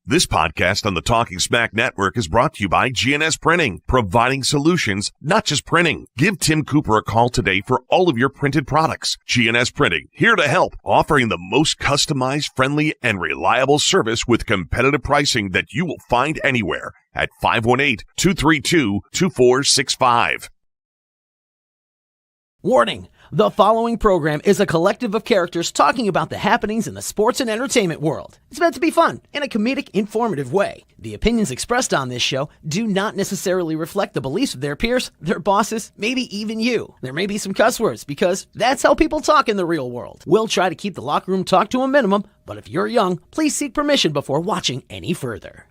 This podcast on the Talking Smack Network is brought to you by GNS Printing, providing solutions, not just printing. Give Tim Cooper a call today for all of your printed products. GNS Printing, here to help, offering the most customized, friendly, and reliable service with competitive pricing that you will find anywhere at 518-232-2465. Warning. The following program is a collective of characters talking about the happenings in the sports and entertainment world. It's meant to be fun in a comedic, informative way. The opinions expressed on this show do not necessarily reflect the beliefs of their peers, their bosses, maybe even you. There may be some cuss words because that's how people talk in the real world. We'll try to keep the locker room talk to a minimum, but if you're young, please seek permission before watching any further.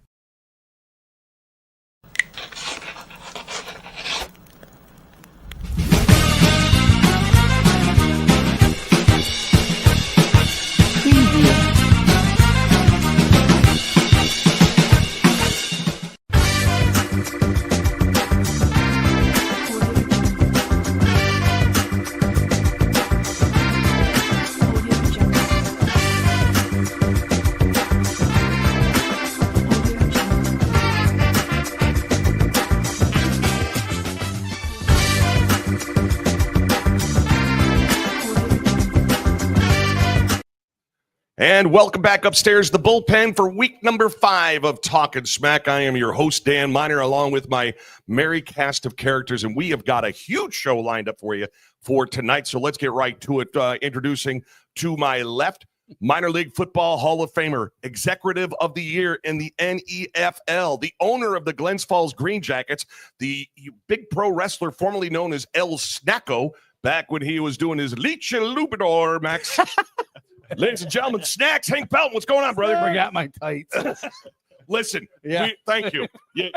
And welcome back upstairs to the Bullpen for week number 5 of Talkin' Smack. I am your host, Dan Miner, along with my merry cast of characters, and we have got a huge show lined up for you for tonight, so let's get right to it. Introducing to my left, Minor League Football Hall of Famer, Executive of the Year in the NFL, the owner of the Glens Falls Green Jackets, the big pro wrestler formerly known as El Snacko, back when he was doing his Leech and Lupador, Max. Ladies and gentlemen, Snacks, Hank Pelton, what's going on, brother? I forgot my tights. Listen, thank you. You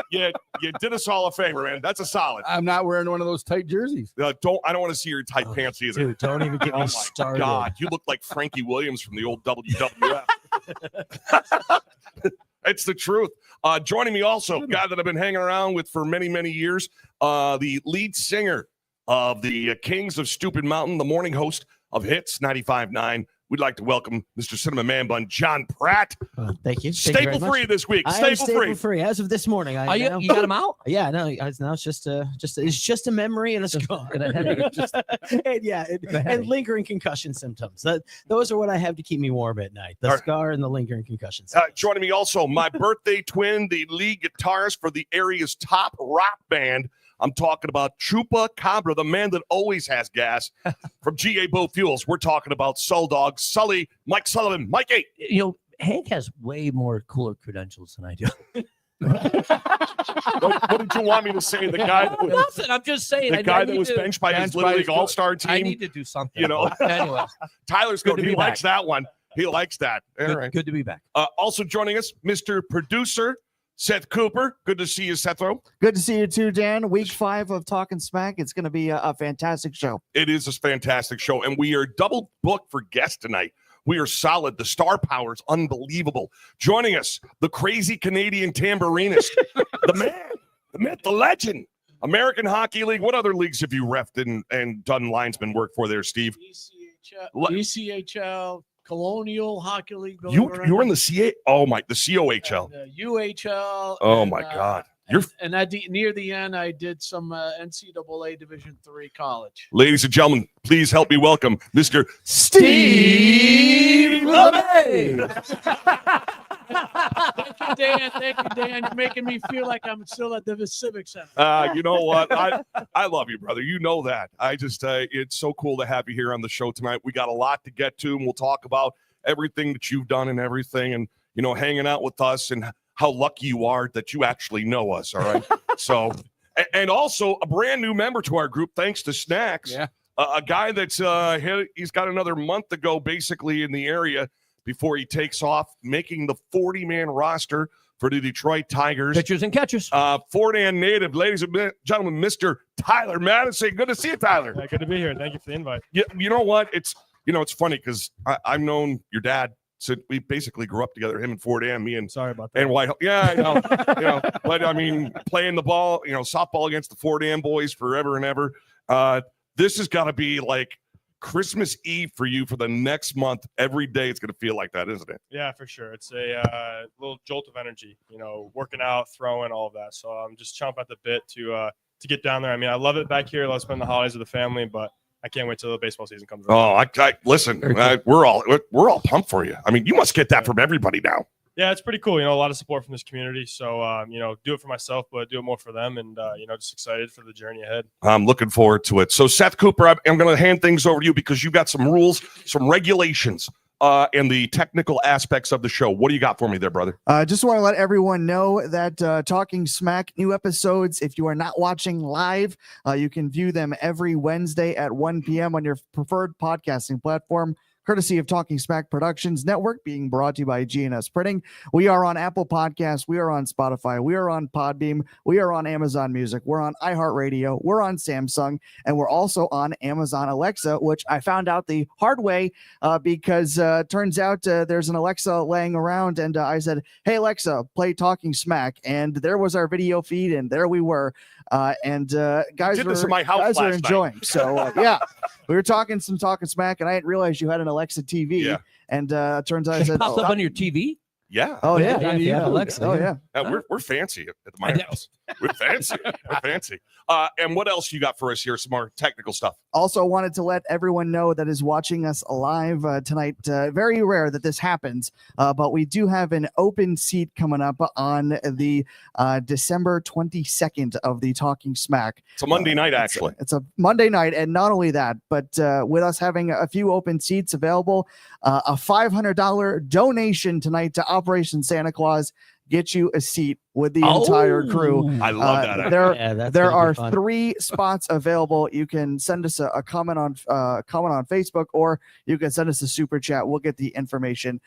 did us all a favor, man. That's a solid. I'm not wearing one of those tight jerseys. I don't want to see your tight pants either. Dude, don't even get me started. God, you look like Frankie Williams from the old WWF. It's the truth. Joining me also, guy that I've been hanging around with for many, many years, the lead singer of the Kings of Stupid Mountain, the morning host of Hits 95.9. We'd like to welcome Mr. Cinnamon Man Bun, John Pratt. Thank you. Staple free this week. Staple free as of this morning. You got him out? Yeah, no. Now it's just a memory and it's gone. And lingering concussion symptoms. Those are what I have to keep me warm at night. The scar and the lingering concussion symptoms. Joining me also, my birthday twin, the lead guitarist for the area's top rock band. I'm talking about Chupa Cabra, the man that always has gas from GA Bow Fuels. We're talking about Soul Dog, Sully, Mike Sullivan, Mike 8. You know, Hank has way more cooler credentials than I do. What did you want me to say? The guy that was, nothing. I'm just saying. The guy that was benched by his Little League All-Star team. I need to do something. You know, anyway, Tyler's good. He likes that one. He likes that. Good to be back. Also joining us, Mr. Producer Seth Cooper. Good to see you, Sethro. Good to see you too, Dan. Week 5 of Talkin' Smack. It's going to be a fantastic show. It is a fantastic show, and we are double booked for guests tonight. We are solid. The star power is unbelievable. Joining us, the crazy Canadian tambourinist, the man, the myth, the legend, American Hockey League. What other leagues have you refed and done linesman work for there, Steve? ECHL, Colonial Hockey League. You were in the the COHL. UHL. Oh my God! And near the end, I did some NCAA Division III college. Ladies and gentlemen, please help me welcome Mr. Steve LeMay. Thank you, Dan. You're making me feel like I'm still at the Civic Center. You know what? I love you, brother. You know that. I just, it's so cool to have you here on the show tonight. We got a lot to get to, and we'll talk about everything that you've done and everything, and, you know, hanging out with us and how lucky you are that you actually know us. All right. So, and also a brand new member to our group, thanks to Snacks. Yeah. A guy that's, he's got another month to go basically in the area before he takes off, making the 40-man roster for the Detroit Tigers. Pitchers and catchers. Fort Ann native, ladies and gentlemen, Mr. Tyler Madison. Good to see you, Tyler. Good to be here. Thank you for the invite. Yeah, you know what? It's funny because I've known your dad. So we basically grew up together, him and Fort Ann, me and sorry about that. And White. Yeah, I know. But I mean, playing the ball, softball against the Fort Ann boys forever and ever. This has got to be like Christmas Eve for you for the next month. Every day it's going to feel like that, isn't it? Yeah, for sure. It's a little jolt of energy, working out, throwing, all of that. So I'm just chomping at the bit to get down there. I mean, I love it back here. I love spending the holidays with the family, but I can't wait till the baseball season comes around. Oh, I listen. We're all pumped for you. I mean, you must get that from everybody now. Yeah, it's pretty cool. A lot of support from this community. So, do it for myself, but do it more for them. And, just excited for the journey ahead. I'm looking forward to it. So, Seth Cooper, I'm going to hand things over to you because you got some rules, some regulations, and the technical aspects of the show. What do you got for me there, brother? Just want to let everyone know that Talking Smack new episodes, if you are not watching live, you can view them every Wednesday at 1 p.m. on your preferred podcasting platform, courtesy of Talking Smack Productions Network, being brought to you by GNS Printing. We are on Apple Podcasts. We are on Spotify. We are on Podbeam. We are on Amazon Music. We're on iHeartRadio. We're on Samsung. And we're also on Amazon Alexa, which I found out the hard way because turns out there's an Alexa laying around. And I said, hey, Alexa, play Talking Smack. And there was our video feed. And there we were. Guys this in my house guys are last enjoying. night. So, yeah, we were talking Smack, and I didn't realize you had an Alexa TV. Yeah. And turns out I said, popped up on your TV. Yeah. oh, yeah. Yeah, if you have Alexa. Oh, yeah. We're fancy at my house. We're fancy. We're fancy. And what else you got for us here? Some more technical stuff. Also wanted to let everyone know that is watching us live tonight. Very rare that this happens, but we do have an open seat coming up on the December 22nd of the Talking Smack. It's a Monday night, actually. It's a Monday night, and not only that, but with us having a few open seats available, a $500 donation tonight to Operation Santa Claus get you a seat with the entire crew. I love that. There are 3 spots available. You can send us a comment on Facebook, or you can send us a super chat. We'll get the information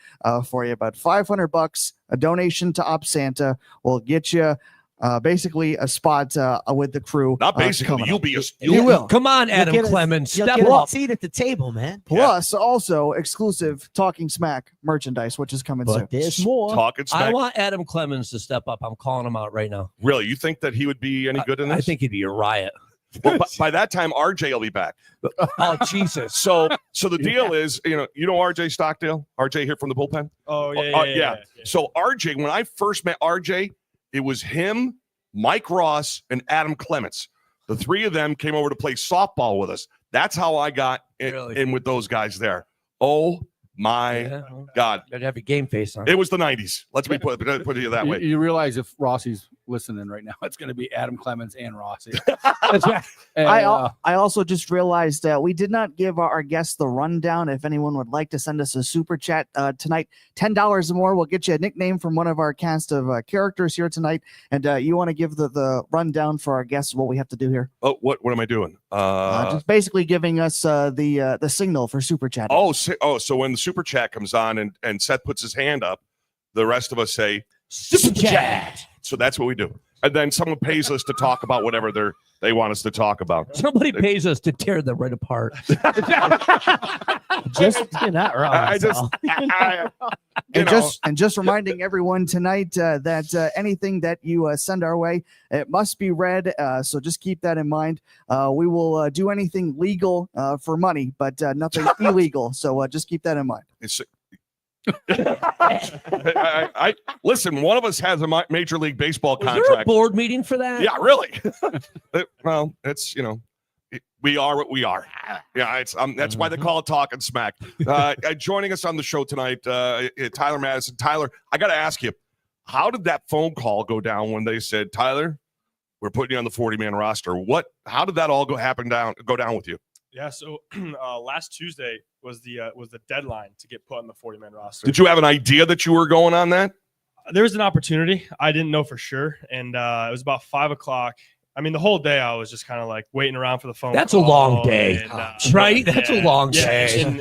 for you. But $500, a donation to Op Santa, will get you basically a spot with the crew. Not basically, you'll be you will. Come on, Adam Clemens, step up. Seat at the table, man. Plus, also exclusive Talking Smack merchandise, which is coming soon. But there's more. Talking Smack. I want Adam Clemens to step up. I'm calling him out right now. Really, you think that he would be any good in this? I think he'd be a riot. Well, by that time, RJ will be back. Oh, Jesus. So the deal is, you know RJ Stockdale, RJ here from the Bullpen. Oh, yeah. So RJ, when I first met RJ, it was him, Mike Ross, and Adam Clements. The 3 of them came over to play softball with us. That's how I got in with those guys there. Oh my God! Better have your game face on. It was the 90s. Let's put it that way. You realize if Rossi's listening right now, it's going to be Adam Clemens and Rossi. That's right. And, I also just realized that we did not give our guests the rundown. If anyone would like to send us a super chat tonight, $10 or more will get you a nickname from one of our cast of characters here tonight. And you want to give the rundown for our guests, what we have to do here? Oh, what am I doing? Just basically giving us the signal for super chat. So when the super chat comes on and Seth puts his hand up, the rest of us say Super Chat. So that's what we do. And then someone pays us to talk about whatever they want us to talk about. Somebody pays us to tear them right apart. You're not wrong. Just reminding everyone tonight that anything that you send our way, it must be read. So just keep that in mind. We will do anything legal for money, but nothing illegal. So just keep that in mind. I listen. One of us has a Major League Baseball Was contract. there a board meeting for that? Yeah, really. Well, it's we are what we are. Yeah, it's that's why they call it Talking Smack. Joining us on the show tonight, Tyler Madison. Tyler, I got to ask you, how did that phone call go down when they said, Tyler, we're putting you on the 40-man roster? How did that all go down with you? Yeah, so last Tuesday was the deadline to get put on the 40-man roster. Did you have an idea that you were going on that? There was an opportunity. I didn't know for sure, and it was about 5 o'clock. I mean, the whole day I was just kind of like waiting around for the phone. That's call a long day, and, right? That's a long day. And,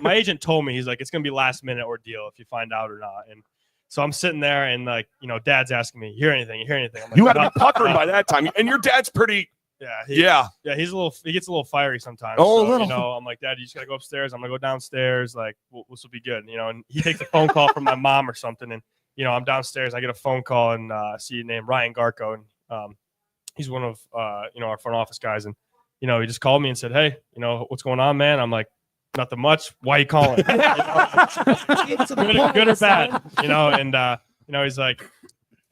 my agent told me, he's like, it's gonna be last minute ordeal if you find out or not. And so I'm sitting there, and Dad's asking me, you hear anything? I'm like, you had to be puckering by that time, and your dad's pretty. Yeah, he gets a little fiery sometimes. Oh, so, a little. I'm like, Dad, you just gotta go upstairs. I'm gonna go downstairs. Like, this will be good. And he takes a phone call from my mom or something, and I'm downstairs. I get a phone call and see a name Ryan Garco, and he's one of our front office guys, and he just called me and said, "Hey, what's going on, man?" I'm like, "Nothing much. Why you calling?" good or bad, and he's like,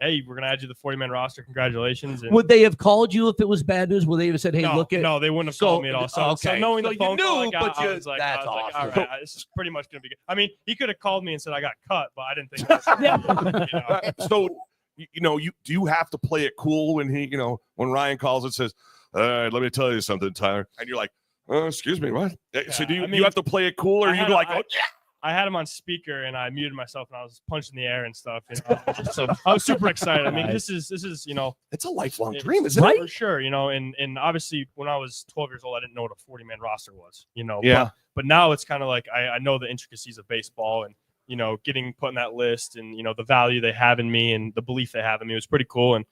"Hey, we're gonna add you to the 40-man roster. Congratulations." And Would they have called you if it was bad news? Would they have said, "Hey, look at"? No, they wouldn't have called me at all. So knowing the you phone call I knew, got, but I was like, that's all awesome. right, this is pretty much gonna be good. I mean, he could have called me and said I got cut, but I didn't think that was, So, do you have to play it cool when when Ryan calls and says, "All right, let me tell you something, Tyler," and you're like, "Excuse me, what?" So do you have to play it cool, or are you like, "Oh yeah"? I had him on speaker and I muted myself and I was punching the air and stuff. So I was super excited. I mean, this is it's a lifelong dream, isn't it? For sure, and obviously when I was 12 years old, I didn't know what a 40-man roster was, Yeah. But now it's kind of like I know the intricacies of baseball and getting put in that list and the value they have in me and the belief they have in me was pretty cool. And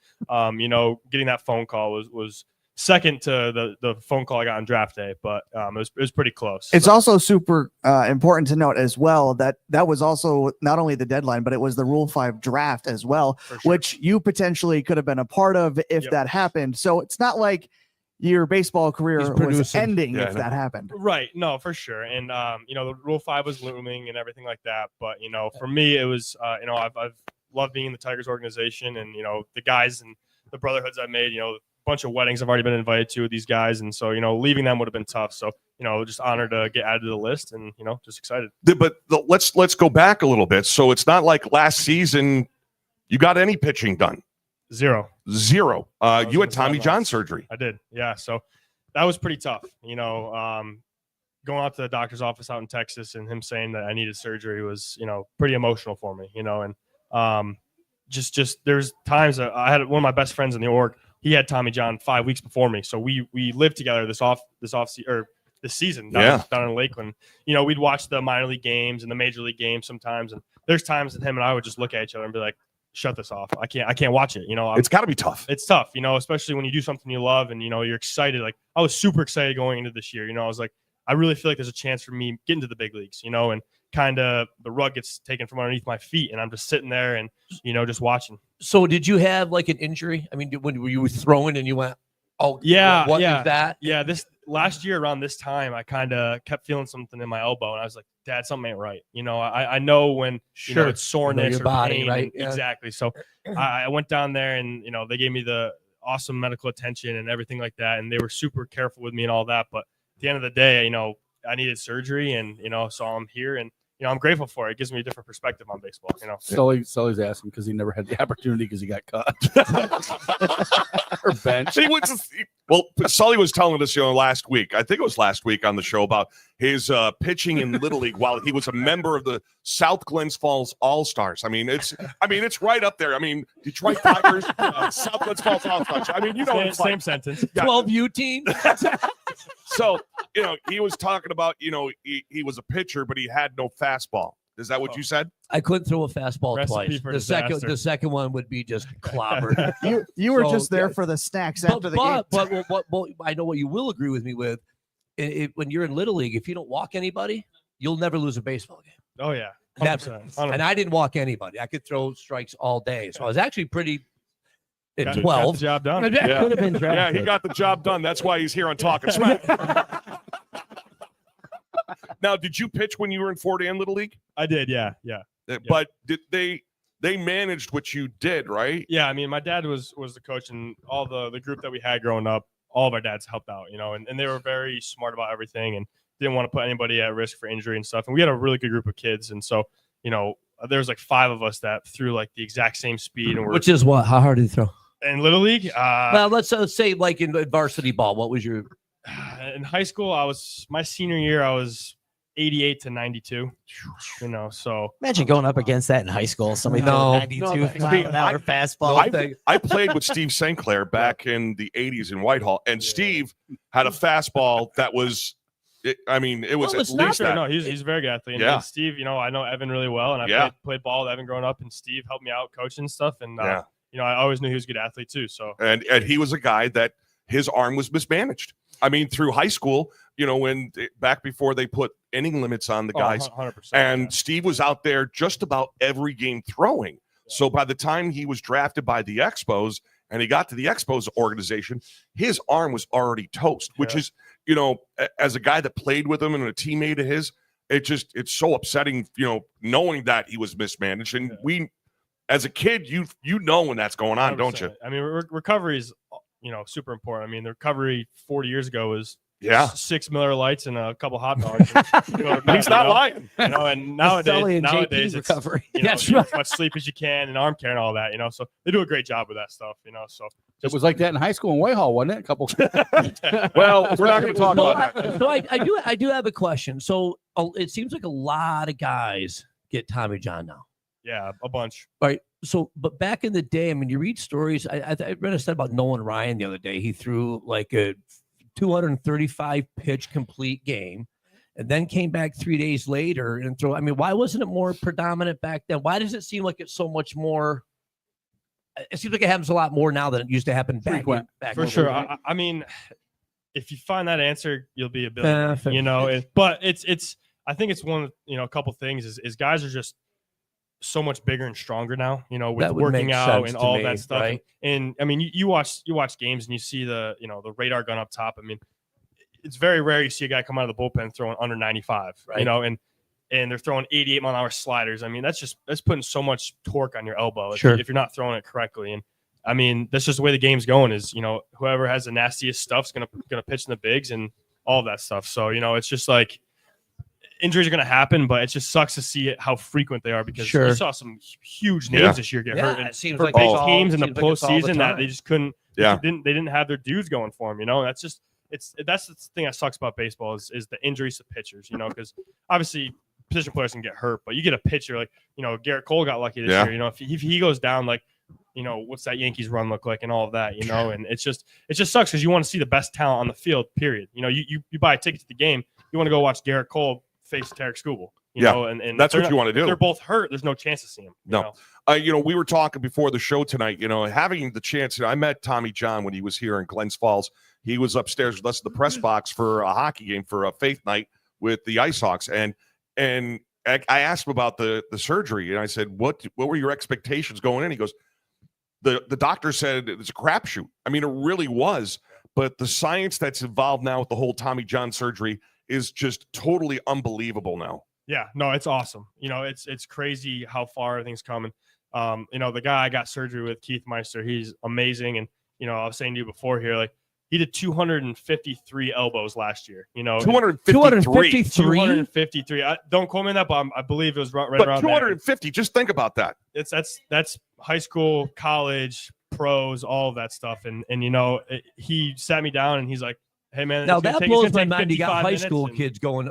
getting that phone call was second to the phone call I got on draft day, but it was pretty close. It's also super important to note as well that was also not only the deadline, but it was the Rule 5 draft as well, For sure. which you potentially could have been a part of if that happened. So it's not like your baseball career was ending if that happened. Right. No, for sure. And, the Rule 5 was looming and everything like that. But, for me, it was, I've loved being in the Tigers organization and, the guys and the brotherhoods I made, bunch of weddings I've already been invited to with these guys, and so leaving them would have been tough. So just honored to get added to the list, and just excited. But let's go back a little bit. So it's not like last season you got any pitching done. Zero. You had Tommy John surgery. I did, yeah. So that was pretty tough. Going out to the doctor's office out in Texas and him saying that I needed surgery was pretty emotional for me. And just there's times that I had one of my best friends in the org. He had Tommy John 5 weeks before me, so we lived together this season down in Lakeland. We'd watch the minor league games and the major league games sometimes, and there's times that him and I would just look at each other and be like, "Shut this off! I can't watch it." It's got to be tough. It's tough, especially when you do something you love and you're excited. Like I was super excited going into this year. I was like, I really feel like there's a chance for me getting to the big leagues. And kind of the rug gets taken from underneath my feet, and I'm just sitting there and just watching. So did you have like an injury? I mean, when you were throwing and you went, "Oh yeah, what is that?" Yeah, this last year around this time, I kind of kept feeling something in my elbow, and I was like, "Dad, something ain't right." I know when it's soreness your or body, pain, right? Yeah. Exactly. So I went down there, and they gave me the awesome medical attention and everything like that, and they were super careful with me and all that. But at the end of the day, I needed surgery, and so I'm here, and I'm grateful for it. It gives me a different perspective on baseball. Sully's asking because he never had the opportunity because he got cut or benched. Sully was telling us, last week. I think it was last week on the show about his pitching in Little League while he was a member of the South Glens Falls All Stars. I mean, it's right up there. I mean, Detroit Tigers, South Glens Falls All Stars. I mean, same sentence. 12U team. So, he was talking about, he was a pitcher, but he had no fastball. Is that what you said? I couldn't throw a fastball Recipe twice. for The second one would be just clobbered. You were So, just there for the snacks after the game. But I know what you will agree with me with. When you're in Little League, if you don't walk anybody, you'll never lose a baseball game. Oh yeah, 100%. And I didn't walk anybody. I could throw strikes all day, so I was actually pretty. At Got 12, the job done. Yeah. Could have been drafted. Yeah, he got the job done. That's why he's here on Talkin' Smack. Now, did you pitch when you were in Fort Ann Little League? I did, yeah. But did they managed what you did, right? Yeah, I mean, my dad was the coach, and all the group that we had growing up, all of our dads helped out, and they were very smart about everything and didn't want to put anybody at risk for injury and stuff. And we had a really good group of kids, and so there was like 5 of us that threw like the exact same speed. And which is what? How hard did you throw? In Little League, Well, let's say like in varsity ball. What was your? In high school, my senior year, I was 88 to 92. So Imagine going up against that in high school. Somebody No. 92 mile-an-hour fastball. I played with Steve St. Clair back in the 80s in Whitehall, and Steve had a fastball that was, it was Well, it's at not least sure, that. no, he's a very good athlete. And, Yeah. and Steve, I know Evan really well, and I played ball with Evan growing up, and Steve helped me out coaching and stuff. And I always knew he was a good athlete too. So And he was a guy that his arm was mismanaged. I mean, through high school, back before they put inning limits on the guys, 100%. and Steve was out there just about every game throwing. So by the time he was drafted by the Expos and he got to the Expos organization, his arm was already toast, which is, you know, as a guy that played with him and a teammate of his, it's so upsetting, you know, knowing that he was mismanaged. And we, as a kid, you know when that's going on, 100%. Don't you? I mean, recovery is, you know, super important. I mean, the recovery 40 years ago was 6 Miller Lights and a couple hot dogs. He's not lying. You know, and nowadays it's recovery. You know, as much sleep as you can and arm care and all that. You know, so they do a great job with that stuff. You know, so it was like that in high school in Whitehall, wasn't it? A couple. Well, we're not going to talk about that. So I do have a question. So it seems like a lot of guys get Tommy John now. Yeah, a bunch. All right. So, but back in the day, I mean, you read stories. I read a stuff about Nolan Ryan the other day. He threw like a 235 pitch complete game, and then came back 3 days later and throw. I mean, why wasn't it more predominant back then? Why does it seem like it's so much more? It seems like it happens a lot more now than it used to happen back. For sure. I mean, if you find that answer, you'll be a billionaire. You know, but it's. I think it's one. You know, a couple things is guys are just so much bigger and stronger now, you know, with working out and all that stuff. Right? And I mean, you watch games and you see the radar gun up top. I mean, it's very rare you see a guy come out of the bullpen throwing under 95, right? You know, and they're throwing 88-mile-an-hour sliders. I mean, that's putting so much torque on your elbow if you're not throwing it correctly. And I mean, that's just the way the game's going is, you know, whoever has the nastiest stuff's going to pitch in the bigs and all of that stuff. So, you know, it's just like, injuries are going to happen, but it just sucks to see how frequent they are because you saw some huge names this year get hurt. It seems for like big teams in the postseason that they just couldn't. Yeah, they didn't have their dudes going for them. You know, that's the thing that sucks about baseball is the injuries to pitchers. You know, because obviously position players can get hurt, but you get a pitcher like Garrett Cole got lucky this year. You know, if he goes down, like, you know, what's that Yankees run look like and all of that. You know, and it just sucks because you want to see the best talent on the field. Period. You know, you buy a ticket to the game, you want to go watch Garrett Cole face Tarek Skubal, you know, and that's what you want to do. If they're both hurt, there's no chance to see him. You know, we were talking before the show tonight, you know, having the chance, I met Tommy John when he was here in Glens Falls. He was upstairs with us in the press box for a hockey game for a faith night with the Ice Hawks. And I asked him about the surgery, and I said, what were your expectations going in? He goes, the doctor said it's a crapshoot. I mean, it really was, but the science that's involved now with the whole Tommy John surgery is just totally unbelievable now. Yeah, no, it's awesome. You know, it's crazy how far everything's coming. You know, the guy I got surgery with, Keith Meister, he's amazing. And, you know, I was saying to you before here, like, he did 253 elbows last year. You know, 253. Don't quote me on that, but I believe it was right around 250. Just think about that. That's high school, college, pros, all of that stuff. And you know, he sat me down and he's like, hey man, now that blows my mind. You got high school kids doing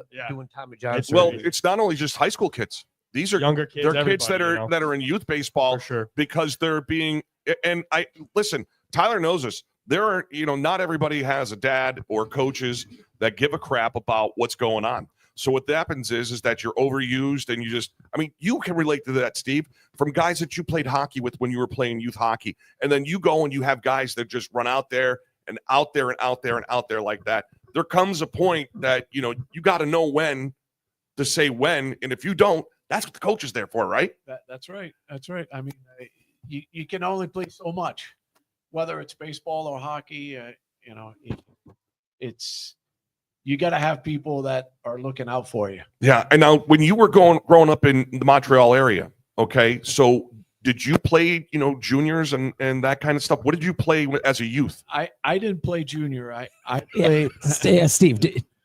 Tommy John. Well, it's not only just high school kids. These are younger kids. They're kids that are in youth baseball for sure because they're being. And I listen. Tyler knows this. There are, you know, not everybody has a dad or coaches that give a crap about what's going on. So what happens is that you're overused and you can relate to that, Steve, from guys that you played hockey with when you were playing youth hockey. And then you go and you have guys that just run out there and out there and out there and out there like that. There comes a point that, you know, you got to know when to say when. And if you don't, that's what the coach is there for, right? That's right. That's right. I mean, you can only play so much, whether it's baseball or hockey. You know, you got to have people that are looking out for you. Yeah. And now when you were growing up in the Montreal area, okay, so did you play, you know, juniors and that kind of stuff? What did you play as a youth? I didn't play junior. I played. Yeah, Steve,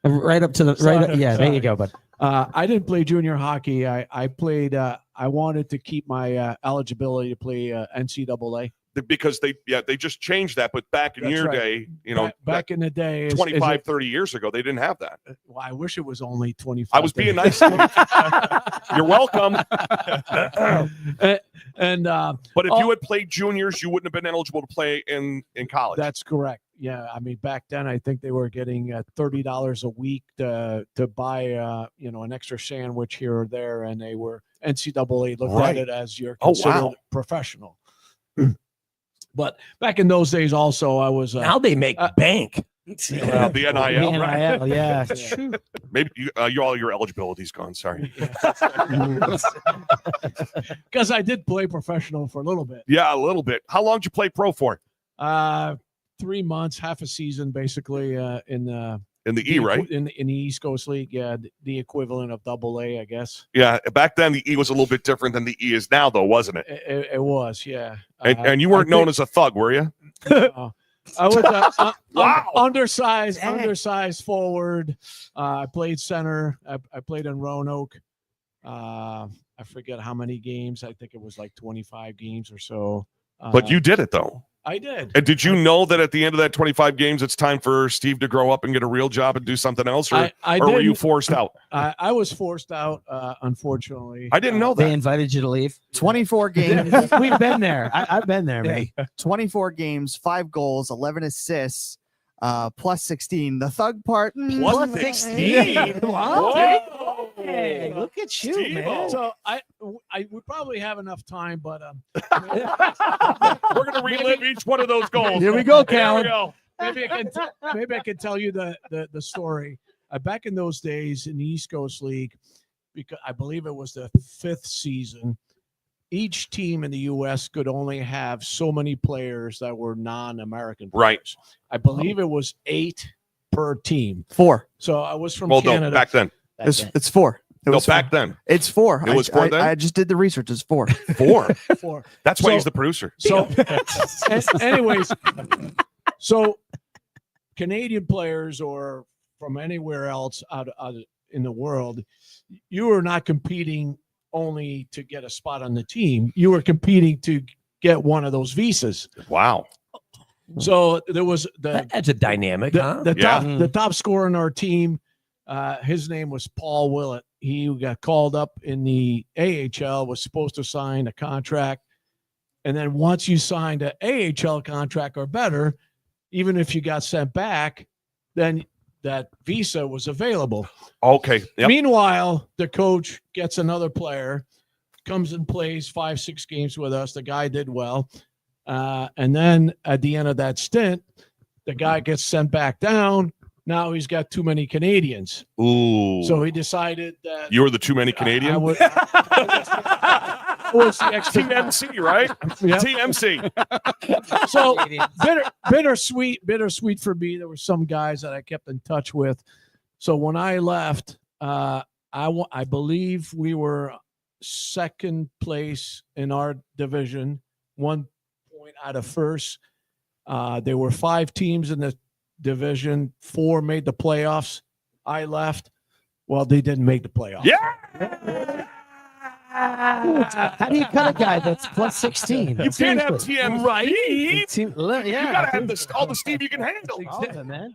right up to the right. Yeah, there you go. But I didn't play junior hockey. I played. I wanted to keep my eligibility to play NCAA. Because they just changed that. But back in your day, you know, back in the day, 25, 30 years ago, they didn't have that. Well, I wish it was only 25. I was being nice to you. You're welcome. But if you had played juniors, you wouldn't have been eligible to play in college. That's correct. Yeah, I mean, back then I think they were getting $30 a week to buy an extra sandwich here or there, and they were NCAA looked at it as you're considered professional. But back in those days, also, I was now they make bank. Well, the NIL, right? Yeah. Maybe all your eligibility's gone. Sorry. Because I did play professional for a little bit. Yeah, a little bit. How long did you play pro for? 3 months, half a season, basically in the E, right? In the East Coast League, yeah, the equivalent of AA, I guess. Yeah, back then the E was a little bit different than the E is now, though, wasn't it? It was, yeah. And you weren't known as a thug, were you? I was Wow. undersized forward. I played center. I played in Roanoke. I forget how many games. I think it was like 25 games or so. But you did it, though. I did. And did you know that at the end of that 25 games, it's time for Steve to grow up and get a real job and do something else? Or were you forced out? I was forced out, unfortunately. I didn't know that. They invited you to leave. 24 games. We've been there. I've been there, man. 24 games, 5 goals, 11 assists, plus 16. The thug part. Plus 16. Wow. Hey, look at you, Steve-o. man. So I would probably have enough time, but We're going to relive each one of those goals. Here we go, There we Callan. go. maybe I can tell you the story. Back in those days in the East Coast League, because I believe it was the 5th season, each team in the U.S. could only have so many players that were non-American players. Right. I believe it was 8 per team. 4. So I was from Well, Canada. no, back then. It's 4. It No, was back then. It's 4. It was 4 then? I just did the research. It's 4. 4. 4. That's why So- he's the producer. So, anyways, so Canadian players or from anywhere else out in the world, you were not competing only to get a spot on the team. You were competing to get one of those visas. Wow. So there was That's a dynamic, huh? the top scorer on our team. His name was Paul Willett. He got called up in the AHL, was supposed to sign a contract. And then once you signed an AHL contract or better, even if you got sent back, then that visa was available. Okay. Yep. Meanwhile, the coach gets another player, comes and plays 5-6 games with us. The guy did well. And then at the end of that stint, the guy gets sent back down. Now he's got too many Canadians. Ooh. So he decided that You were the too many Canadian? I would, was the extra, TMC, right? yeah. TMC. So bittersweet for me. There were some guys that I kept in touch with. So when I left, I believe we were 2nd place in our division, 1 point out of 1st. There were 5 teams in the division. 4 made the playoffs. I left. Well, they didn't make the playoffs. Yeah. How do you cut a guy that's plus 16? You can't have TMC. Right. Yeah, You got to have all the Steve you can handle. all of it, man.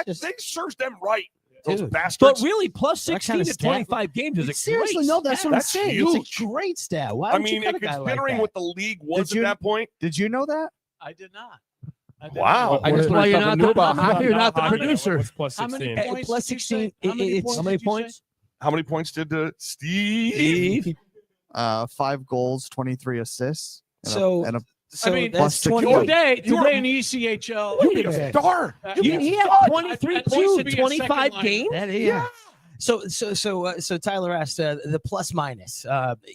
They served them right. Those Dude. bastards. But really, plus That 16 kind of to stat- 25 games is a Seriously, great no, that's stat. what I'm That's saying. huge. It's a great stat. Why I would mean, you cut a guy like considering that? what the league was Did at you- that point. Did you know that? I did not. Wow. I just That's why learned you're something not new the, about how you're not the hockey. producer. What's plus How many 16? points plus did you 16, say? How many it's- points How many did you say? points? How many points did Steve? 5 goals, 23 assists. So- and a So I mean, that's plus 20. Today in the ECHL, You need a star. He had 23 At least points to in be a 25 second liner. games. That is, yeah. So Tyler asked the plus minus.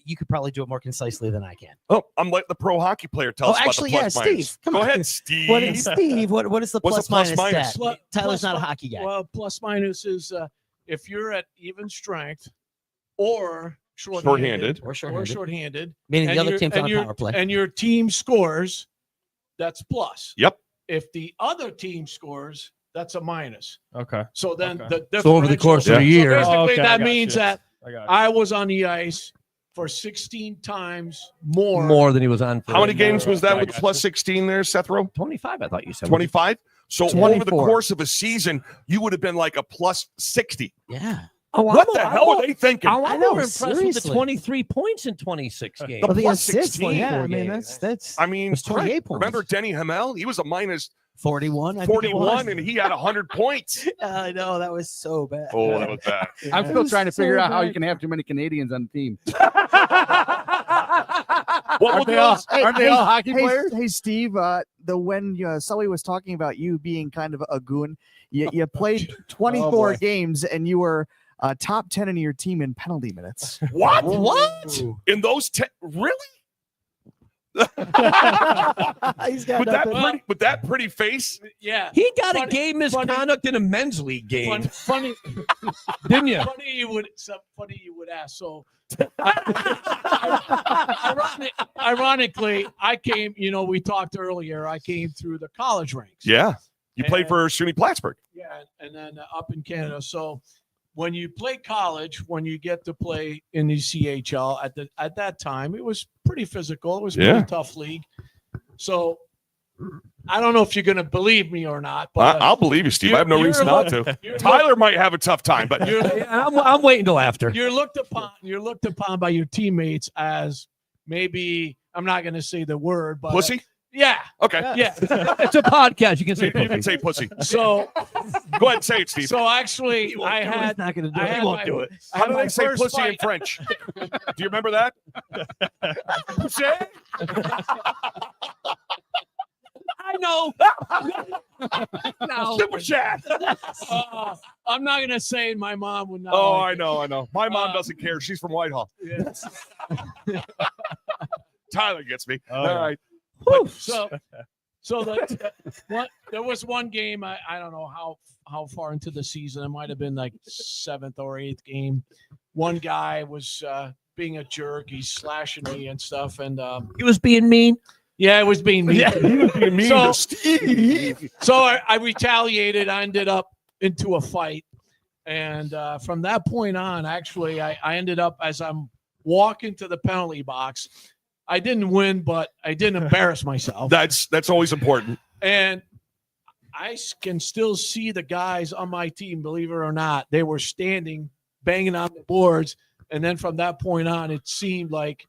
You could probably do it more concisely than I can. Oh, I'm like the pro hockey player. Tell us actually, about the plus minus. Steve, come Go on. ahead, Steve. What is Steve? What is the What's plus the plus minus minus? stat? Plus- Tyler's plus not a mi- hockey guy. Well, plus minus is if you're at even strength or Shorthanded. Or or shorthanded. shorthanded, Meaning the and other your- team's and on your- power play. and your team scores, that's plus. Yep. If the other team scores, that's a minus. Okay. So then Okay. the So over the course of Yeah. a year, So basically, Okay, I that got means you. that I got it. I was on the ice for 16 times more. more than he was on. For How many games was that I with got plus you. 16 there, Seth Rowe? 25, I thought you said. 25? So over the 24. course of a season, you would have been like a plus 60. Yeah. Oh, What the hell are they thinking? I'm I know, more impressed with the seriously. 23 points in 26 games. Well, the plus assists, 16. yeah. I mean, games. that's I mean, It's 28 points. remember Denny Hamel? He was a minus 41. I think it 41 was. and he had 100 points. I know that was so bad. Oh, that was bad. I'm still trying to So figure out how bad. you can have too many Canadians on the team. What Aren't will they all, those- aren't they all hockey players? Hey, Steve. When Sully was talking about you being kind of a goon, you played 24 boy. games and you were top 10 in your team in penalty minutes. What? What? In those 10? Really? He's got with that pretty face. Yeah. He got a game misconduct in a men's league game. Funny, didn't you? Funny you would ask. So, ironically, I came. We talked earlier. I came through the college ranks. Yeah, you played And- for SUNY Plattsburgh. Yeah, and then up in Canada. So, when you play college, when you get to play in the CHL at that time, it was pretty physical. It was a pretty tough league. So I don't know if you're going to believe me or not, but I'll believe you, Steve. I have no reason not to. Tyler might have a tough time, but I'm waiting till after. You're looked upon by your teammates as maybe, I'm not going to say the word, but pussy. Yeah. Okay. Yeah. It's a podcast. You can say You can say pussy. So go ahead and say it, Steve. So actually, I had not going to do I it. He had won't my- do it. I How had do my they say first pussy in fight. French? Do you remember that? Pussy? I know. No. Super chat. I'm not gonna say my mom would not. Oh, like I know. My mom doesn't care. She's from Whitehall. it. Yes. Tyler gets me. Oh, All yeah. right. So there was one game. I don't know how far into the season. It might have been like 7th or 8th game. One guy was being a jerk. He's slashing me and stuff. And He was being mean. yeah, it was being mean. He was being mean So- to Steve. So I retaliated. I ended up into a fight. And from that point on, actually, I ended up, as I'm walking to the penalty box, I didn't win, but I didn't embarrass myself. That's always important. And I can still see the guys on my team, believe it or not. They were standing, banging on the boards. And then from that point on, it seemed like,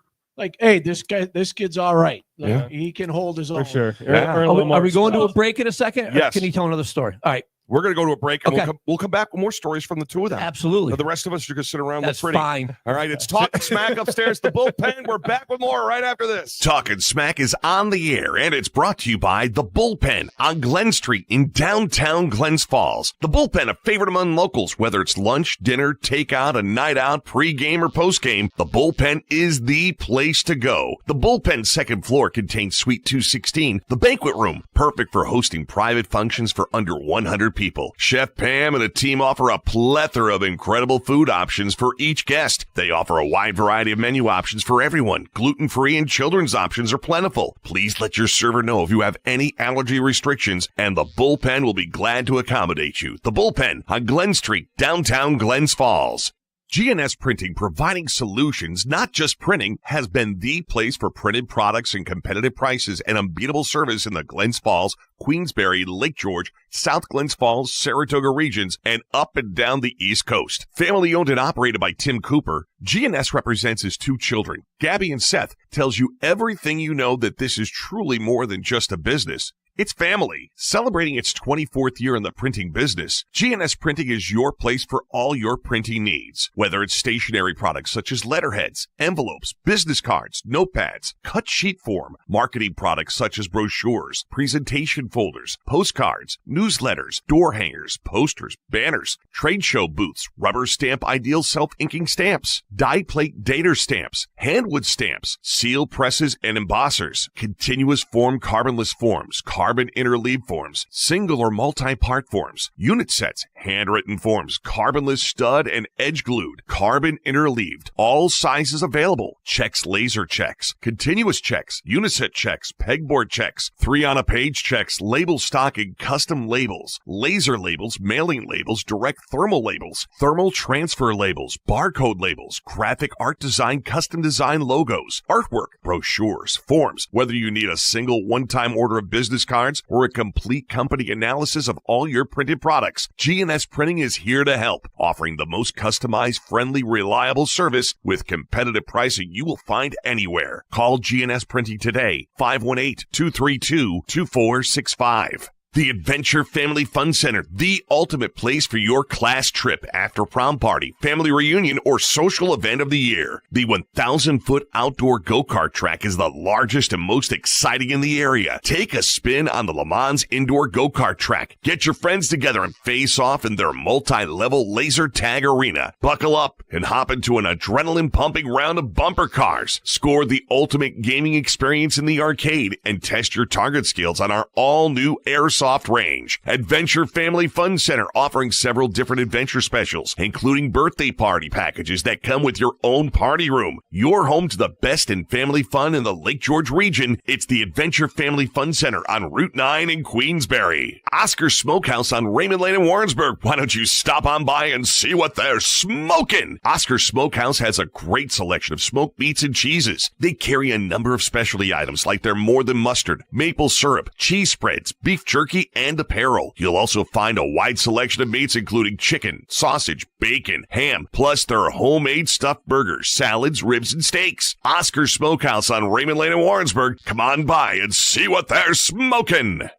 hey, this kid's all right. Like, Yeah. he can hold his own. For sure. Yeah. Are we going to a break in a second? Or Yes. Can you tell another story? All right. We're going to go to a break, and Okay. we'll come back with more stories from the two of them. Absolutely. Now, the rest of us are going to sit around That's look pretty. fine. All right, it's Talking Smack upstairs, the Bullpen. We're back with more right after this. Talking Smack is on the air, and it's brought to you by the Bullpen on Glen Street in downtown Glens Falls. The Bullpen, a favorite among locals, whether it's lunch, dinner, takeout, a night out, pregame, or postgame, the Bullpen is the place to go. The Bullpen's second floor contains Suite 216, the banquet room, perfect for hosting private functions for under 100 people. Chef Pam and a team offer a plethora of incredible food options for each guest. They offer a wide variety of menu options for everyone. Gluten-free and children's options are plentiful. Please let your server know if you have any allergy restrictions, and the Bullpen will be glad to accommodate you. The Bullpen on Glen Street, downtown Glens Falls. GNS Printing, providing solutions, not just printing, has been the place for printed products and competitive prices and unbeatable service in the Glens Falls, Queensbury, Lake George, South Glens Falls, Saratoga regions, and up and down the East Coast. Family owned and operated by Tim Cooper, GNS represents his two children. Gabby and Seth tells you everything you know that this is truly more than just a business. It's family. Celebrating its 24th year in the printing business, GNS Printing is your place for all your printing needs. Whether it's stationery products such as letterheads, envelopes, business cards, notepads, cut sheet form, marketing products such as brochures, presentation folders, postcards, newsletters, door hangers, posters, banners, trade show booths, rubber stamp ideal self-inking stamps, die plate dater stamps, handwood stamps, seal presses and embossers, continuous form carbonless forms, carbon interleave forms, single or multi-part forms, unit sets, handwritten forms, carbonless stud and edge glued, carbon interleaved, all sizes available, checks, laser checks, continuous checks, uniset checks, pegboard checks, 3-on-a-page checks, label stocking, custom labels, laser labels, mailing labels, direct thermal labels, thermal transfer labels, barcode labels, graphic art design, custom design logos, artwork, brochures, forms, whether you need a single one-time order of business cards or a complete company analysis of all your printed products, GNS Printing is here to help, offering the most customized, friendly, reliable service with competitive pricing you will find anywhere. Call GNS Printing today, 518-232-2465. The Adventure Family Fun Center, the ultimate place for your class trip, after prom party, family reunion, or social event of the year. The 1,000-foot outdoor go-kart track is the largest and most exciting in the area. Take a spin on the Le Mans indoor go-kart track. Get your friends together and face off in their multi-level laser tag arena. Buckle up and hop into an adrenaline-pumping round of bumper cars. Score the ultimate gaming experience in the arcade and test your target skills on our all-new airsoft range. Adventure Family Fun Center, offering several different adventure specials, including birthday party packages that come with your own party room. You're home to the best in family fun in the Lake George region. It's the Adventure Family Fun Center on Route 9 in Queensbury. Oscar Smokehouse on Raymond Lane in Warrensburg. Why don't you stop on by and see what they're smoking? Oscar Smokehouse has a great selection of smoked meats and cheeses. They carry a number of specialty items like their More Than Mustard, maple syrup, cheese spreads, beef jerky, and apparel. You'll also find a wide selection of meats including chicken, sausage, bacon, ham, plus their homemade stuffed burgers, salads, ribs, and steaks. Oscar Smokehouse on Raymond Lane in Warrensburg. Come on by and see what they're smoking.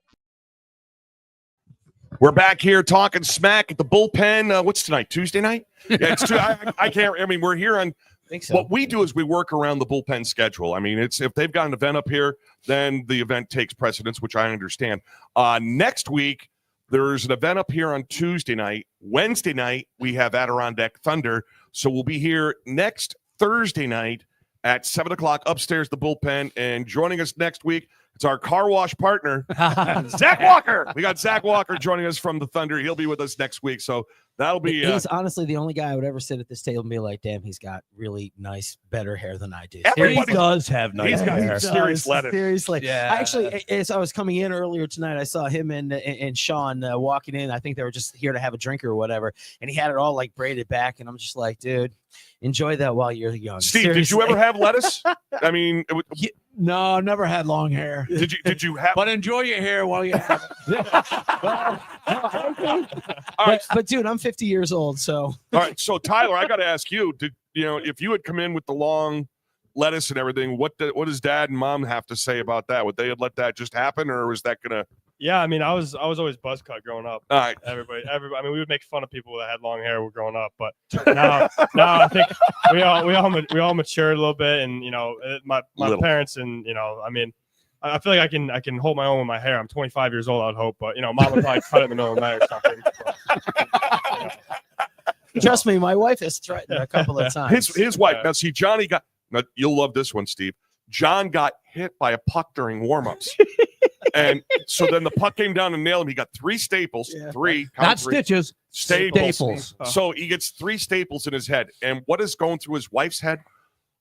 We're back here talking smack at the Bullpen. What's tonight? Tuesday night? Yeah, it's I can't. I mean, we're here on. So. What we do is we work around the Bullpen schedule. I mean, it's if they've got an event up here, then the event takes precedence, which I understand. Next week, there's an event up here on Tuesday night. Wednesday night, we have Adirondack Thunder. So we'll be here next Thursday night at 7 o'clock upstairs, the Bullpen. And joining us next week, it's our car wash partner, Zach Walker. We got Zach Walker joining us from the Thunder. He'll be with us next week. So that'll be. He's honestly the only guy I would ever sit at this table and be like, damn, he's got really nice, better hair than I do. He does have nice He's got hair. serious lettuce. Seriously. Yeah. Actually, as I was coming in earlier tonight, I saw him and Sean walking in. I think they were just here to have a drink or whatever. And he had it all like braided back. And I'm just like, dude, enjoy that while you're young. Steve, Seriously. did you ever have lettuce? I mean, No, never had long hair. did you have? But enjoy your hair while you have it. All right, but dude, I'm 50 years old, so. all right. So Tyler, I got to ask you, if you had come in with the long lettuce and everything, what does Dad and Mom have to say about that? Would they have let that just happen, or was that gonna? Yeah, I mean, I was always buzz cut growing up. All right. Everybody. I mean, we would make fun of people that had long hair growing up, but now I think we all matured a little bit, and my parents, and I mean, I feel like I can hold my own with my hair. I'm 25 years old, I'd hope, but Mom would probably cut it in the middle of the night or something. But, Trust me, my wife has threatened a couple of times. His wife. Now, see, Johnny got. Now, you'll love this one, Steve. John got hit by a puck during warmups. And so then the puck came down and nailed him. He got 3 staples, Not stitches, staples. So he gets 3 staples in his head. And what is going through his wife's head?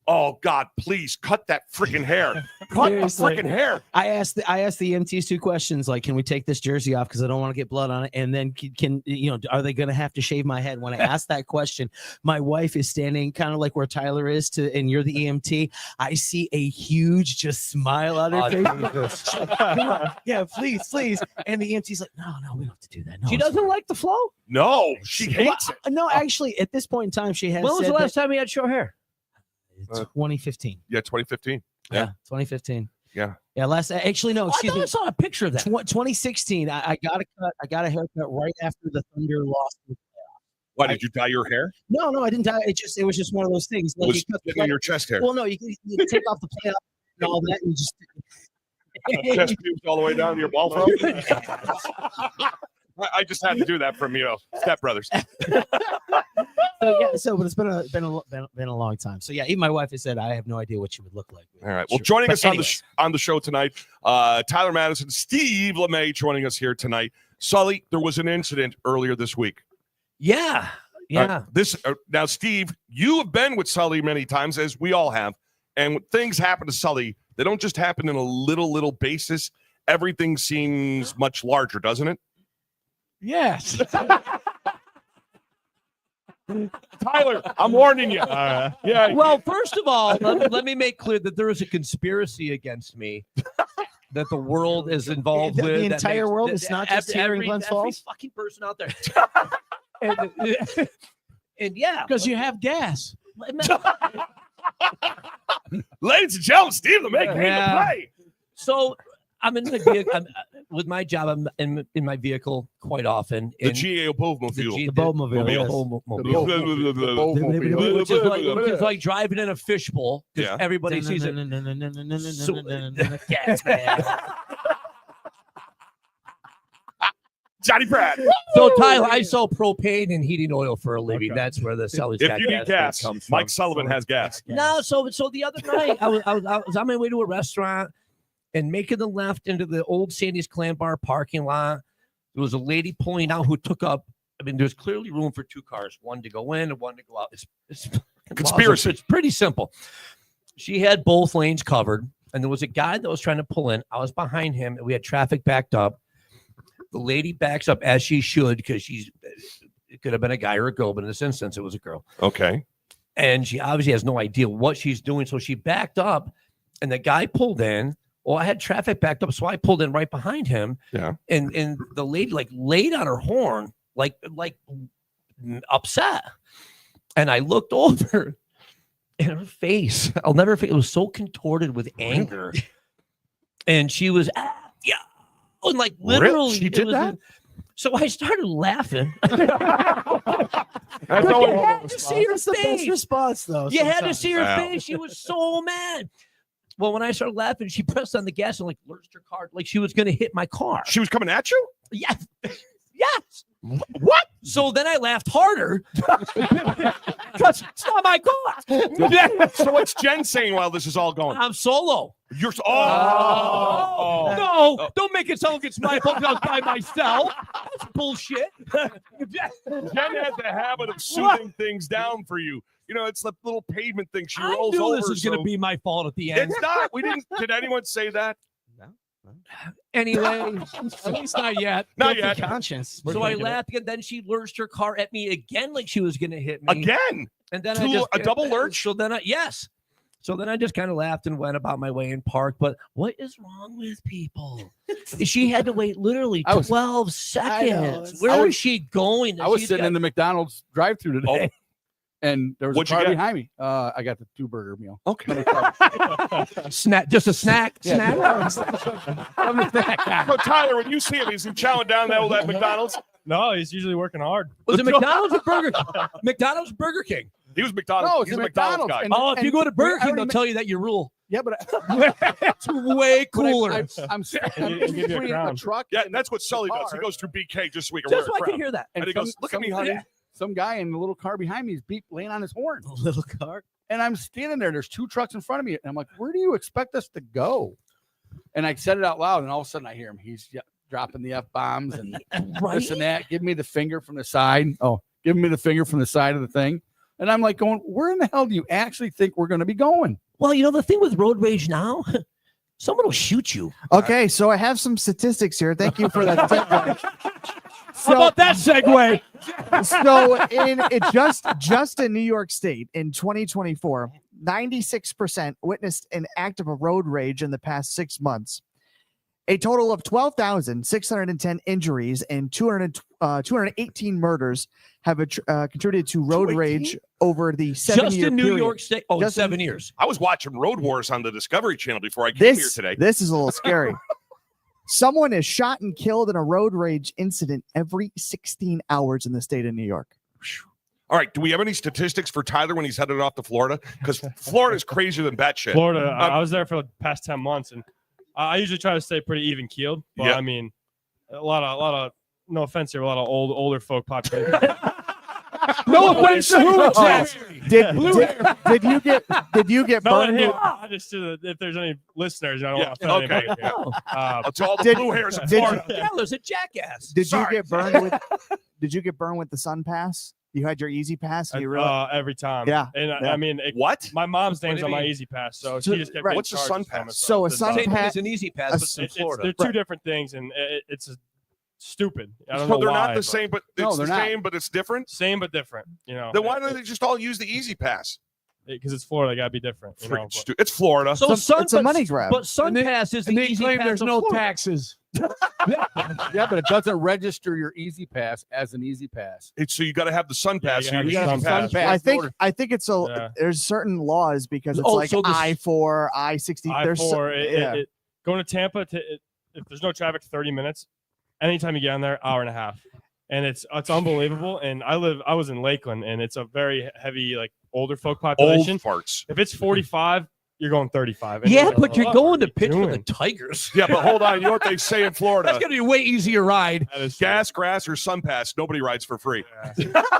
Oh God, please cut that freaking hair. Cut the freaking hair. I asked the EMTs 2 questions, like, can we take this jersey off because I don't want to get blood on it? And then can are they going to have to shave my head? When I asked that question, my wife is standing kind of like where Tyler is and you're the EMT. I see a huge just smile on her face. Like, yeah, please. And the EMT's like, no, we don't have to do that. No, she doesn't like the flow? No, she hates it. No, actually, at this point in time, she has. When was the last time you had short hair? 2015. Yeah, 2015. Yeah, 2015. Yeah. Last. Actually, no. Excuse me. I saw a picture of that. 2016. I got a cut. I got a haircut right after the Thunder lost. Why did you dye your hair? No, I didn't dye. It was just one of those things. It was getting your chest hair. Well, no, you take off the plate and all that, and you just chest pubes all the way down to your ball throat. I just had to do that from Step Brothers. So but it's been a long time. So yeah, even my wife has said I have no idea what she would look like. All right. Well, joining us on the show tonight, Tyler Madison, Steve LeMay joining us here tonight. Sully, there was an incident earlier this week. Yeah. Now, Steve, you have been with Sully many times, as we all have, and when things happen to Sully, they don't just happen in a little basis. Everything seems much larger, doesn't it? Yes. Tyler, I'm warning you. Yeah. Well, first of all, let me make clear that there is a conspiracy against me that the world is involved with. The entire world is not just here in Glens Falls. Every fucking person out there. and yeah, because you have gas. Ladies and gentlemen, Steve LeMay came to play. So I'm in my vehicle. With my job, I'm in my vehicle quite often. The GAO Bovmobile. The Bowmobile, yes. Bowmobile. Which is like driving in a fishbowl because Yeah. everybody sees it. Gas man. Johnny Brad. So, Tyler, I sell propane and heating oil for a living. Okay. That's where the seller's If got you need gas, comes Mike from. Sullivan has gas. No, so the other night I was on my way to a restaurant and making the left into the old Sandy's Clam Bar parking lot. There was a lady pulling out who took up. I mean, there's clearly room for two cars, one to go in and one to go out. It's Conspiracy. It's pretty simple. She had both lanes covered, and there was a guy that was trying to pull in. I was behind him, and we had traffic backed up. The lady backs up as she should because it could have been a guy or a girl, but in this instance, it was a girl. Okay. And she obviously has no idea what she's doing. So she backed up and the guy pulled in. Well, I had traffic backed up. So I pulled in right behind him. Yeah. And the lady like laid on her horn, like upset. And I looked over and her face, I'll never forget, it was so contorted with anger. And she was, yeah. And like literally, She did that? So I started laughing. That's But all you had to response. see her That's the best face. response, though. You had to sometimes. see her Wow. face. She was so mad. Well, when I started laughing, she pressed on the gas and like lurched her car, like she was going to hit my car. She was coming at you? Yes. Yes. What? So then I laughed harder because it's not my car. So what's Jen saying while this is all going? I'm solo. You're No, don't make it sound like it's my fault. I was by myself. That's bullshit. Jen had the habit of soothing things down for you. You know, it's the little pavement thing. She I rolls knew over. this was going to be my fault at the end. It's not. We didn't. Did anyone say that? Anyway, At least not yet. Not Guilty yet. conscience. so I laughed again. Then she lurched her car at me again, like she was going to hit me. Again. And then A double lurch? So then So then I just kind of laughed and went about my way and parked. But what is wrong with people? She had to wait literally I was- 12 seconds. it's- Where is she going? I was She's sitting got- in the McDonald's drive-through today, and there was What'd a you car get? behind me. I got the 2-burger meal. Okay. snack, just a snack. Yeah. I'm the snack guy. So Tyler, when you see him, is he chowing down that McDonald's? No, he's usually working hard. Was it McDonald's or Burger King? McDonald's or Burger King? He was McDonald's. No, it's He's a a McDonald's guy. McDonald's. Oh, if you go to Burger I King, already they'll ma- tell you that you rule. Yeah, but It's way cooler. I'm He'll give you a free in the crown. truck. Yeah, and that's what Sully does. He car. goes through BK just so we can Just wear so a I can crown. hear that. And he goes, "Look at me, honey." Some guy in the little car behind me is laying on his horn. A little car. And I'm standing there. There's 2 trucks in front of me. And I'm like, where do you expect us to go? And I said it out loud. And all of a sudden I hear him. He's dropping the F-bombs and Right? this and that. Give me the finger from the side. Oh, give me the finger from the side of the thing. And I'm like going, where in the hell do you actually think we're going to be going? Well, you know, the thing with road rage now, someone will shoot you. Okay, so I have some statistics here. Thank you for that. segue. How about that segue? So in it just in New York State in 2024, 96% witnessed an act of a road rage in the past 6 months. A total of 12,610 injuries and 218 murders have contributed to road 218? rage over the Just 7-year in New period. York State. Oh, Just in- 7 years. I was watching Road Wars on the Discovery Channel before I came here today. This is a little scary. Someone is shot and killed in a road rage incident every 16 hours in the state of New York. All right, do we have any statistics for Tyler when he's headed off to Florida? Because Florida's crazier than batshit. Florida, I was there for the past 10 months, and I usually try to stay pretty even keeled. But Yeah. I mean, a lot of no offense here, a lot of older folk population. No offense to who exactly? Did you get No, burned? him. with- I just if there's any listeners, I don't Yeah, want to offend okay. anybody here. Oh, To all the Did- blue hairs in did you- Florida. Tyler's a jackass. Did Sorry. you get burned with? Did you get burned with the Sun Pass? You had your Easy Pass, and you realized. Every time. Yeah, And yeah. I mean, What? my mom's What do name's you on my mean? Easy Pass, so So- she just kept right. getting What's a charged Sun and stuff. Pass? So a It's Sun not- Same thing Pass- as an easy pass, but it's in Florida. They're two different things, and it's stupid. I don't So know they're why, not the but same, but No, it's the they're not. same, but it's different. Same but different. You know. Then why don't they just all use the Easy Pass? Because it's Florida, they gotta be different. You know, Freaking but- stu- It's Florida. So it's a money grab. But Sun And they- Pass is And the they easy claim pass there's of no Florida. taxes. Yeah, but it doesn't register your Easy Pass as an Easy Pass. So you got to have the Sun Yeah, Pass. you so gotta you have got the the Sun Sun Pass. Pass. I think it's a. Yeah. There's certain laws because it's Oh, like so this- I-4, I-60. There's I-4, yeah. going to Tampa if there's no traffic, 30 minutes. Anytime you get on there, hour and a half. And it's unbelievable. And I was in Lakeland, and it's a very heavy, like, older folk population. Old farts. If it's 45, you're going 35. Yeah, like, but you're what going are to you pitch for the doing? Tigers. Yeah, but hold on. You know what they say in Florida? That's gonna be a way easier ride. That is Gas, grass, or sun pass. Nobody rides for free.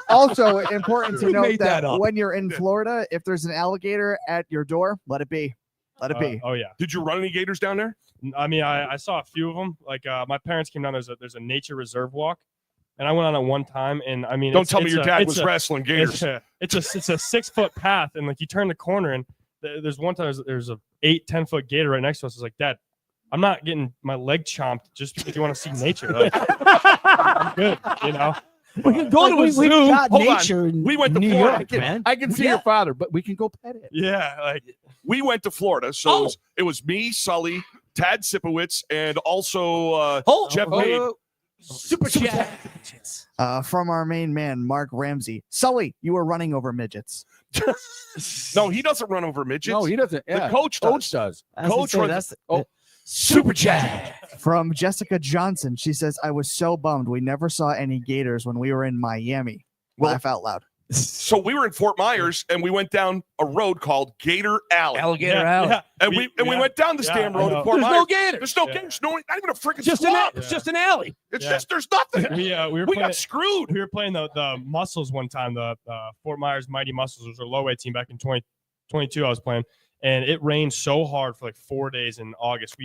Also important to Who note made that that up? when you're in Florida, if there's an alligator at your door, let it be. Let it be. Oh, yeah. Did you run any gators down there? I mean, I saw a few of them. Like, my parents came down. There's a nature reserve walk. And I went on it one time, and I mean, Don't tell me your dad it's was wrestling gators. It's a 6-foot path, and like you turn the corner, and there's one time there's a 8-10 foot gator right next to us. It's like, Dad, I'm not getting my leg chomped just because you want to see nature. Like, I'm good, you know. We can go to a We've zoo. got Hold on. nature in We went to New Florida. York, man. I can see your father, but we can go pet it. Yeah, like We went to Florida, so it was me, Sully, Tad Sipowicz, and also Jeff Wade. Super chat. From our main man, Mark Ramsey. Sully, you were running over midgets. No, he doesn't run over midgets. No, he doesn't. Yeah. The coach does. Coach does. I was gonna Coach say, runs- that's Super chat. From Jessica Johnson. She says, I was so bummed we never saw any gators when we were in Miami. Laugh out loud. So we were in Fort Myers, and we went down a road called Gator Alley. Alligator yeah, Alley. yeah. And we went down this Yeah, damn I road know. in Fort There's Myers. no gators. There's no Yeah. gators. No, not even a freaking Just swamp. it's just an alley. It's Yeah. just there's nothing. we were We playing, got screwed. we were playing the Muscles one time. The Fort Myers Mighty Muscles was a low weight team back in 2022. I was playing, and it rained so hard for like 4 days in August.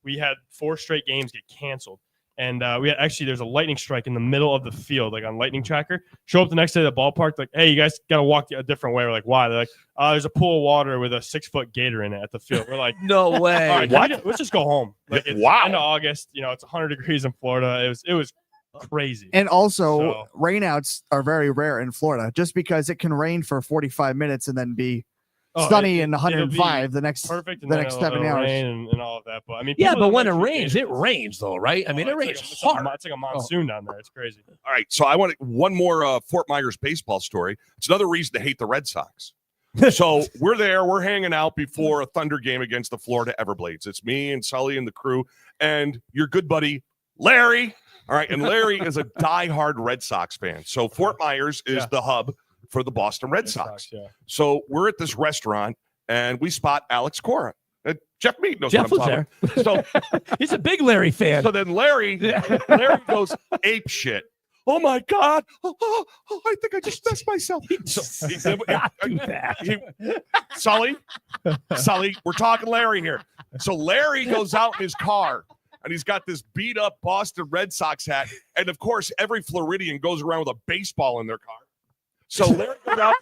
We had 4 straight games get canceled. And we had there's a lightning strike in the middle of the field, like on Lightning Tracker. Show up the next day at the ballpark, like, hey, you guys got to walk a different way. We're like, why? They're like, there's a pool of water with a 6-foot gator in it at the field. We're like, No all way. right, let's just go home. Like, it's Wow. end of August, it's 100 degrees in Florida. It was crazy. And also, So- rainouts are very rare in Florida just because it can rain for 45 minutes and then be Oh, sunny it- and it'll 105 be the next perfect. And the then next it'll 7 hours. rain and all of that. But I mean, Yeah, people but that when it like rains, vacation- it rains though, right? I mean, it it's rains like hard. It's like a monsoon down there. It's crazy. All right, so I want one more Fort Myers baseball story. It's another reason to hate the Red Sox. So we're there, we're hanging out before a Thunder game against the Florida Everblades. It's me and Sully and the crew, and your good buddy Larry. All right, and Larry is a diehard Red Sox fan. So Fort Myers is Yeah. the hub for the Boston Red Sox. Yeah. So we're at this restaurant, and we spot Alex Cora. Jeff Mead knows Jeff what was I'm there. talking about. He's a big Larry fan. So then Larry goes ape shit. Oh my God! Oh, I think I just messed myself. So, Not do that. Sully, we're talking Larry here. So Larry goes out in his car, and he's got this beat up Boston Red Sox hat, and of course, every Floridian goes around with a baseball in their car. So Larry goes out,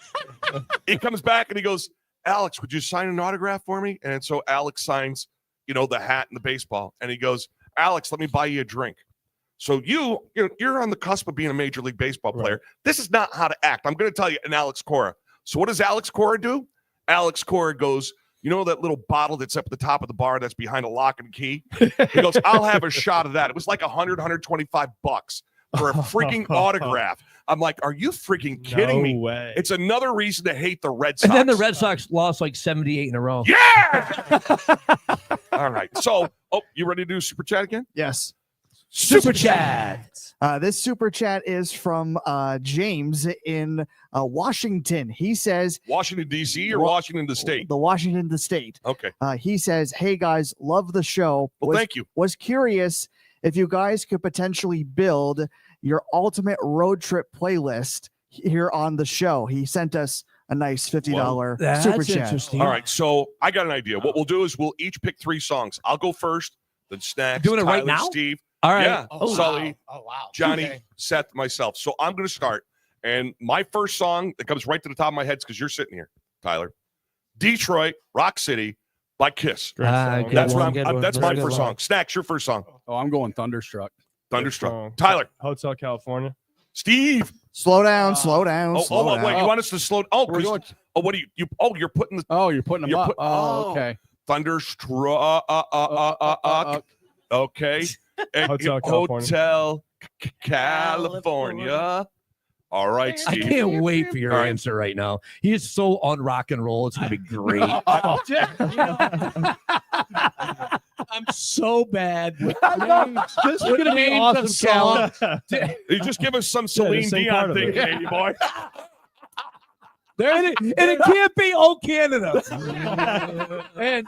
he comes back, and he goes, Alex, would you sign an autograph for me? And so Alex signs, the hat and the baseball. And he goes, Alex, let me buy you a drink. So you're on the cusp of being a Major League Baseball player. Right. This is not how to act. I'm going to tell you an Alex Cora. So what does Alex Cora do? Alex Cora goes, that little bottle that's up at the top of the bar that's behind a lock and key? He goes, I'll have a shot of that. It was like $125 for a freaking autograph. I'm like, are you freaking kidding me? No way. It's another reason to hate the Red Sox. And then the Red Sox lost like 78 in a row. Yeah. All right. So, you ready to do super chat again? Yes. Super chat. This super chat is from James in Washington. He says, Washington, D.C. or Washington, the state? The Washington, the state. Okay. He says, hey guys, love the show. Well, thank you. Was curious if you guys could potentially build your ultimate road trip playlist here on the show. He sent us a nice $50 That's super chat. interesting. All right. So, I got an idea. What we'll do is we'll each pick 3 songs. I'll go first, then Snacks, Doing it right Tyler, now? Steve. All right. Yeah. Oh, Sully, Oh, wow. Johnny, Okay. Seth, myself. So, I'm going to start. And my first song that comes right to the top of my head is because you're sitting here, Tyler. Detroit, Rock City by Kiss. Great song. good That's one, what good I'm. one. That's That's my a good first one. song. Snacks, your first song. Oh, I'm going Thunderstruck. Thunderstruck. song. Tyler, Hotel California. Steve. Slow down, slow down, Oh, slow wait, down. you want us to slow? Oh, We're 'cause- going. what do you? Oh, you're putting the Oh, you're putting them You're up. put- Oh, okay. Thunderstruck. Okay. Hotel California. Hotel California. All right, I Steve. can't wait for your All right. answer right now. He is so on rock and roll. It's going to be great. I'm so bad. With This is going to be names of awesome, Cal. You just give us some Celine same Dion part of thing, it. Candy boy. and it can't be "Oh Canada." And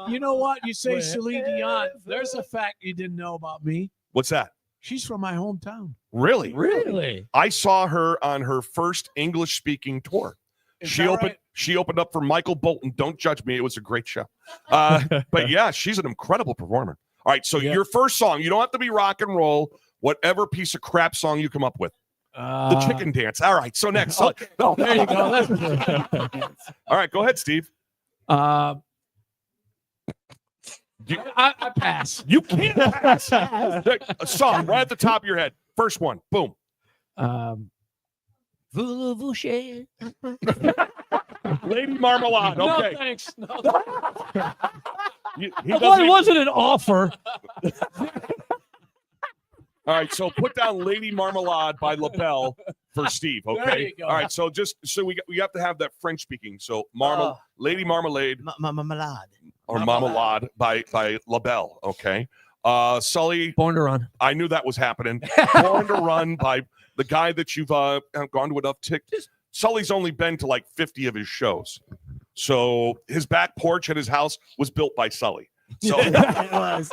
you know what? You say Celine Dion. There's a fact you didn't know about me. What's that? She's from my hometown. Really? Really? I saw her on her first English-speaking tour. Is She that opened. right? She opened up for Michael Bolton. Don't judge me; it was a great show. But yeah, she's an incredible performer. All right, so Yeah. your first song. You don't have to be rock and roll. Whatever piece of crap song you come up with. The chicken dance. All right. So next. Okay. Oh, There you go. All right. Go ahead, Steve. I pass. You can't pass. A song right at the top of your head. First one. Boom. Voulez-vous Lady Marmalade. No, Okay. thanks. No. He Well, doesn't it wasn't an offer. All right, so put down Lady Marmalade by LaBelle for Steve, okay? There you go. All right, so just so we have to have that French speaking. So Lady Marmalade Marmalade. or Marmalade by LaBelle, okay? Sully, Born to Run. I knew that was happening. Born to Run by the guy that you've gone to enough Sully's only been to like 50 of his shows. So his back porch at his house was built by Sully. So It was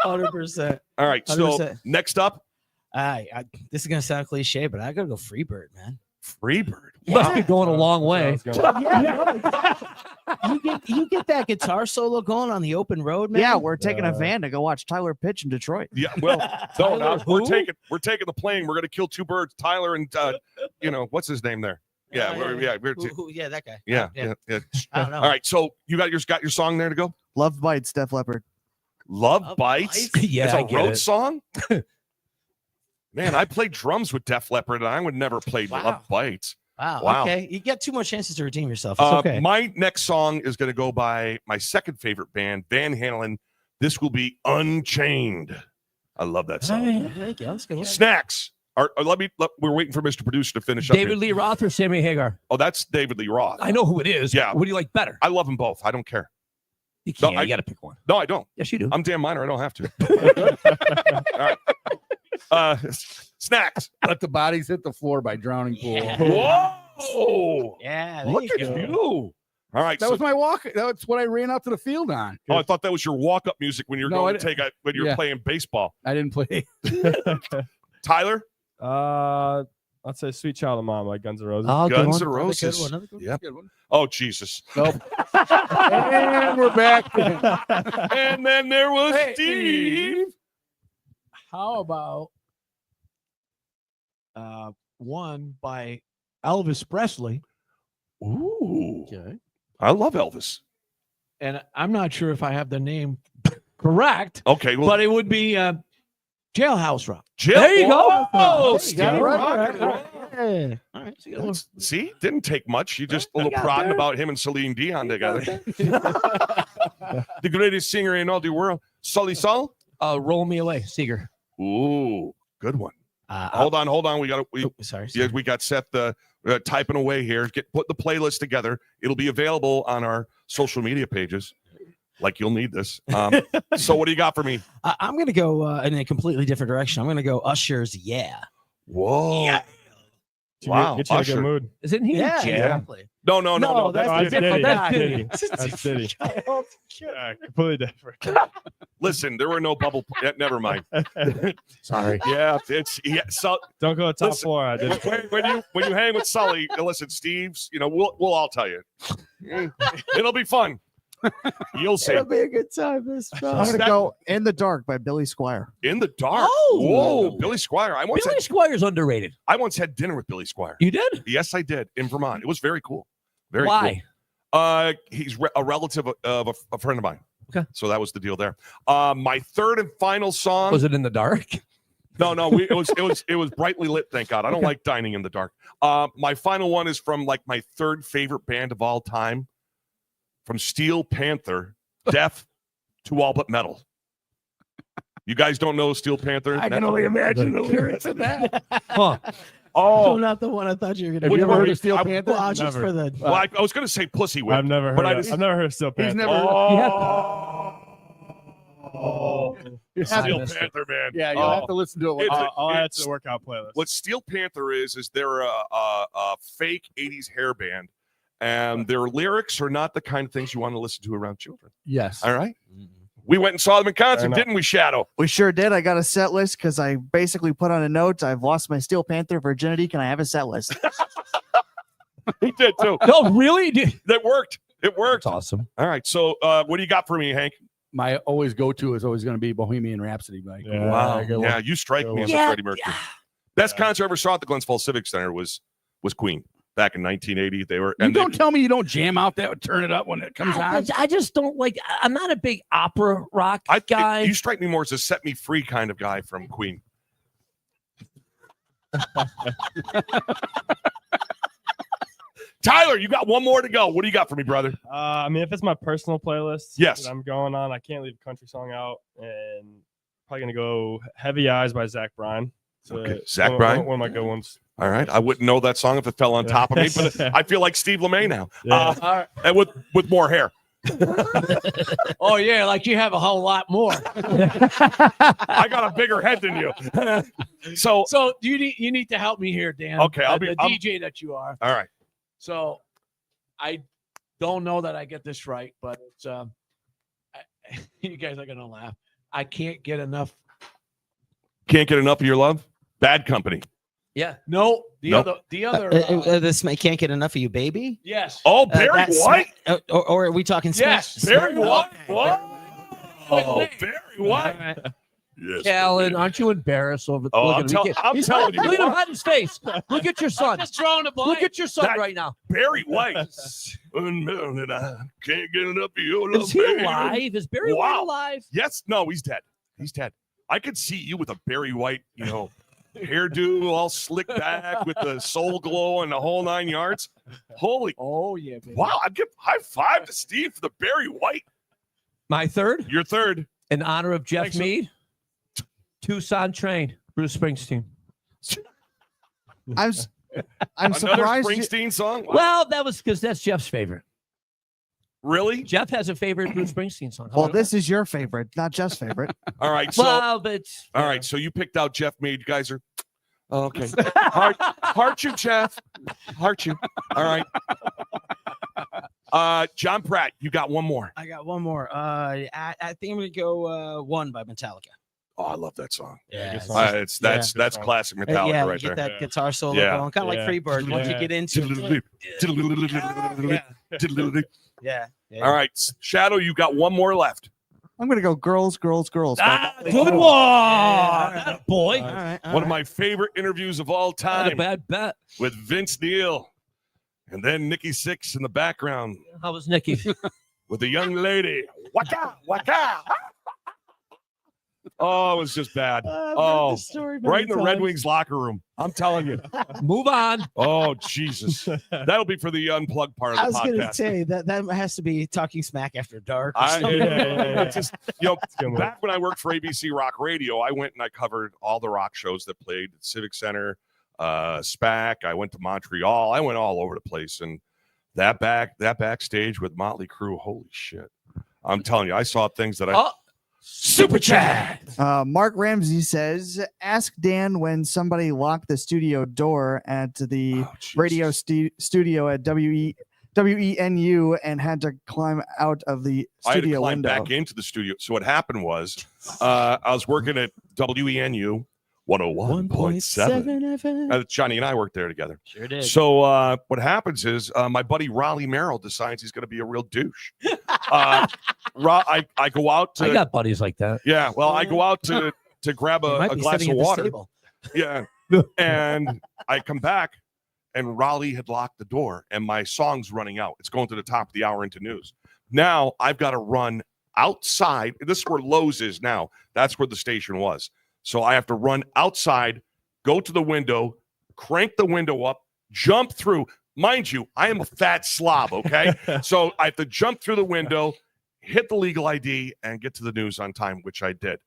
100%. all right, so 100%. next up, This is gonna sound cliche, but I gotta go Freebird, man. Freebird. Must be going a long way. You get that guitar solo going on the open road, man. Yeah, we're taking a van to go watch Tyler pitch in Detroit. Yeah, well, no, we're taking the plane. We're gonna kill two birds, Tyler and what's his name there? Yeah, we're Yeah, that guy. yeah. I don't know. All right, so you got your song there to go. Love Bites, Def Leppard. Love Love Bites. Bites? Yeah, it's I a get road it. song. Man, I played drums with Def Leppard, and I would never play Wow. Love Bites. Wow. Wow. Okay. You get 2 more chances to redeem yourself. It's okay. My next song is going to go by my second favorite band, Van Halen. This will be Unchained. I love that song. Thank you. That's good. Snacks. We're waiting for Mr. Producer to finish up. David here. Lee Roth or Sammy Hagar? Oh, that's David Lee Roth. I know who it is. Yeah. What do you like better? I love them both. I don't care. You No, can't. You got to pick one. No, I don't. Yes, you do. I'm Dan Miner. I don't have to. All right. Snacks. Let the bodies hit the floor by Drowning Pool. Whoa. Yeah. there Look you at go. you. All right. That was my walk. That's what I ran out to the field on. I thought that was your walk-up music when you're No, going I to when you're yeah. playing baseball. I didn't play. Tyler, I'd say "Sweet Child of Mom" by Guns N' Roses. Oh, good Guns one. N' Roses. Another good one. Yep. Good one. Oh Jesus. Nope. And we're back. And then there was Hey. Steve. How about one by Elvis Presley? Ooh. I love Elvis. And I'm not sure if I have the name correct, Okay, well, but it would be Jailhouse Rock. Jill. There you go. Oh, You Steve. got it right. Rock. Yeah. All right. So you got one. See, didn't take much. You just a I little got prodding there. about him and Celine Dion together. The greatest singer in all the world, Sully Sol. Roll Me Away, Seeger. Ooh, good one. Uh, Hold on. We got sorry. Yeah, we got Seth typing away here. Put the playlist together. It'll be available on our social media pages. Like you'll need this. So what do you got for me? I'm going to go in a completely different direction. I'm going to go Usher's Yeah. Whoa. Yeah. Wow. Get you in a Usher. good mood. Isn't he? Yeah, Jam? exactly. No. that's Oh, that's Diddy. That's Diddy. Diddy. That's Diddy. Yeah, completely different. Listen, there were no bubble. Never mind. Sorry. Yeah, So Don't go to top Listen, four. I did. when you hang with Sully, listen, Steve's. We'll all tell you. It'll be fun. You'll see. It'll be a good time. This I'm going to go In the Dark by Billy Squire. In the Dark. Oh. Whoa, Billy Squire. I once Billy Squire's underrated. had dinner with Billy Squire. You did? Yes, I did in Vermont. It was very cool. Very Why? cool. He's a relative of a friend of mine. Okay. So that was the deal there. My third and final song. Was it in the dark? No. It was brightly lit. Thank God. I don't like dining in the dark. My final one is from like my third favorite band of all time, from Steel Panther, Death to All But Metal. You guys don't know Steel Panther? I can only imagine the lyrics of that. Huh. Oh, not the one I thought you were Have going you to ever heard of Steel I- Panther? Well, just Never. for the. well, I was going to say pussy whip. I've never heard. But I Of, just- I've never heard of Steel He's Panther. never. You have Steel to- Panther, man. Yeah, you'll have to listen to it. It's- I'll add it to it's- the workout playlist. What Steel Panther is they're a fake 80s hair band, and their lyrics are not the kind of things you want to listen to around children. Yes. All right? We went and saw them in concert, enough. didn't we, Shadow? We sure did. I got a set list because I basically put on a note. I've lost my Steel Panther virginity. Can I have a set list? He did, too. No, really? Dude, That worked. It worked. that's awesome. All right, so what do you got for me, Hank? My always go-to is always going to be Bohemian Rhapsody. Mike. Yeah. Wow. good Yeah, one. you strike me as a Yeah. Freddie Mercury. Best concert I ever saw at the Glens Falls Civic Center was Queen back in 1980. They were You and don't they, tell me you don't jam out that, turn it up when it comes on. I just don't like. I'm not a big opera rock guy. you strike me more as a set me free kind of guy from Queen. Tyler, you got one more to go. What do you got for me, brother? I mean, if it's my personal playlist, Yes. that I'm going on, I can't leave a country song out, and probably gonna go "Heavy Eyes" by Zach Bryan. So Okay, Zach one- Bryan? one of my good ones. All right, I wouldn't know that song if it fell on top of me, but I feel like Steve LeMay now, Yeah. and with more hair. Oh, yeah, like you have a whole lot more. I got a bigger head than you. So, So you need to help me here, Dan. Okay, I'll be- the I'm- DJ that you are. all right. So I don't know that I get this right, but it's, you guys are gonna laugh. I can't get enough. Can't get enough of your love. Bad Company. Yeah. No, Nope. the other. This can't get enough of you, baby. Yes. Oh, Barry That's White. Or are we talking? Yes, Barry Smack? White. Okay. Whoa. Barry White. Yes. Callan, aren't you embarrassed over? Oh, look I'm at him. tell- He can't- I'm he's telling hiding- you Look at him what. hide his face. Look at your son. Just throwing a blank. Look at your son That- right now. Barry White. And I can't get enough of your love. Is he baby. alive? Is Barry White Wow. alive? Yes. No, he's dead. He's dead. I could see you with a Barry White, hairdo all slicked back with the soul glow and the whole 9 yards. Holy Oh yeah. Baby. wow! I'd give high five to Steve for the Barry White. My third, You're third. in honor of Jeff Thanks, Mead. Tucson Train, Bruce Springsteen. I'm Another surprised. Springsteen song. Wow. Well, that was because that's Jeff's favorite. Really? Jeff has a favorite Bruce Springsteen song. Well, this is your favorite, not Jeff's favorite. All right. So well, but all right. So you picked out Jeff Mead. You guys are okay. Heart you, Jeff. Heart you. All right. John Pratt, you got one more. I got one more. I think I'm gonna go "One" by Metallica. Oh, I love that song. yeah, good it's song. just- That's Yeah. that's classic Metallica yeah, right you get there. that Yeah. guitar solo Yeah. going, kind of like Yeah. Freebird. Once you Yeah. get into it, yeah. All right, Shadow, you got one more left. I'm gonna go girls, girls, girls. Ah, good one. That boy. All right. One of my favorite interviews of all Not a time bad bet. with Vince Neil, and then Nikki Sixx in the background How was Nikki? with a young lady. Waka waka. Oh, it was just bad. Oh, right in the Red Wings locker room. I'm telling you. Move on. Oh, Jesus. That'll be for the unplugged part of I the was gonna podcast. say that has to be Talking Smack After Dark. Or I, something. it's just, Good one. back when I worked for ABC Rock Radio, I went and I covered all the rock shows that played at Civic Center, SPAC. I went to Montreal. I went all over the place. And that backstage with Motley Crue, holy shit. I'm telling you, I saw things that I. Oh, Super Chat. Mark Ramsey says, "Ask Dan when somebody locked the studio door at the Oh, Jesus. radio studio at WENU and had to climb out of the I had to studio climb window." back into the studio. So what happened was, I was working at WENU 101.7. FM. Johnny and I worked there together. Sure did. So what happens is my buddy Raleigh Merrill decides he's going to be a real douche. I go out to I got buddies like that. yeah. Well, I go out to grab You might a be glass sitting of at the water. stable. Yeah, and I come back, and Raleigh had locked the door, and my song's running out. It's going to the top of the hour into news. Now I've got to run outside. This is where Lowe's is now. That's where the station was. So I have to run outside, go to the window, crank the window up, jump through. Mind you, I am a fat slob, okay? So I have to jump through the window, hit the legal ID, and get to the news on time, which I did.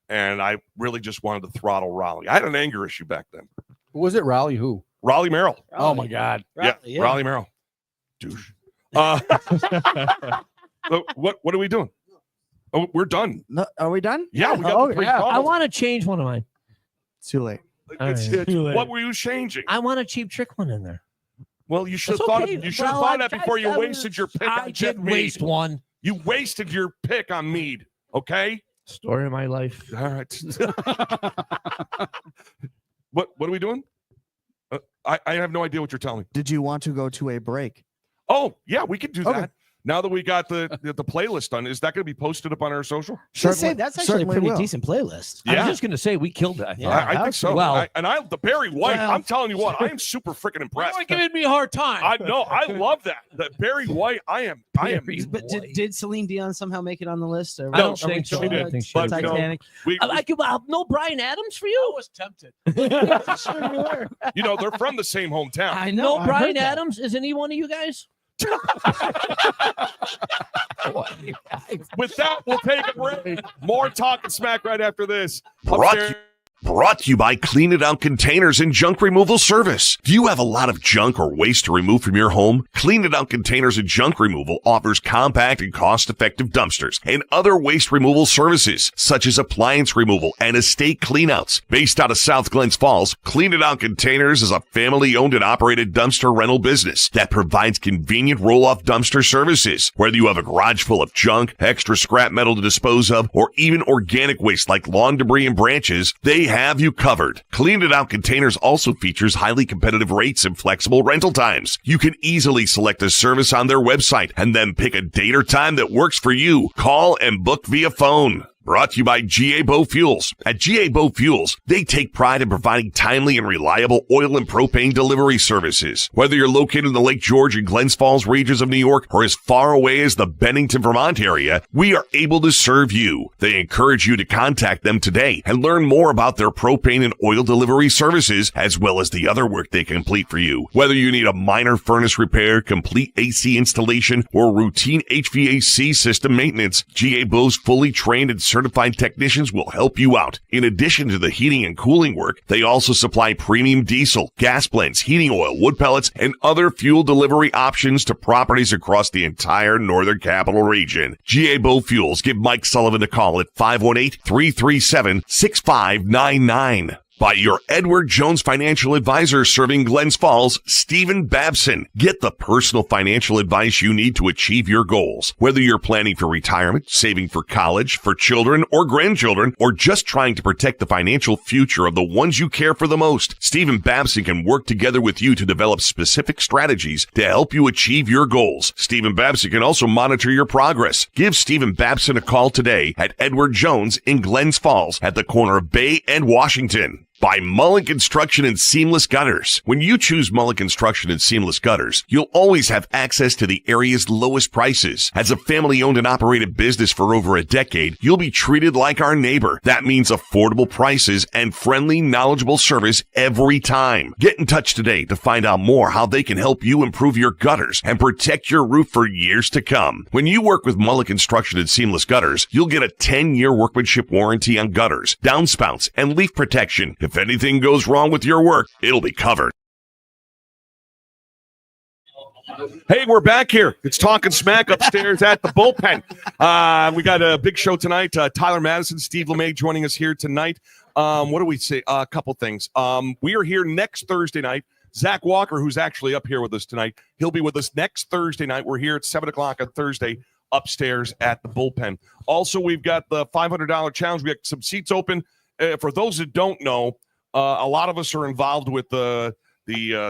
And I really just wanted to throttle Raleigh. I had an anger issue back then. Who was it? Raleigh? Who? Raleigh Merrill. Oh my God. Yeah, Raleigh Merrill. Douche. So what are we doing? Oh, we're done. No, are we done? Yeah, we got Oh, the three yeah. calls. I want to change one of mine. It's too late. What were you changing? I want a cheap trick one in there. Well, you should have That's thought okay. you should have thought that before you wasted your pick I on Jet did Mead. waste one. You wasted your pick on Mead. Okay. Story of my life. All right. What are we doing? I have no idea what you're telling me. Did you want to go to a break? Oh, yeah, we could do Okay. that. Now that we got the playlist done, is that going to be posted up on our social? Should say that's actually a certainly pretty will. decent playlist. I was just going to say we killed that. Yeah. I think so. Well- The Barry White. Well- I'm telling you what, I am super freaking impressed. You're giving me a hard time. I know. I love that. That Barry White. I am. But did Celine Dion somehow make it on the list? Or I don't No, think so. she I don't did, think she but, did. you know, Titanic. we, I could no Brian Adams for you. I was tempted. you know, they're from the same hometown. I know. No I Brian heard that. Adams. Is any one of you guys? With that, we'll take a break. More Talking Smack right after this. Brought to you by Clean It Out Containers and Junk Removal Service. Do you have a lot of junk or waste to remove from your home? Clean It Out Containers and Junk Removal offers compact and cost-effective dumpsters and other waste removal services, such as appliance removal and estate cleanouts. Based out of South Glens Falls, Clean It Out Containers is a family-owned and operated dumpster rental business that provides convenient roll-off dumpster services. Whether you have a garage full of junk, extra scrap metal to dispose of, or even organic waste like lawn debris and branches, they have you covered. Clean It Out Containers also features highly competitive rates and flexible rental times. You can easily select a service on their website and then pick a date or time that works for you. Call and book via phone. Brought to you by GA Bow Fuels. At GA Bow Fuels, they take pride in providing timely and reliable oil and propane delivery services. Whether you're located in the Lake George and Glens Falls regions of New York or as far away as the Bennington, Vermont area, we are able to serve you. They encourage you to contact them today and learn more about their propane and oil delivery services, as well as the other work they complete for you. Whether you need a minor furnace repair, complete AC installation, or routine HVAC system maintenance, GA Bow's fully trained and certified technicians will help you out. In addition to the heating and cooling work, they also supply premium diesel, gas blends, heating oil, wood pellets, and other fuel delivery options to properties across the entire Northern Capital Region. GA Bow Fuels. Give Mike Sullivan a call at 518-337-6599. By your Edward Jones financial advisor serving Glens Falls, Stephen Babson. Get the personal financial advice you need to achieve your goals. Whether you're planning for retirement, saving for college, for children or grandchildren, or just trying to protect the financial future of the ones you care for the most, Stephen Babson can work together with you to develop specific strategies to help you achieve your goals. Stephen Babson can also monitor your progress. Give Stephen Babson a call today at Edward Jones in Glens Falls at the corner of Bay and Washington. By Mullen Construction and Seamless Gutters. When you choose Mullen Construction and Seamless Gutters, you'll always have access to the area's lowest prices. As a family-owned and operated business for over a decade, you'll be treated like our neighbor. That means affordable prices and friendly, knowledgeable service every time. Get in touch today to find out more how they can help you improve your gutters and protect your roof for years to come. When you work with Mullen Construction and Seamless Gutters, you'll get a 10-year workmanship warranty on gutters, downspouts, and leak protection. If anything goes wrong with your work, it'll be covered. Hey, we're back here. It's Talking Smack upstairs at the Bullpen. We got a big show tonight. Tyler Madison, Steve LeMay joining us here tonight. What do we say? A couple things. We are here next Thursday night. Zach Walker, who's actually up here with us tonight, he'll be with us next Thursday night. We're here at 7 o'clock on Thursday upstairs at the Bullpen. Also, we've got the $500 challenge. We have some seats open. For those that don't know, a lot of us are involved with the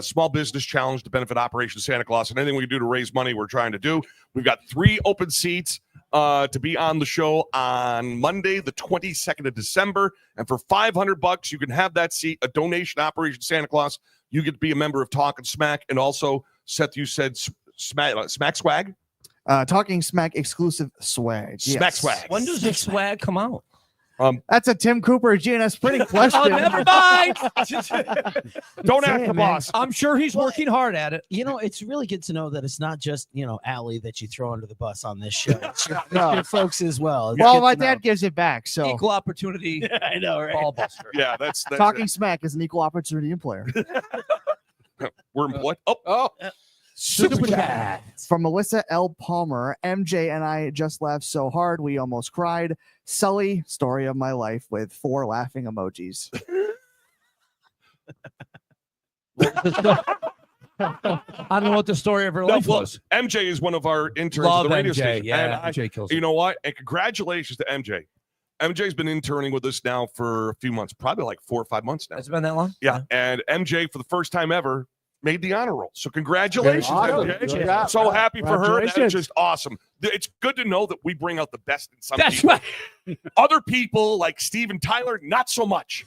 Small Business Challenge to benefit Operation Santa Claus, and anything we can do to raise money, we're trying to do. We've got 3 open seats to be on the show on Monday, the 22nd of December. And for $500, you can have that seat, a donation to Operation Santa Claus. You get to be a member of Talkin' Smack, and also, Seth, you said Smack Swag? Talking Smack exclusive swag. Smack Swag. When does the swag come out? That's a Tim Cooper GNS printing question. Oh, never mind. Don't ask the boss. I'm sure he's working hard at it. You know, it's really good to know that it's not just, Allie that you throw under the bus on this show. It's your, No. your folks as well. It's Well, good my to know. dad gives it back. So Equal opportunity I know, right? ball buster. Yeah, that's Talking Smack is an equal opportunity employer. We're what? Oh, Super Cat. From Melissa L. Palmer, MJ and I just laughed so hard we almost cried. Sully, story of my life with 4 laughing emojis. I don't know what the story of her life was. MJ is one of our interns Love at the radio MJ. station. Yeah, And MJ kills you it. know what? And congratulations to MJ. MJ's been interning with us now for a few months, probably like 4 or 5 months now. Has it been that long? Yeah. And MJ, for the first time ever, made the honor roll. So congratulations, Awesome. MJ. Good job. So happy for her. That's Congratulations. just awesome. It's good to know that we bring out the best in some That's people. right. Other people like Steve and Tyler, not so much.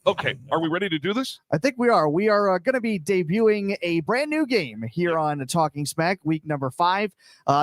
Okay, are we ready to do this? I think we are. We are going to be debuting a brand new game here on Talking Smack, week number 5.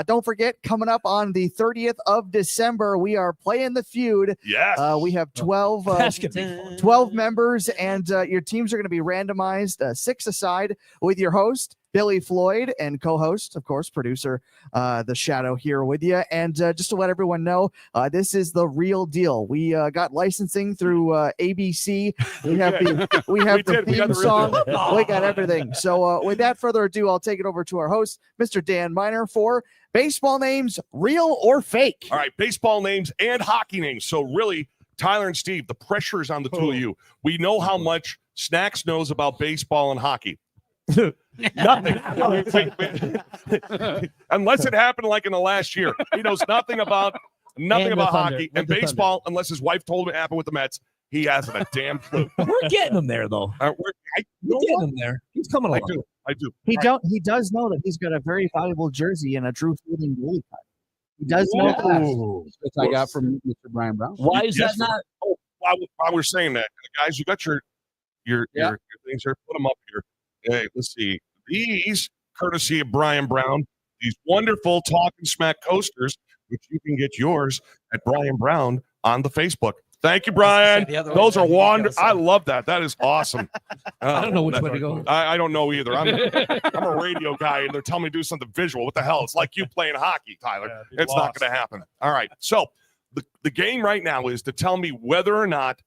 Don't forget, coming up on the 30th of December, we are playing the feud. Yes. We have 12, That's gonna be fun. 12 members, and your teams are going to be randomized 6 aside with your host, Billy Floyd, and co-host, of course, producer, The Shadow, here with you. And just to let everyone know, this is the real deal. We got licensing through ABC. We have the We theme got the song. rhythm. We got everything. So without further ado, I'll take it over to our host, Mr. Dan Miner, for baseball names, real or fake. All right, baseball names and hockey names. So really, Tyler and Steve, the pressure is on the two of you. We know how much Snacks knows about baseball and hockey. Nothing. Unless it happened like in the last year. He knows nothing about And the Thunder. hockey With and the baseball, unless his wife told him it happened with the Mets. He hasn't a damn clue. We're getting him there, though. I We're getting him there. He's coming along. do. I do. He does know that he's got a very valuable jersey and a Drew Fielding goalie card. He does know that. Which I got from Mr. Brian Brown. Why is Yes, that not? While we're saying that, guys, you got your things here. Put them up here. Hey, let's see. These, courtesy of Brian Brown, these wonderful Talking Smack coasters, which you can get yours at Brian Brown on the Facebook. Thank you, Brian. The other way Those are around, you wonderful. go, I love that. That is awesome. I don't know which way to go. I don't know either. I'm a radio guy, and they're telling me to do something visual. What the hell? It's like you playing hockey, Tyler. Yeah, be It's not lost. going to happen. All right. So the game right now is to tell me whether or not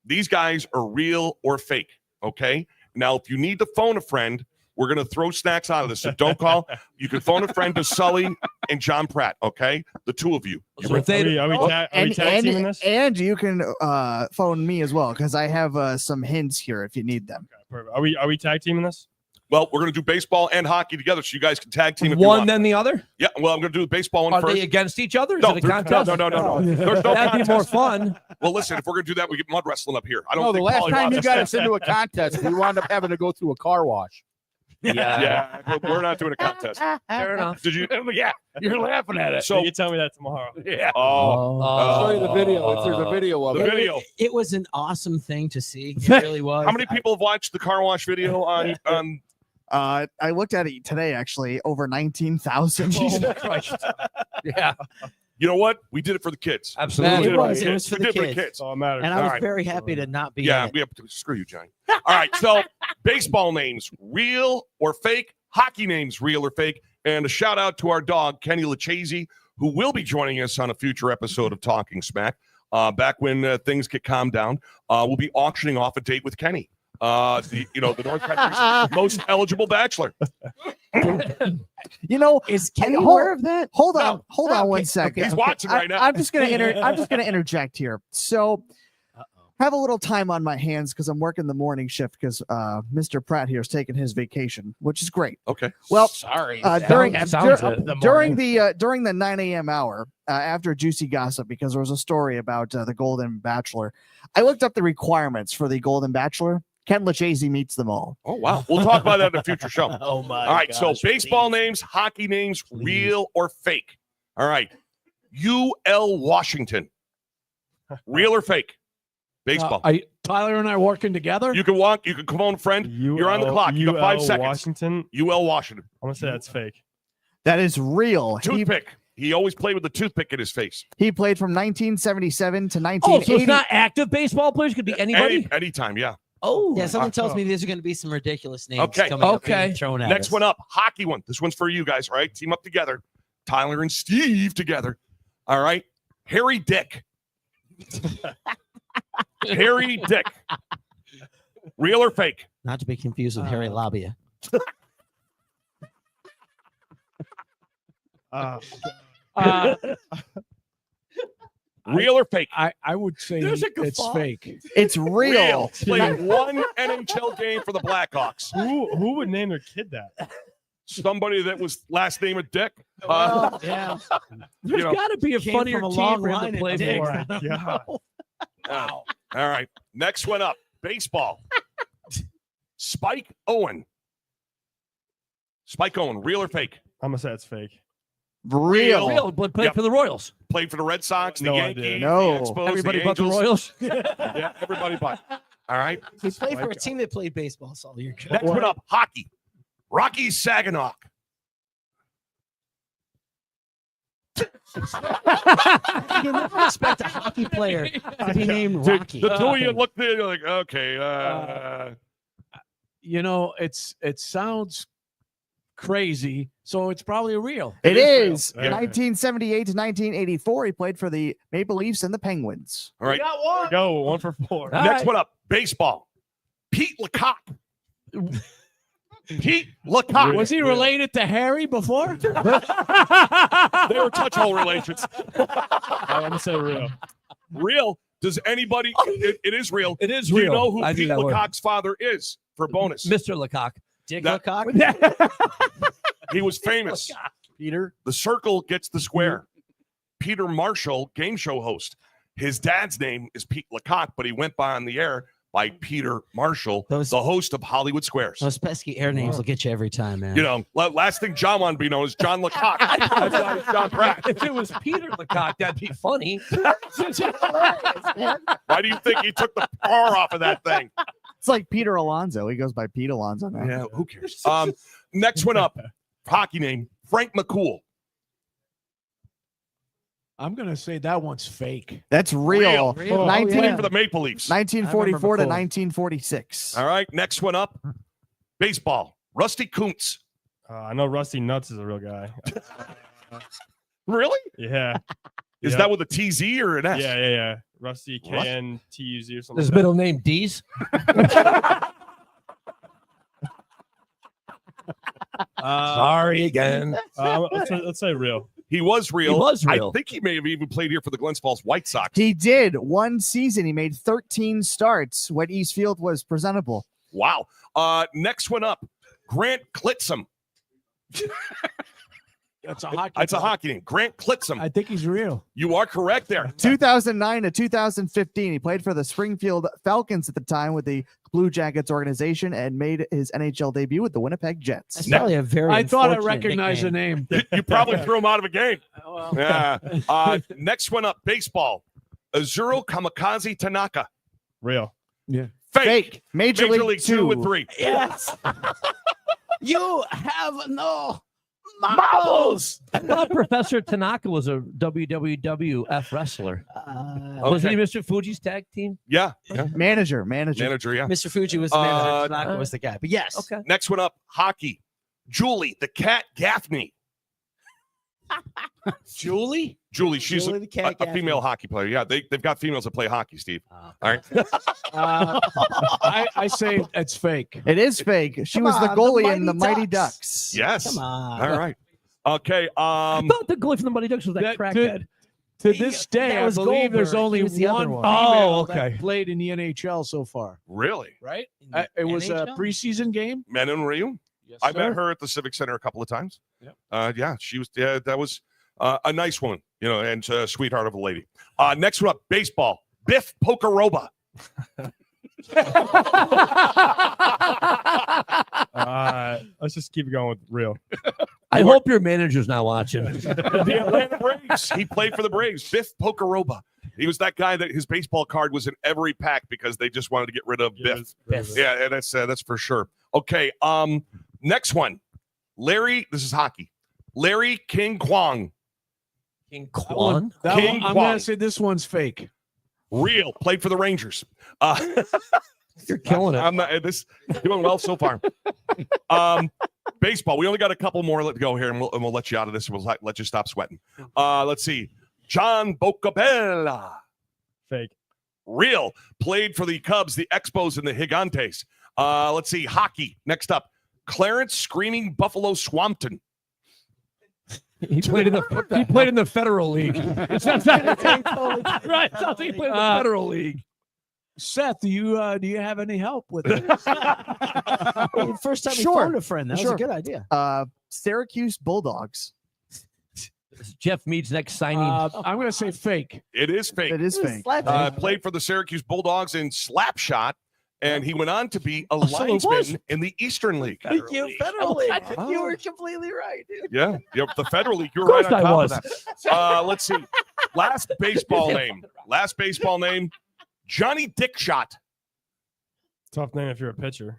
these guys are real or fake. Okay. Now, if you need to phone a friend, we're going to throw Snacks out of this. So don't call. You can phone a friend to Sully and John Pratt. Okay. The two of you. So if they, Are we tag teaming this? And you can phone me as well, because I have some hints here if you need them. Okay, perfect. Are we tag teaming this? Well, we're going to do baseball and hockey together, so you guys can tag team if you one want. then the other? Yeah. Well, I'm going to do the baseball one Are first. they against each other? Is No, it a there's- contest? no. There's no That'd be more contest. fun. Well, listen, if we're going to do that, we get mud wrestling up here. I don't No, the think last Paulie time you wants got us us into a contest, we wound up having to go through a car wash. Yeah, we're not doing a contest. Fair enough. Did you? Yeah, you're laughing at it. So, you tell me that tomorrow. Yeah. oh, I'll show you the video. There's a video of the it. video. It was an awesome thing to see. It really was. How many people have watched the car wash video on? I looked at it today, actually, over 19,000. Yeah. You know what? We did it for the kids. Absolutely. It was. It was for We the did kids. That's all that matters. And I All was right. very happy to not be Yeah, in it. we have to screw you, Johnny. All right, so baseball names, real or fake? Hockey names, real or fake? And a shout out to our dog Kenny Lachese, who will be joining us on a future episode of Talking Smack. Back when things get calmed down, we'll be auctioning off a date with Kenny. The North Country's most eligible bachelor. Is Kenny hold- aware of that? Hold on 1 second. He's watching right now. I'm just gonna interject here. So have a little time on my hands because I'm working the morning shift because Mr. Pratt here is taking his vacation, which is great. Okay. Well, Sorry. during During the 9 a.m. hour after Juicy Gossip, because there was a story about the Golden Bachelor, I looked up the requirements for the Golden Bachelor. Ken Lachese meets them all. Oh, wow. We'll talk about that in a future show. Oh my! All right, so baseball names, hockey names, real or fake? All right. UL Washington. Real or fake? Baseball. Tyler and I working together. You can walk, you can come on, friend. You're on the clock. You got 5 seconds. Washington. UL Washington. I'm gonna say that's fake. That is real. Toothpick. He always played with a toothpick in his face. He played from 1977 to Oh, 1980. so it's not active baseball players? Could be anybody? Anytime, yeah. Oh, Yeah, something tells me these are going to be some ridiculous names. Okay. Coming up Okay. and thrown at Next us. one up, hockey one. This one's for you guys, all right? Team up together. Tyler and Steve together. All right. Harry Dick. Harry Dick. Real or fake? Not to be confused with Harry Labia. Real or fake? I would say There's a it's guffaw. fake. It's real. Played one NHL game for the Blackhawks. Who would name their kid that? Somebody that was last name of Dick. Yeah. There's know, got to be a came funnier from a team long for him line to of play dicks. for. Yeah. All right. Next one up. Baseball. Spike Owen. Spike Owen, real or fake? I'm gonna say it's fake. Real. Real, but played Yep. for the Royals. Played for the Red Sox, the No Yankees, idea. No. the Expos, Everybody the but the Angels. Royals. Yeah, everybody but. All right. He played for a team that played baseball, so you're good. Next one up. Hockey. Rocky Saginaw. You never expect a hockey player to be named Dude, Rocky. the two of you looked there, you're like, okay. It sounds crazy, so it's probably real. It is. real. Yeah. 1978 to 1984. He played for the Maple Leafs and the Penguins. All right. Go 1 for 4. All Next right. one up. Baseball. Pete Lecoq. Pete Lecoq. Was he related to Harry before? They were touch hole relations. I'm gonna say real. Real. Does anybody? It is real. It is Do real. you know who I knew Pete that word. Lecoq's father is? For bonus, Mr. Lecoq. Dick that- Lecoq? he was famous. Peter. The circle gets the square. Peter Marshall, game show host. His dad's name is Pete Lecoq, but he went by on the air by Peter Marshall, Those- the host of Hollywood Squares. Those pesky air names will get you every time, man. You know, last thing John wanted to be known is John Lecoq. That's why it's John Pratt. If it was Peter Lecoq, that'd be funny. Why do you think he took the R off of that thing? It's like Peter Alonso. He goes by Pete Alonso now. Yeah, who cares? Next one up, hockey name, Frank McCool. I'm gonna say that one's fake. That's real. Real. 19 Played for the Maple Leafs. 1944 to McCool. 1946. All right, next one up, baseball, Rusty Kuntz. I know Rusty Nuts is a real guy. Really? Yeah. Is Yeah. that with a TZ or an S? Yeah. Rusty KNTUZ or something. His like middle name D's. Sorry again. Let's say real. He was real. He was real. I think he may have even played here for the Glens Falls White Sox. He did one season. He made 13 starts when East Field was presentable. Wow. Next one up, Grant Klitzum. That's a hockey. That's a hockey name. Grant Klitzum. I think he's real. You are correct there. 2009 to 2015, he played for the Springfield Falcons at the time with the Blue Jackets organization and made his NHL debut with the Winnipeg Jets. That's probably a very I thought I unfortunate recognized nickname. the name. You probably threw him out of a game. Well, Yeah. Next one up, baseball. Azuro Kamikaze Tanaka. Real. Fake. Major League 2 and Two. 3. Yes. You have no Marbles. I thought Professor Tanaka was a WWF wrestler. Was Okay. he Mr. Fuji's tag team? Yeah. Manager. Manager, yeah. Mr. Fuji was the manager. Tanaka was the guy. But yes. Okay. Next one up, hockey. Julie, the cat Gaffney. Julie? Julie, she's Julie the cat a Gaffney. female hockey player. Yeah, they've got females that play hockey, Steve. Oh, All right. I say it's fake. It is fake. She Come was the on, the goalie in the Mighty Mighty Ducks. Ducks. Yes. Come on. All right. Okay. I thought the goalie from the Mighty Ducks was that That- crackhead. To this day, that I was believe there's Goldberg. only He was the other one one. female Oh, that okay. played in the NHL so far. Really? Right? In the It was a NHL? preseason game. Men in Rio? Yes, I sir. met her at the Civic Center a couple of times. Yep. Yeah, she was. Yeah, that was a nice woman, you know, and a sweetheart of a lady. Next one up, baseball. Biff Pokeroba. Let's just keep going with real. I hope your manager's not watching. The Atlanta Braves. He played for the Braves. Biff Pokeroba. He was that guy that his baseball card was in every pack because they just wanted to get rid of Biff. Yeah, and that's for sure. Okay. Next one, Larry. This is hockey. Larry King Kwong. King That one- Kwan. that King one- I'm Kwong. gonna say this one's fake. Real. Played for the Rangers. You're killing it. I'm not this doing well so far. Baseball. We only got a couple more to go here, and we'll let you out of this. We'll let you stop sweating. Let's see. John Bocabella. Fake. Real. Played for the Cubs, the Expos, and the Gigantes. Let's see. Hockey. Next up. Clarence Screaming Buffalo Swampton. He played in the Federal League. Right. Sounds like he played in the Federal League. Seth, do you have any help with it? First time Sure. he phoned a friend. That was Sure. a good idea. Syracuse Bulldogs. Jeff Mead's next signing. I'm going to say fake. It is fake. It is fake. Played for the Syracuse Bulldogs in Slapshot, and he went on to be a so it was. linesman in the Eastern League. Thank you, Federal League. You were completely right, dude. Yeah, the Federal League. You're Of course right on I top was. of that. Let's see. Last baseball name. Johnny Dickshot. Tough name if you're a pitcher.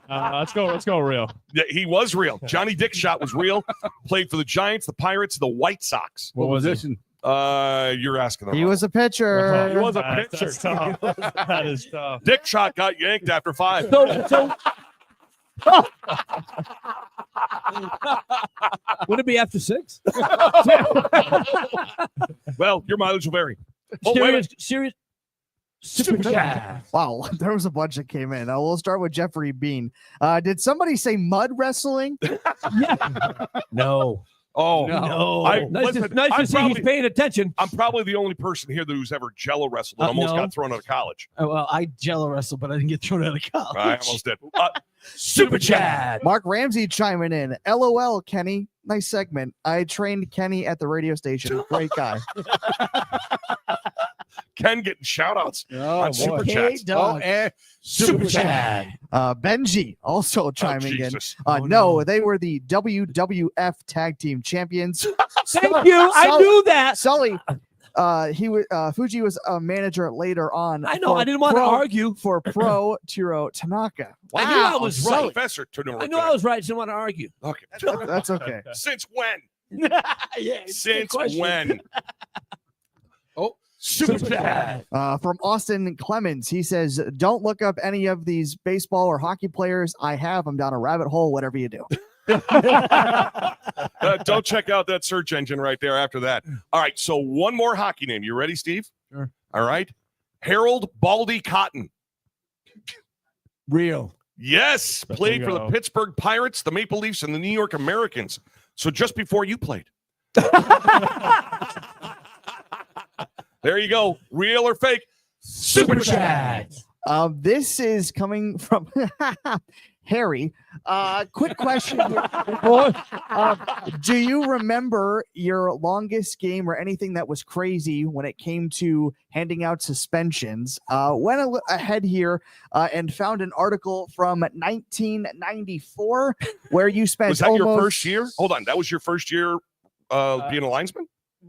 Let's go real. Yeah, he was real. Johnny Dickshot was real. Played for the Giants, the Pirates, the White Sox. What was it? position? You're asking the He wrong. was a pitcher. He was a That's pitcher. tough. That is tough. Dickshot got yanked after 5. So would it be after 6? Well, your mileage will vary. Oh, wait a minute. Serious. Super chat. Wow, there was a bunch that came in. We'll start with Jeffrey Bean. Did somebody say mud wrestling? No. Oh, No. I- nice listen, to I'm see probably- he's paying attention. I'm probably the only person here who's ever Jello wrestled and almost No. got thrown out of college. Oh, well, I Jello wrestled, but I didn't get thrown out of college. I almost did. Super chat. Mark Ramsey chiming in. LOL, Kenny. Nice segment. I trained Kenny at the radio station. Great guy. Ken getting shout outs Oh, on Super Chats. Dog. Super chat. Benji also Oh, chiming in. Jesus. No, they were the WWF Tag Team Champions. Thank you. I knew that. Sully, Fuji was a manager later on. I know. for I didn't want to Pro- argue. for Pro Tiro Tanaka. I knew I was right. Professor Tonora. I knew I was right. Didn't want to argue. Okay. That's okay. Since when? Yeah. Since when? Super chat. From Austin Clemens, he says, "Don't look up any of these baseball or hockey players. I have them down a rabbit hole. Whatever you do." Don't check out that search engine right there after that. All right. So one more hockey name. You ready, Steve? Sure. All right. Harold Baldy Cotton. Real. Yes. Played for the Bingo. Pittsburgh Pirates, the Maple Leafs, and the New York Americans. So just before you played. There you go. Real or fake? Super chat. This is coming from Harry. Quick question. Do you remember your longest game or anything that was crazy when it came to handing out suspensions? Went ahead here and found an article from 1994 where you spent Was that your almost- first year? Hold on. That was your first year being a linesman?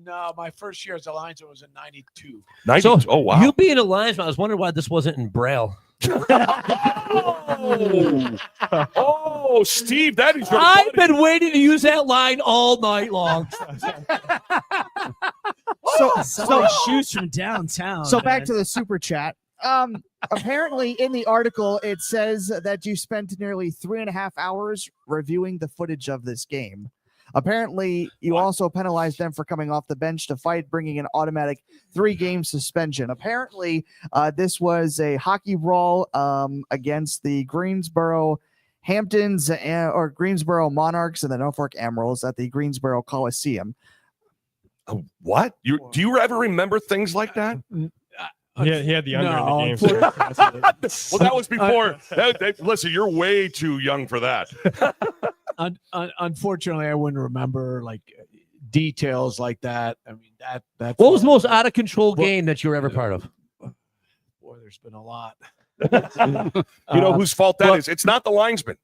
No, my first year as a linesman was in '92. 90. So, oh, wow. You being a linesman, I was wondering why this wasn't in Braille. Oh, Steve, that is your I've buddy. been waiting to use that line all night long. So shoes from downtown. So back to the super chat. Apparently in the article, it says that you spent nearly 3.5 hours reviewing the footage of this game. Apparently, you also penalized them for coming off the bench to fight, bringing an automatic 3-game suspension. Apparently, this was a hockey brawl against the Greensboro Hamptons or Greensboro Monarchs and the Norfolk Emeralds at the Greensboro Coliseum. What? Do you ever remember things like that? He had the under No, in the game. Well, that was before. Listen, you're way too young for that. Unfortunately, I wouldn't remember like details like that. I mean, that's What was the most out of control game that you were ever part of? Boy, there's been a lot. You know whose fault that is? It's not the linesman.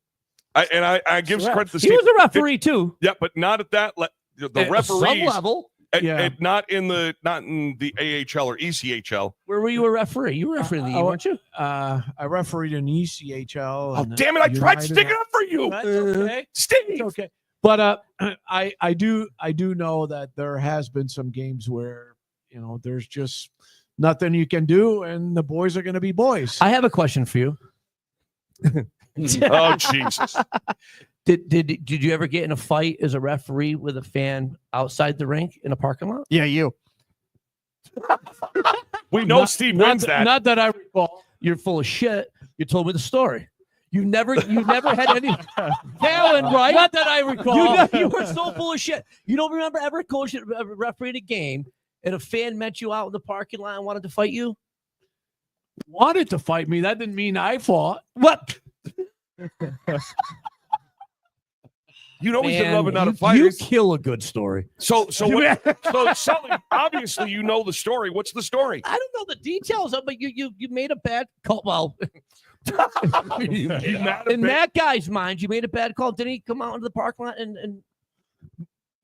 I give credit to He Steve. was a referee too. Yeah, but not at that. The At some referees, level. not in the AHL or ECHL. Where were you a referee? You were refereeing the league, weren't you? I refereed in ECHL. Oh, and damn it! I tried United. sticking up for you, That's okay. Steve. It's okay. But I do know that there has been some games where there's just nothing you can do, and the boys are going to be boys. I have a question for you. Oh, Jesus. Did you ever get in a fight as a referee with a fan outside the rink in a parking lot? Yeah, you. We know Steve wins that. Not that I recall. You're full of shit. You told me the story. You never had any talent, right? Not that I recall. You were so full of shit. You don't remember ever coaching, refereeing a game, and a fan met you out in the parking lot and wanted to fight you? Wanted to fight me. That didn't mean I fought. What? You know he's been Man, rubbing out you- a fighter. You kill a good story. So Sully, obviously you know the story. What's the story? I don't know the details of, but you made a bad call. Well, in that guy's mind, you made a bad call. Didn't he come out into the parking lot and?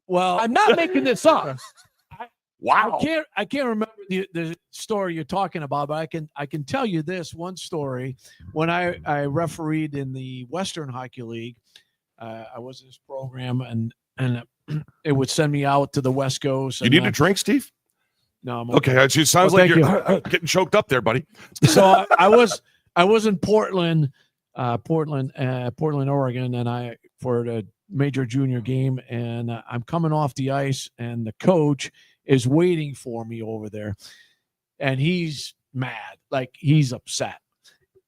Well, I'm not making this up. Wow. I can't remember the story you're talking about, but I can tell you this one story. When I refereed in the Western Hockey League, I was in this program, and it would send me out to the West Coast. You need a drink, Steve? No, I'm Okay. It just sounds Well, like thank you're getting choked up there, buddy. So I was in Portland, Oregon, and for the major junior game, and I'm coming off the ice, and the coach is waiting for me over there, and he's mad, like he's upset,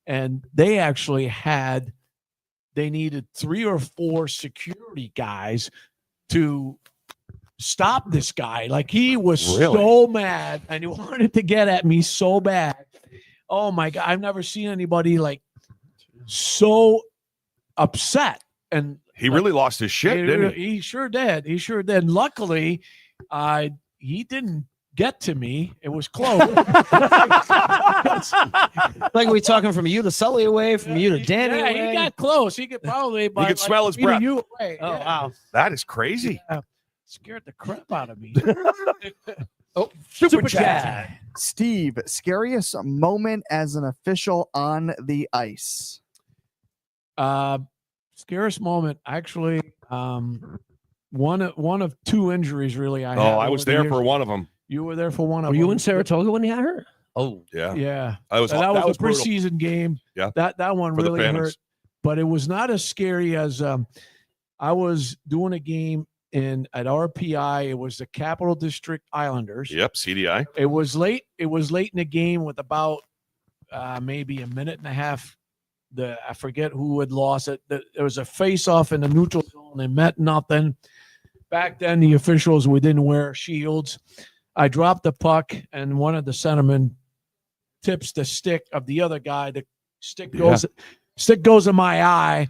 and they actually needed 3 or 4 security guys to stop this guy. Like he was so mad, and he wanted to get at me so bad. Oh my God, I've never seen anybody like so upset. And he really lost his shit, didn't he? He sure did. He sure did. Luckily, he didn't get to me. It was close. Like, are we talking from you to Sully away, from you to Danny Yeah, away? he got close. He could probably. You could smell his breath. You away. Oh, wow. That is crazy. Scared the crap out of me. Super chat. Steve, scariest moment as an official on the ice. Scariest moment, actually. One of 2 injuries, really. I had I over was the there years. for one of them. You were there for one of Were them. you in Saratoga when he got hurt? Oh, Yeah. Yeah. That was that was a brutal preseason game. Yeah. That one for the really Phantoms. hurt, but it was not as scary as I was doing a game at RPI. It was the Capital District Islanders. Yep, CDI. It was late in the game with about maybe a minute and a half. I forget who had lost it. There was a face-off in the neutral zone. They meant nothing. Back then, the officials, we didn't wear shields. I dropped the puck, and one of the centermen tips the stick of the other guy. The stick goes in my eye,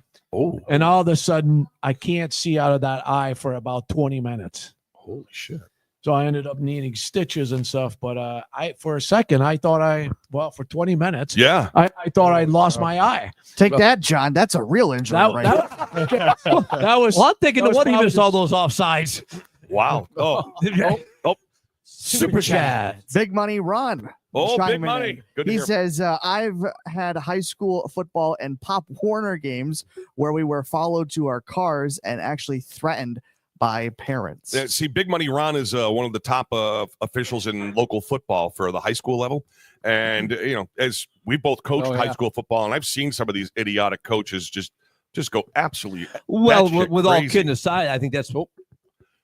and all of a sudden, I can't see out of that eye for about 20 minutes. Holy shit. So I ended up needing stitches and stuff. But for a second, I thought for 20 minutes, Yeah. I thought I'd lost my eye. Take that, John. That's a real injury, right? That was. Well, I'm thinking that of was what he probably missed all those offsides. Wow. Super chat. Big money Ron. Big chiming money. in. Good to He hear. says, I've had high school football and Pop Warner games where we were followed to our cars and actually threatened by parents. See, Big Money Ron is one of the top officials in local football for the high school level. And, as we both coached high school football, and I've seen some of these idiotic coaches just go absolutely Well, batshit with all crazy. kidding aside, I think that's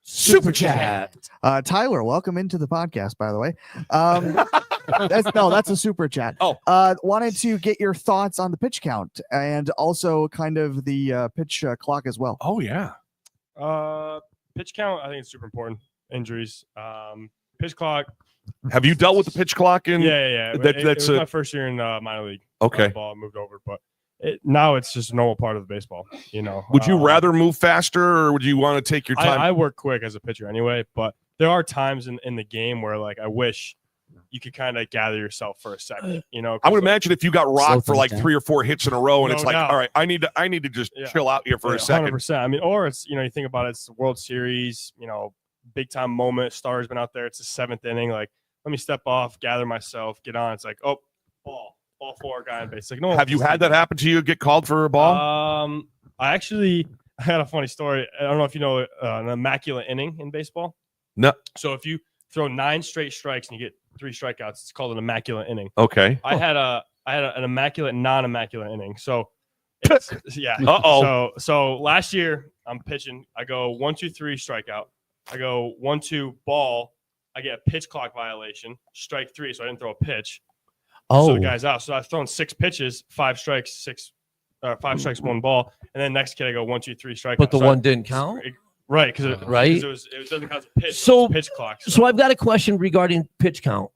super chat. Tyler, welcome into the podcast, by the way. That's a super chat. Oh. Wanted to get your thoughts on the pitch count and also kind of the pitch clock as well. Oh, yeah. Pitch count, I think it's super important. Injuries, pitch clock. Have you dealt with the pitch clock? Yeah. That's it was my first year in minor league. Okay. Ball moved over, but now it's just a normal part of the baseball. Would you rather move faster, or would you want to take your time? I work quick as a pitcher anyway, but there are times in the game where I wish you could kind of gather yourself for a second. I would imagine if you got rocked for things like down. 3 or 4 hits in a row, and No it's like, doubt. all right, I need to just chill out here for a second. 100%. I mean, or it's you think about it, it's the World Series, big time moment. Star's been out there. It's the 7th inning. Like, let me step off, gather myself, get on. It's like, oh, ball 4, guy on base. Like, no. Have you had that happen to you? Get called for a ball? I had a funny story. I don't know if you know an immaculate inning in baseball. No. So if you throw 9 straight strikes and you get 3 strikeouts, it's called an immaculate inning. Okay. I had an immaculate, non-immaculate inning. So yeah. So last year I'm pitching. I go 1, 2, 3 strikeout. I go 1, 2 ball. I get a pitch clock violation, strike 3, so I didn't throw a pitch. Oh, So the guy's out. So I've thrown 6 pitches, 5 strikes, 5 strikes, 1 ball, and then next kid I go 1, 2, 3 strike. but the one didn't count. Right, because Right. it doesn't count as a pitch. So- it's pitch clock. So I've got a question regarding pitch count.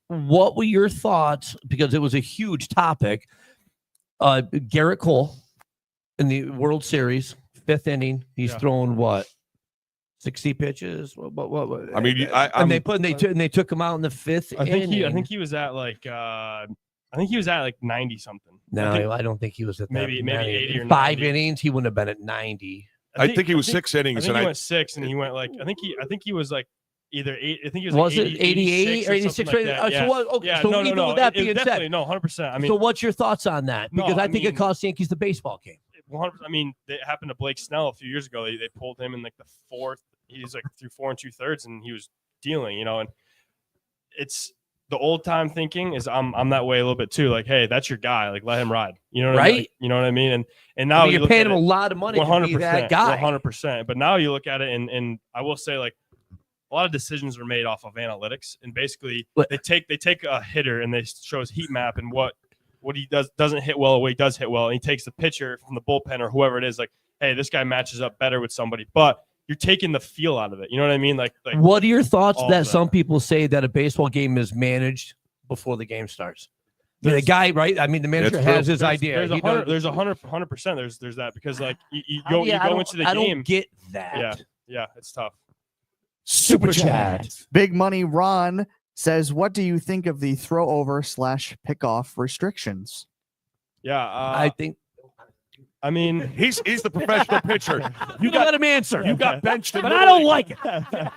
What were your thoughts? Because it was a huge topic. Garrett Cole in the World Series, 5th inning, he's thrown what? 60 pitches. What? I mean, and they took him out in the 5th. I think he was at like 90 something. No, I don't think he was at that. Maybe 80 or 5 90. innings. He wouldn't have been at 90. I think he was 6 innings. I think and he went 6, and he went like I think he was like either 8. I think he was. Was like it 88 or 86? Like that. So what? Okay, Yeah, so no, even no, with that it being definitely, said, no, 100%. I mean, so what's your thoughts on that? No, Because I I think it mean- cost Yankees the baseball game. 100%. I mean, it happened to Blake Snell a few years ago. They pulled him in like the 4th. He's like through 4 2/3, and he was dealing. And it's the old time thinking is I'm that way a little bit too. Like, hey, that's your guy. Like, let him ride. You know what I mean? Right. Like, you know what I mean? And now You're look paying at him a it, lot of money to be that guy. 100%. But now you look at it, and I will say, like, a lot of decisions were made off of analytics, and basically they take a hitter and they show his heat map and what he doesn't hit well, or what he does hit well, and he takes the pitcher from the bullpen or whoever it is, like, hey, this guy matches up better with somebody, but you're taking the feel out of it. You know what I mean? Like what are your thoughts all that of some people say that a baseball game is managed before the game starts? The guy, right? I mean, the manager That's has true. his idea. There's He does- 100%. There's that because like you go into the I game. don't get that. Yeah, it's tough. Super chat. Big Money Ron says, "What do you think of the throw over / pickoff restrictions?" Yeah, I think I mean, he's the professional pitcher. you got let him answer. You got benched, but I don't like it.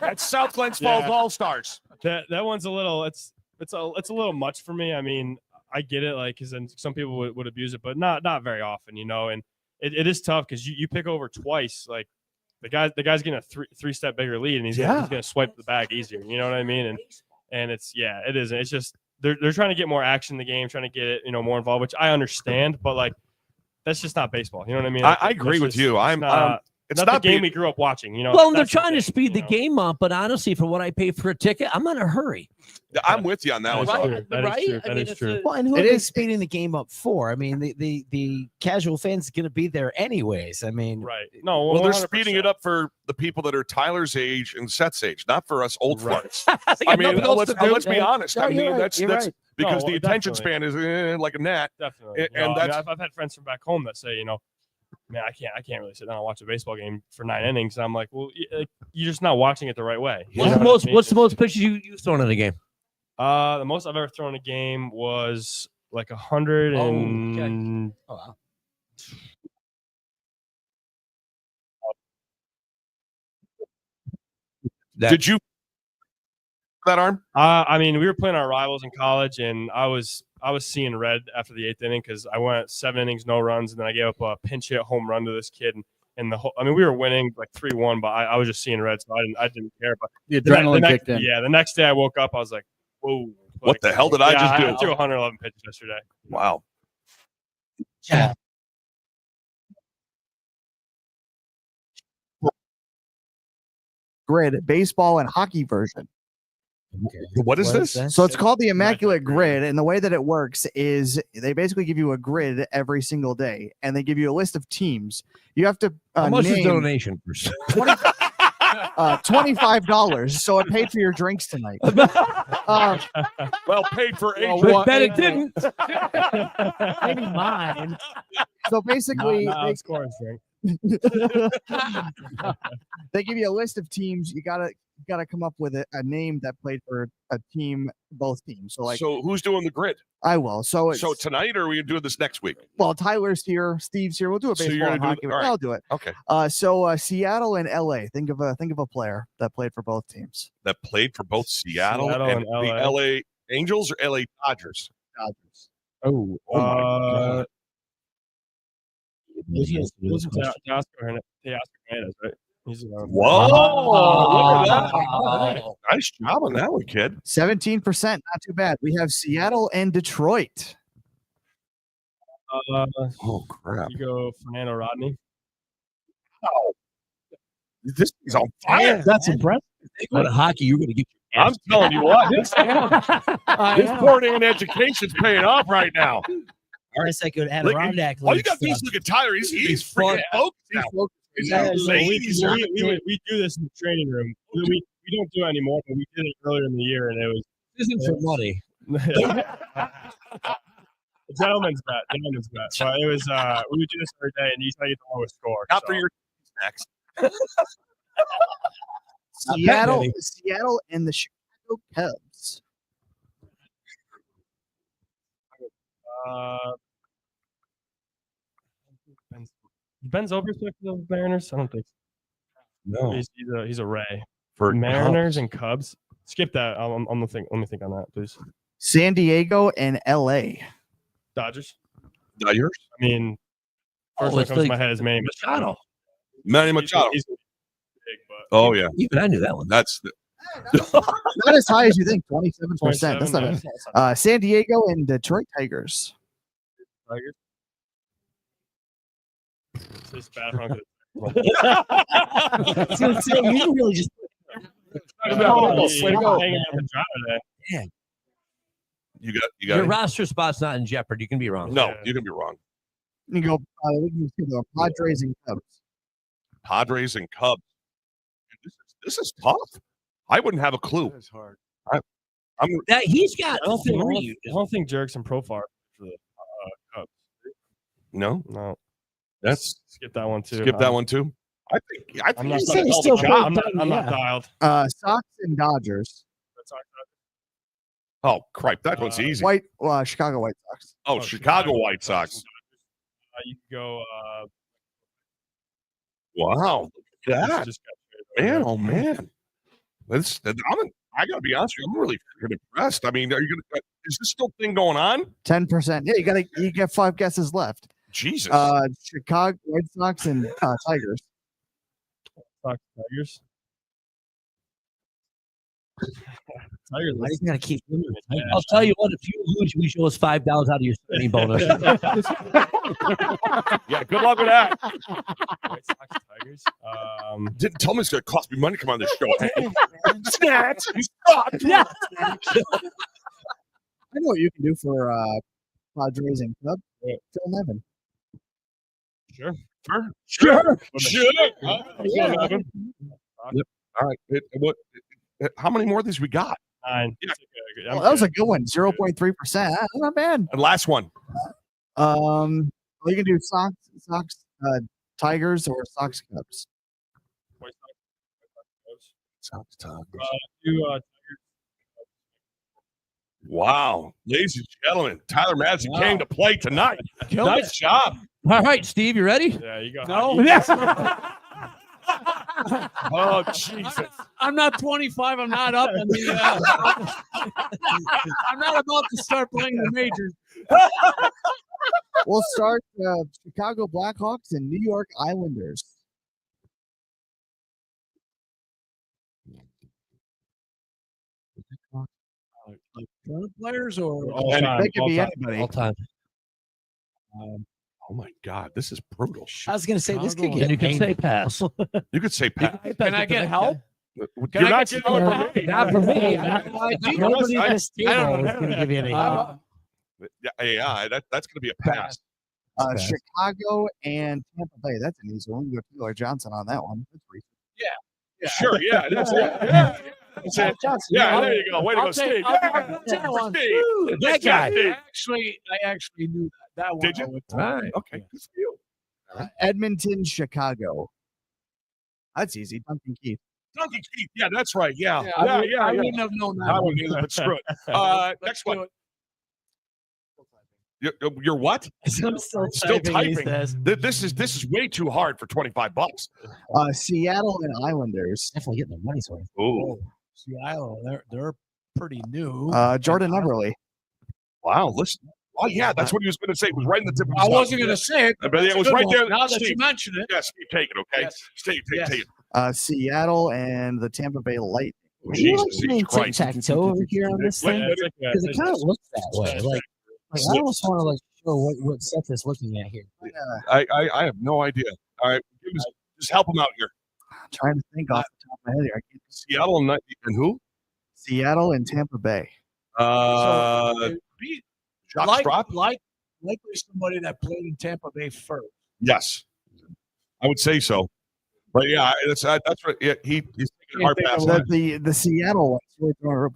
That's South Glens Falls All Stars. that one's a little. It's a little much for me. I mean, I get it, like, because then some people would abuse it, but not very often, And it is tough because you pick over twice, like. The guy's getting a three-step bigger lead, and he's gonna swipe the bag easier. You know what I mean? And it isn't. It's just they're trying to get more action in the game, trying to get it more involved, which I understand. But like that's just not baseball. You know what I mean? I agree with you. It's not the game we grew up watching. Well, they're That's the trying to thing, speed the game up, but honestly, for what I pay for a ticket, I'm not in a hurry. I'm with you on that one. Right? That is true. I That mean, is true. Well, and who It are they is- speeding the game up for? I mean, the casual fans going to be there anyways. I mean, Right. No. Well, they're 100%. speeding it up for the people that are Tyler's age and Seth's age, not for us old Right. farts. They I got mean, nothing else to do. let's be honest. No, I you're mean, right. that's You're right. because No, the attention definitely. span is like a gnat. Definitely. And that's- I've had friends from back home that say, man, I can't really sit down and watch a baseball game for 9 innings. And I'm like, well, you're just not watching it the right way. You know what I mean? What's the most pitches you've thrown in a game? The most I've ever thrown in a game was like 100 and Oh, wow. Did you that arm? I mean, we were playing our rivals in college, and I was seeing red after the 8th inning because I went 7 innings, no runs, and then I gave up a pinch hit home run to this kid, and the whole. I mean, we were winning like 3-1, but I was just seeing red, so I didn't care. But The adrenaline next, kicked in. Yeah, the next day I woke up, I was like, whoa. What the hell did I just do? I threw 111 pitches yesterday. Wow. Grid baseball and hockey version. What is this? So it's called the Immaculate Grid, and the way that it works is they basically give you a grid every single day, and they give you a list of teams. You have to How much is name donation? $25, so it paid for your drinks tonight. Well, paid for age. Bet it didn't. maybe mine. So basically, Not scoring drink. they give you a list of teams. You gotta come up with a name that played for a team, both teams. So like, So who's doing the grid? I will. So it's, So tonight, or are we doing this next week? well, Tyler's here, Steve's here. We'll do a So you're baseball and gonna hockey. all right. I'll do it. Okay. So Seattle and LA. Think of a player that played for both teams. That played for both Seattle, Seattle and and the LA. LA Angels or LA Dodgers? Dodgers. Oh my God. Teoscar Hernandez, right? He's Whoa! Look at that. Oh. Nice job on that one, kid. 17%, not too bad. We have Seattle and Detroit. Oh crap! You go Fernando Rodney. This is on fire. That's impressive. They go to hockey, you're going to get I'm telling you what, this poor damn education's paying off right now. Or it's like an Look, Adirondack. all you League got to do is stuff. look at Tyler. He's fun. freaking focused now. Yeah, He's so laser. We do this in the training room. We don't do it anymore, but we did it earlier in the year, and it was This isn't for money. Gentlemen's bet. But it was we would do this every day, and you tell you the lowest score. Not for your snacks. Seattle and the Chicago Cubs. Ben's Overswift for the Mariners. I don't think so. No, He's a Ray for Mariners Cubs. and Cubs. Skip that. I'm gonna think. Let me think on that, please. San Diego and LA. Dodgers. Dodgers. I mean, first one it's comes to like my head is Manny Machado. Manny Machado. He's big, but Oh yeah, Even I knew that one. that's the, Not as high as you think. 27%. 27, That's not yeah. bad. San Diego and Detroit Tigers. Tigers. It's bad wrong. You really just Way to go. Hanging out the drive today. you got Your it. roster spot's not in jeopardy. You can be wrong. No, you can be wrong. You go. We can do the Padres and Cubs. Padres and Cubs. This is tough. I wouldn't have a clue. That's hard. That he's got I don't three. think Jerks and Profar for the Cubs. No, No, that's skip that one too. skip that one too. I think I'm not, he's said done a he's hell of still a job. I'm not dialed. Sox and Dodgers. Oh crap, that one's easy. Chicago White Sox. Oh, Chicago White Sox. You can go. Wow, look at that. Just got Man, oh man. I gotta be honest with you, I'm really freaking impressed. I mean, is this still thing going on? 10%. Yeah, you get 5 guesses left. Jesus. Chicago White Sox and Tigers. Tigers. Why do you gotta keep doing it? I'll tell you what. If you lose, we show us $5 out of your spending bonus. Yeah, good luck with that. White Sox, Tigers. Didn't tell me it's gonna cost me money to come on this show. Snacks. Yeah. I know what you can do for Padres and Cubs. Phil Nevin. Sure. Yeah. Yep. All right. How many more of these we got? 9. Yeah. Well, that was a good one. 0.3%. That's not bad. And last one. You can do Sox, Tigers, or Sox Cubs. White Sox, Sox, Tigers. Tigers. Wow. Ladies and gentlemen, Tyler Madsen came to play tonight. Nice job. All right, Steve, you ready? Yeah, you go. No. Yes. Oh, Jesus. I'm not 25. I'm not up in the. I'm not about to start playing the majors. We'll start Chicago Blackhawks and New York Islanders. Like current players or All And time, they could all be time. anybody. All time. Oh, my God. This is brutal. I was gonna say this could And get you can say painful. pass. You could say Pat. Can I get help? You're not get going help? for me. Not for me. Nobody at this I don't table know. is gonna give you any help. Yeah, that's going to be a pass. Chicago and Tampa Bay. That's an easy one. You go Taylor Johnson on that one. That's recent. Sure, yeah, that's it. Yeah, that's it. Yeah, there you go. Way to go, I'll take- Steve. I'll Yeah, take for one. Steve. That Nice job, guy. Steve. I actually knew that. That one. Did you? I would All take. right. Okay. Good for you. Edmonton, Chicago. That's easy. Duncan Keith. Duncan Keith. Yeah, that's right. Yeah. I wouldn't have known that. I wouldn't either, but screw it. Let's Next do one. it. You're what? I'm still Still typing. typing. These days. This is way too hard for $25. Seattle and Islanders. Definitely getting the money's worth. Oh, Seattle, they're pretty new. Jordan Everly. wow. Listen. Oh, yeah, that's what he was going to say. It was right in the tip of his I tongue. wasn't going to say it. But it It's a was good right one. there. Now that you Steve. mention it. Yeah, Steve, take it, okay? Yes. Steve, Yes. take it. Seattle and the Tampa Bay Lightning. Are you like Jesus playing Christ. tic-tac-toe over here on this thing? Because it kind of looks that way. Like I almost want to show what Seth is looking at here. I have no idea. All right, just help him out here. I'm trying to think off the top of my head here. Seattle and who? Seattle and Tampa Bay. Jacques Like Strop? likely somebody that played in Tampa Bay first. Yes, I would say so. But yeah, that's what he's taking a hard pass. The Seattle one.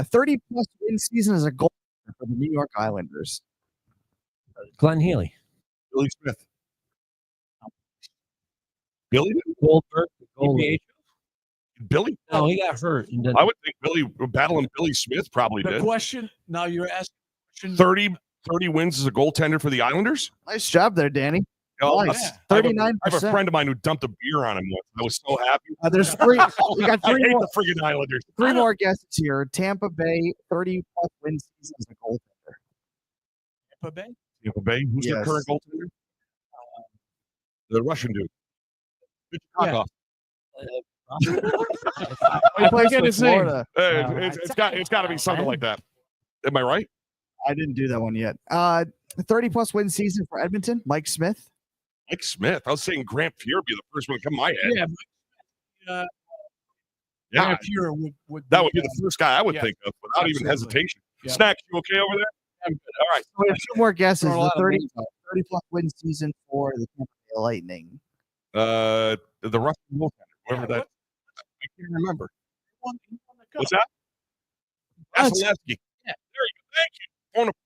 30 plus win season as a goal for the New York Islanders. Glenn Healy. Billy Smith. Billy? Goldberg. Billy? No, he got hurt. And then I would think battling Billy Smith probably The did. question now you're asking 30 wins as a goaltender for the Islanders? Nice job there, Danny. Oh, Nice. I have a 39%. friend of mine who dumped a beer on him once. I was so happy. There's three. We got I three hate more, the friggin' Islanders. three more guesses here. Tampa Bay, 30 plus win season as a goaltender. Tampa Bay. Tampa Bay? Who's their Yes. current goaltender? The Russian dude. Yeah. He plays forget for his name. Florida. It's got to be something like that. Am I right? I didn't do that one yet. 30 plus win season for Edmonton. Mike Smith. Mike Smith. I was saying Grant Fuhr would be the first one to come to my head. Yeah, Yeah, Grant Fuhr would that would be the first guy I would yeah, think of without even absolutely. hesitation. Yeah. Snacks, you okay over there? I'm good. All right. So we have two more guesses. Throwing a The lot of 30 names out. plus win season for the Tampa Bay Lightning. The Russian goaltender, whoever that. I can't remember. He won the cup. What's that? That's- Vasilevsky. Yeah. There you go. Thank you. Wonderful.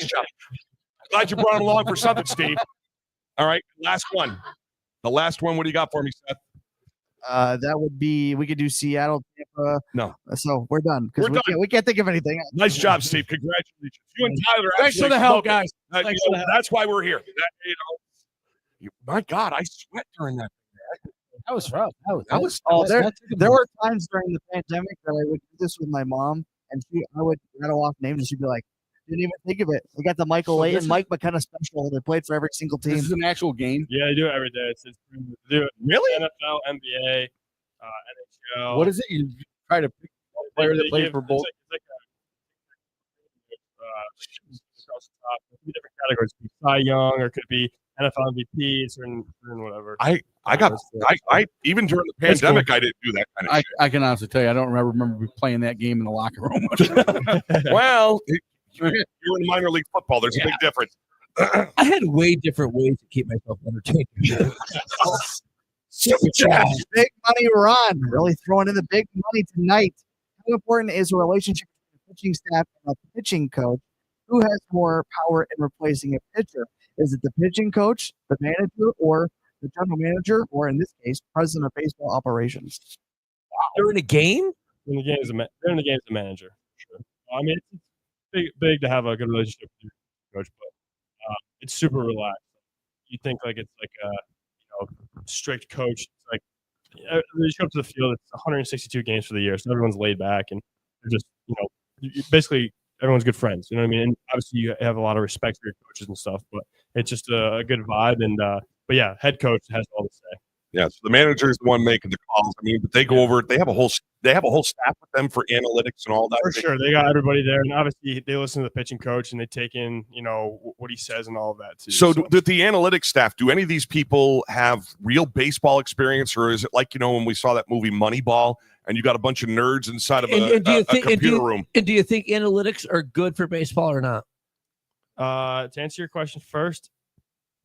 Nice job. Glad you brought him along for something, Steve. All right. Last one. The last one. What do you got for me, Seth? That would be, we could do Seattle, Tampa. No. So we're done We're because done. we can't think of anything else. Nice job, Steve. Congratulations. You and Tyler. Thanks for actually the help, spoke it. guys. Thanks for the help. That's why we're here. My God, I sweat during that. That was rough. That was There were times during the pandemic that I would do this with my mom, and I would rattle off names, and she'd be like, "Didn't even think of it." We got the Michael Layton, Mike McKenna special. They played for every single team. This is an actual game. Yeah, they do it every day. It's they do it really NFL, NBA, NHL. What is it? You try to pick a player that plays for both. It's like across the top. It could be different categories. It could be Cy Young, or it could be NFL MVP, certain whatever. I even during the That's pandemic, I didn't do that kind of shit. I can honestly tell you, I don't remember playing that game in the locker room. Well, you're in minor league football. There's a big difference. I had way different ways to keep myself entertained. Big money Ron, really throwing in the big money tonight. How important is a relationship between the pitching staff and a pitching coach? Who has more power in replacing a pitcher? Is it the pitching coach, the manager, or the general manager, or in this case, president of baseball operations? During a game? In the game as during the game as a manager. Sure. I mean, it's big to have a good relationship with your coach, but it's super relaxed. You think like it's like a strict coach. It's like you show up to the field. It's 162 games for the year, so everyone's laid back and they're just basically everyone's good friends. You know what I mean? And obviously, you have a lot of respect for your coaches and stuff, but it's just a good vibe. And but yeah, head coach has all to say. Yeah, so the manager is the one making the calls. I mean, but they go over it. They have a whole staff with them for analytics and all that. For sure, they got everybody there, and obviously they listen to the pitching coach and they take in what he says and all of that too. So, did the analytics staff, do any of these people have real baseball experience, or is it like when we saw that movie Moneyball, and you got a bunch of nerds inside of a computer room? And do you think analytics are good for baseball or not? To answer your question first,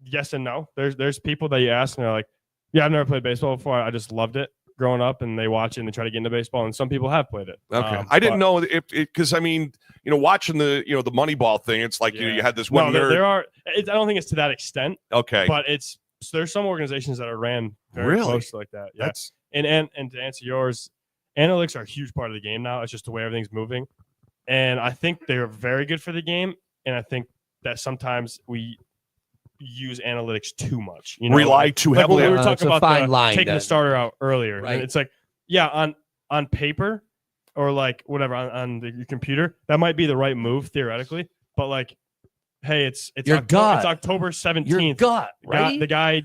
yes and no. There's people that you ask and they're like, yeah, I've never played baseball before. I just loved it growing up, and they watch it and they try to get into baseball. And some people have played it. Okay, I didn't know if because I mean, watching the the Moneyball thing, it's like you had this one nerd. There are. I don't think it's to that extent. Okay, but there's some organizations that are ran very close like that. Yeah, and to answer yours, analytics are a huge part of the game now. It's just the way everything's moving, and I think they're very good for the game. And I think that sometimes we use analytics too much. Rely too heavily. We were talking about taking then. the starter out earlier, Right. and it's like, yeah, on paper or like whatever on your computer, that might be the right move theoretically, but like, hey, it's October 17th. Your gut, right? The guy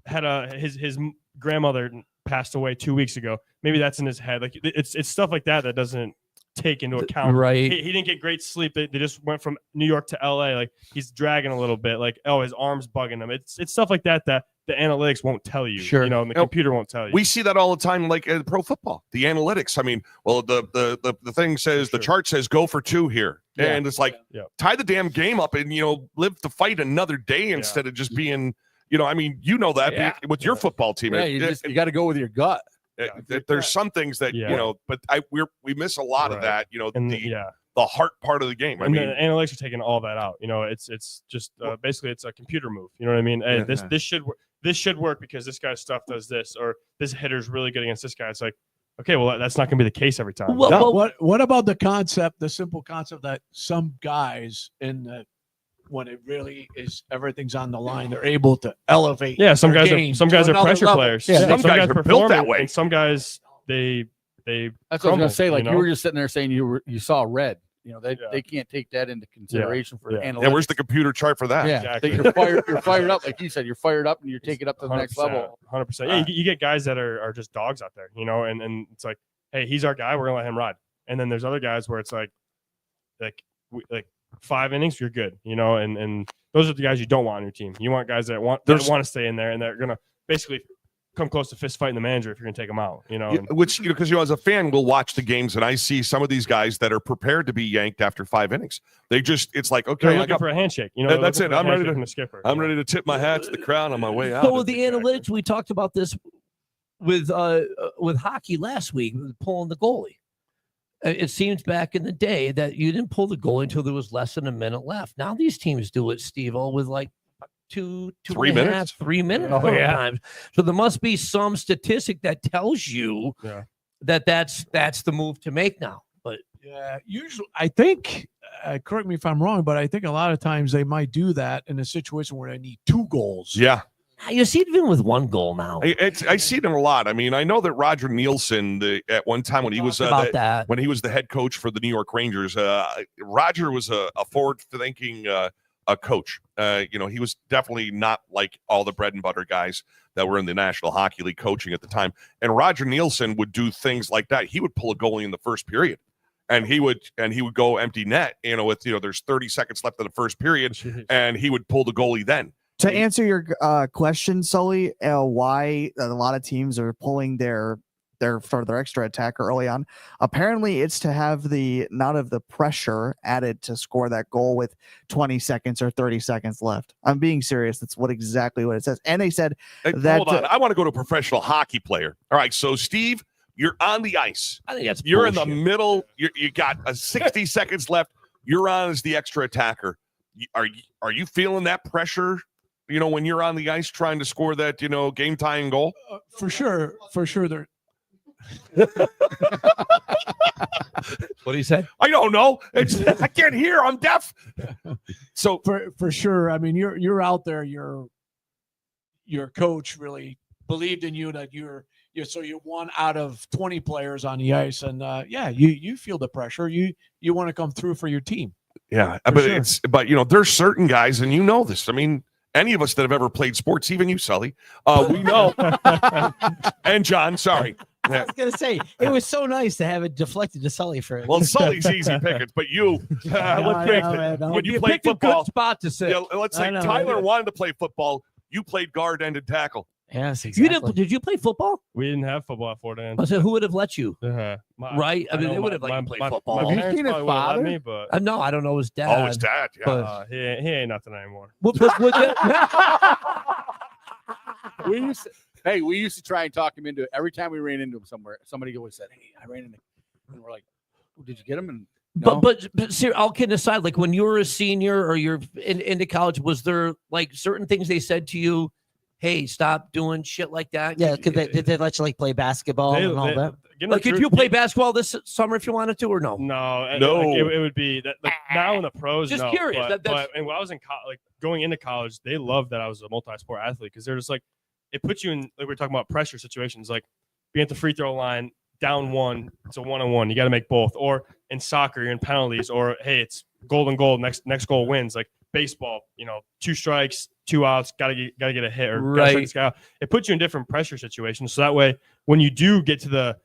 had his grandmother passed away 2 weeks ago. Maybe that's in his head. Like it's stuff like that doesn't take into account. Right. He didn't get great sleep. They just went from New York to LA. Like he's dragging a little bit. Like, oh, his arm's bugging him. It's stuff like that the analytics won't tell you. Sure. You know, and the computer won't tell you. We see that all the time, like in pro football. The analytics. I mean, well, the thing says, the chart says go for 2 here, and it's like tie the damn game up and live to fight another day instead of just being. I mean, that with your football team. Yeah, you got to go with your gut. There's some things that but we miss a lot of that. And the heart part of the game. I mean, the analytics are taking all that out. It's just basically it's a computer move. You know what I mean? Hey, this should work because this guy's stuff does this, or this hitter's really good against this guy. It's like, okay, well, that's not going to be the case every time. What about the simple concept that some guys when it really is everything's on the line, they're able to elevate. Yeah, some guys are pressure level. players. Yeah, some guys are built that way. And some guys they That's what I was gonna say. Like you were just sitting there saying you saw red. They can't take that into consideration for analytics. Yeah, where's the computer chart for that? Yeah, exactly. You're fired up, like you said. You're fired up, and you're taking it up to the next level. 100%. Yeah, you get guys that are just dogs out there, and it's like, hey, he's our guy. We're gonna let him ride. And then there's other guys where it's like 5 innings, you're good, and those are the guys you don't want on your team. You want guys that want to stay in there and they're gonna basically come close to fist fighting the manager if you're gonna take them out. Which because as a fan, we'll watch the games and I see some of these guys that are prepared to be yanked after 5 innings. It's like, okay, they're looking for a handshake. That's it. I'm ready to skipper. I'm ready to tip my hat to the crowd on my way out. So with the analytics, we talked about this with hockey last week, pulling the goalie. It seems back in the day that you didn't pull the goalie until there was less than a minute left. Now these teams do it, Steve-O, with like 3 minutes times. So there must be some statistic that tells you that's the move to make now. But usually I think, correct me if I'm wrong, but I think a lot of times they might do that in a situation where they need 2 goals. Yeah. You see it even with 1 goal now. I see it in a lot. I mean, I know that Roger Nielsen, at one time when he was when he was the head coach for the New York Rangers, Roger was a forward-thinking coach. He was definitely not like all the bread and butter guys that were in the National Hockey League coaching at the time. And Roger Nielsen would do things like that. He would pull a goalie in the first period. And he would go empty net, with there's 30 seconds left of the first period, and he would pull the goalie then. To answer your question, Sully, why a lot of teams are pulling their extra attacker early on, apparently it's to have not of the pressure added to score that goal with 20 seconds or 30 seconds left. I'm being serious. That's exactly what it says. And they said that. Hold on. I want to go to a professional hockey player. All right, so Steve, you're on the ice. I think that's you're bullshit. In the middle. You got 60 seconds left. You're on as the extra attacker. Are you feeling that pressure? When you're on the ice trying to score that, game tying goal? For sure. There. What do you say? I don't know. I can't hear. I'm deaf. So for sure. I mean, you're out there. Your coach really believed in you that you're 1 out of 20 players on the ice, and you feel the pressure. You want to come through for your team. Yeah, but there's certain guys, and this. I mean, any of us that have ever played sports, even you, Sully, we know. And John, sorry. I was gonna say it was so nice to have it deflected to Sully for it. Well, Sully's easy pickings, but you, when you played football, good spot to sit. Let's say Tyler wanted to play football. You played guard, ended tackle. Yes, exactly. Did you play football? We didn't have football at Fort Ann. I said, who would have let you? Right? I mean, they would have let you play football. My parents probably would have let me, but no, I don't know his dad. Oh, his dad. Yeah, but, he ain't nothing anymore. We used to try and talk him into it. Every time we ran into him somewhere, somebody always said, "Hey, I ran into him," and we're like, "Did you get him?" And no. But all kidding aside, like when you were a senior or you're into college, was there like certain things they said to you? Hey, stop doing shit like that. Yeah, did they let you like play basketball and all that? Like, could you play basketball this summer if you wanted to, or no? No. No. It would be that. Like, now in the pros, just no, curious. But when I was in going into college, they loved that I was a multi-sport athlete because they're just like, it puts you in, like we were talking about pressure situations, like being at the free throw line, down 1, it's a 1-on-1. You got to make both. Or in soccer, you're in penalties. Or hey, it's golden goal. Next goal wins. Like baseball, 2 strikes, 2 outs, gotta get a hit or right. This guy out. It puts you in different pressure situations. So that way, when you do get to the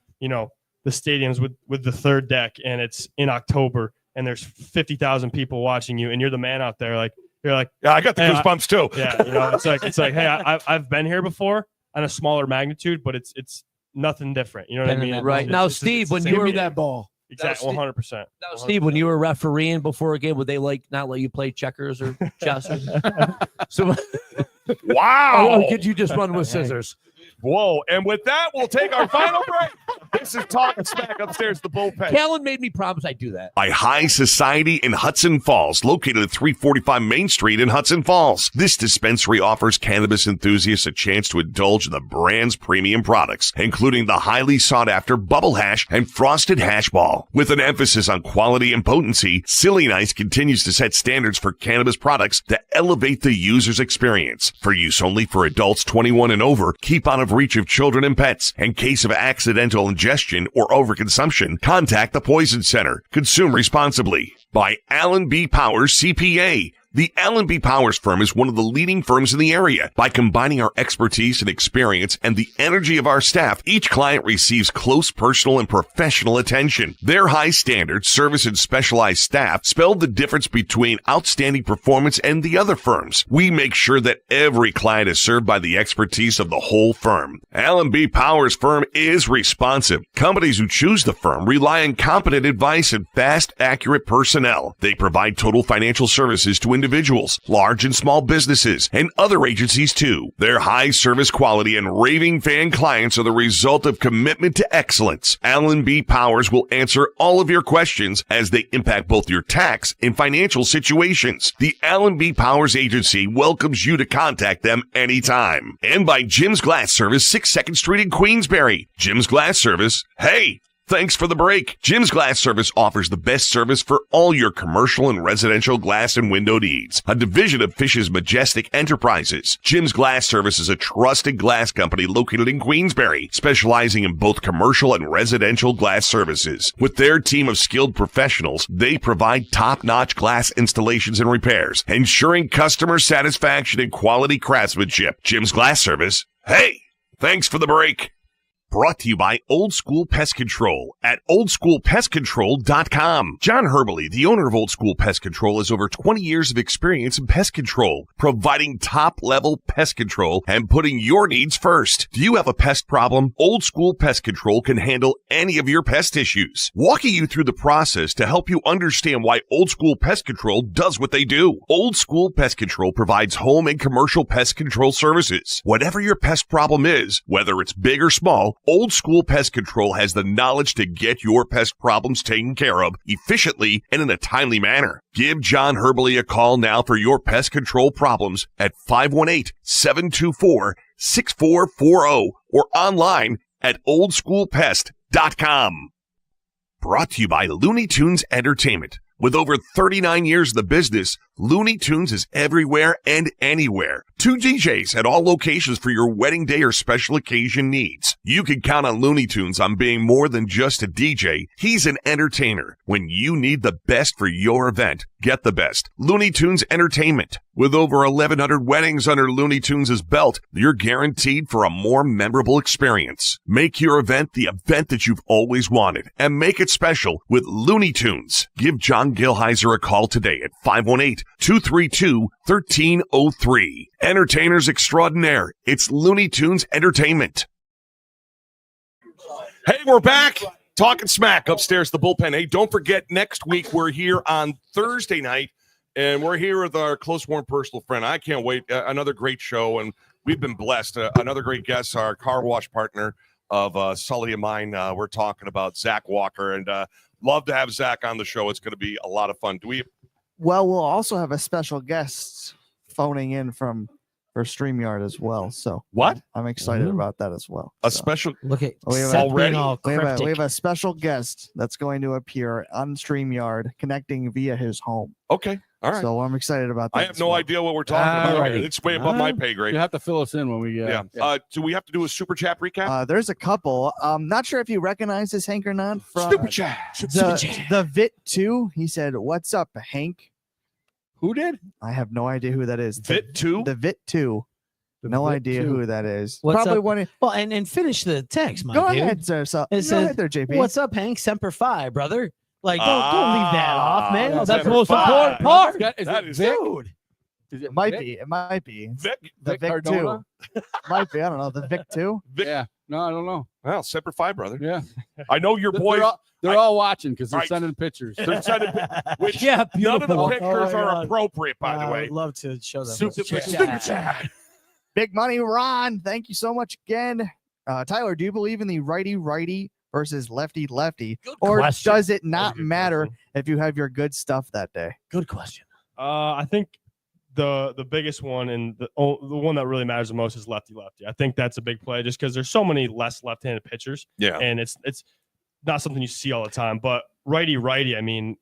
stadiums with the third deck and it's in October and there's 50,000 people watching you and you're the man out there, like You're like, Yeah, I got the Hey, goosebumps too. yeah, you know, it's like, hey, I've been here before on a smaller magnitude, but it's nothing different. You know what I Been in mean? that Right. It's- Now, it's- Steve, it's when the you same were thing. that ball. Exactly, Steve- 100%. Now, Steve, when you were refereeing before a game, would they not let you play checkers or chess? So, Wow. could you just run with scissors? Whoa. And with that, we'll take our final break. This is Talking Smack upstairs, the bullpen. Callan made me promise I'd do that. By High Society in Hudson Falls, located at 345 Main Street in Hudson Falls. This dispensary offers cannabis enthusiasts a chance to indulge in the brand's premium products, including the highly sought-after Bubble Hash and Frosted Hash Ball. With an emphasis on quality and potency, Silly Nice continues to set standards for cannabis products that elevate the user's experience. For use only for adults 21 and over, keep out of reach of children and pets. In case of accidental ingestion or overconsumption, contact the Poison Center. Consume responsibly. By Allen B. Powers CPA. The Allen B. Powers firm is one of the leading firms in the area. By combining our expertise and experience and the energy of our staff, each client receives close personal and professional attention. Their high standards, service, and specialized staff spell the difference between outstanding performance and the other firms. We make sure that every client is served by the expertise of the whole firm. Allen B. Powers firm is responsive. Companies who choose the firm rely on competent advice and fast, accurate personnel. They provide total financial services to individuals, large and small businesses, and other agencies too. Their high service quality and raving fan clients are the result of commitment to excellence. Allen B. Powers will answer all of your questions as they impact both your tax and financial situations. The Allen B. Powers Agency welcomes you to contact them anytime. And by Jim's Glass Service, 6 2nd Street in Queensbury. Jim's Glass Service, hey! Thanks for the break. Jim's Glass Service offers the best service for all your commercial and residential glass and window needs. A division of Fish's Majestic Enterprises. Jim's Glass Service is a trusted glass company located in Queensbury, specializing in both commercial and residential glass services. With their team of skilled professionals, they provide top-notch glass installations and repairs, ensuring customer satisfaction and quality craftsmanship. Jim's Glass Service, hey, thanks for the break. Brought to you by Old School Pest Control at oldschoolpestcontrol.com. John Herbley, the owner of Old School Pest Control, has over 20 years of experience in pest control, providing top-level pest control and putting your needs first. Do you have a pest problem? Old School Pest Control can handle any of your pest issues, walking you through the process to help you understand why Old School Pest Control does what they do. Old School Pest Control provides home and commercial pest control services. Whatever your pest problem is, whether it's big or small, Old School Pest Control has the knowledge to get your pest problems taken care of efficiently and in a timely manner. Give John Herbley a call now for your pest control problems at 518-724-6440 or online at oldschoolpest.com. Brought to you by Looney Tunes Entertainment. With over 39 years in the business, Looney Tunes is everywhere and anywhere. 2 DJs at all locations for your wedding day or special occasion needs. You can count on Looney Tunes on being more than just a DJ. He's an entertainer. When you need the best for your event, get the best. Looney Tunes Entertainment. With over 1,100 weddings under Looney Tunes' belt, you're guaranteed for a more memorable experience. Make your event the event that you've always wanted and make it special with Looney Tunes. Give John Gilheiser a call today at 518-232-1303. Entertainers extraordinaire. It's Looney Tunes Entertainment. Hey, we're back. Talking Smack upstairs, the bullpen. Hey, don't forget, next week we're here on Thursday night, and we're here with our close, warm, personal friend. I can't wait. Another great show, and we've been blessed. Another great guest, our car wash partner of Sully and mine. We're talking about Zach Walker, and love to have Zach on the show. It's going to be a lot of fun. Well, we'll also have a special guest phoning in for StreamYard as well. So what? I'm excited about that as well. A special look at we have already. We have a special guest that's going to appear on StreamYard connecting via his home. Okay. All right. So I'm excited about that. I have no idea what we're talking about. Alrighty. It's way above my pay grade. You have to fill us in when we Yeah. Do we have to do a super chat recap? There's a couple. Not sure if you recognize this, Hank, or not. From Super chat. the Vit2. He said, "What's up, Hank?" Who did? I have no idea who that is. Vit2? The Vit2. No idea who that is. What's Probably up? one. Of, Well, and finish the text, my go dude. ahead, sir. So, It go says, ahead there, JP. What's up, Hank? Semper Fi, brother. Like, don't leave that off, man. that's That's the Semper most Fi. important part. Is That it is Vic? Dude. Is It might Vic? be. It might be. Vic. The Vic Vic 2. Cardona? Might be. I don't know. The Vic 2. Vic. Yeah. No, I don't know. Well, Semper Fi, brother. Yeah. I know your boys. They're all watching because they're Right. sending pictures. They're sending, which Yeah, none of the beautiful. pictures Oh, my are God. appropriate, by the I way. would love to show them. Super chat. Big money, Ron. Thank you so much again. Tyler, do you believe in the righty versus lefty? Good Or question. does it That not is a good matter question. if you have your good stuff that day? Good question. I think the biggest one and the one that really matters the most is lefty. I think that's a big play just because there's so many less left-handed pitchers, Yeah. and it's not something you see all the time. But righty. I mean,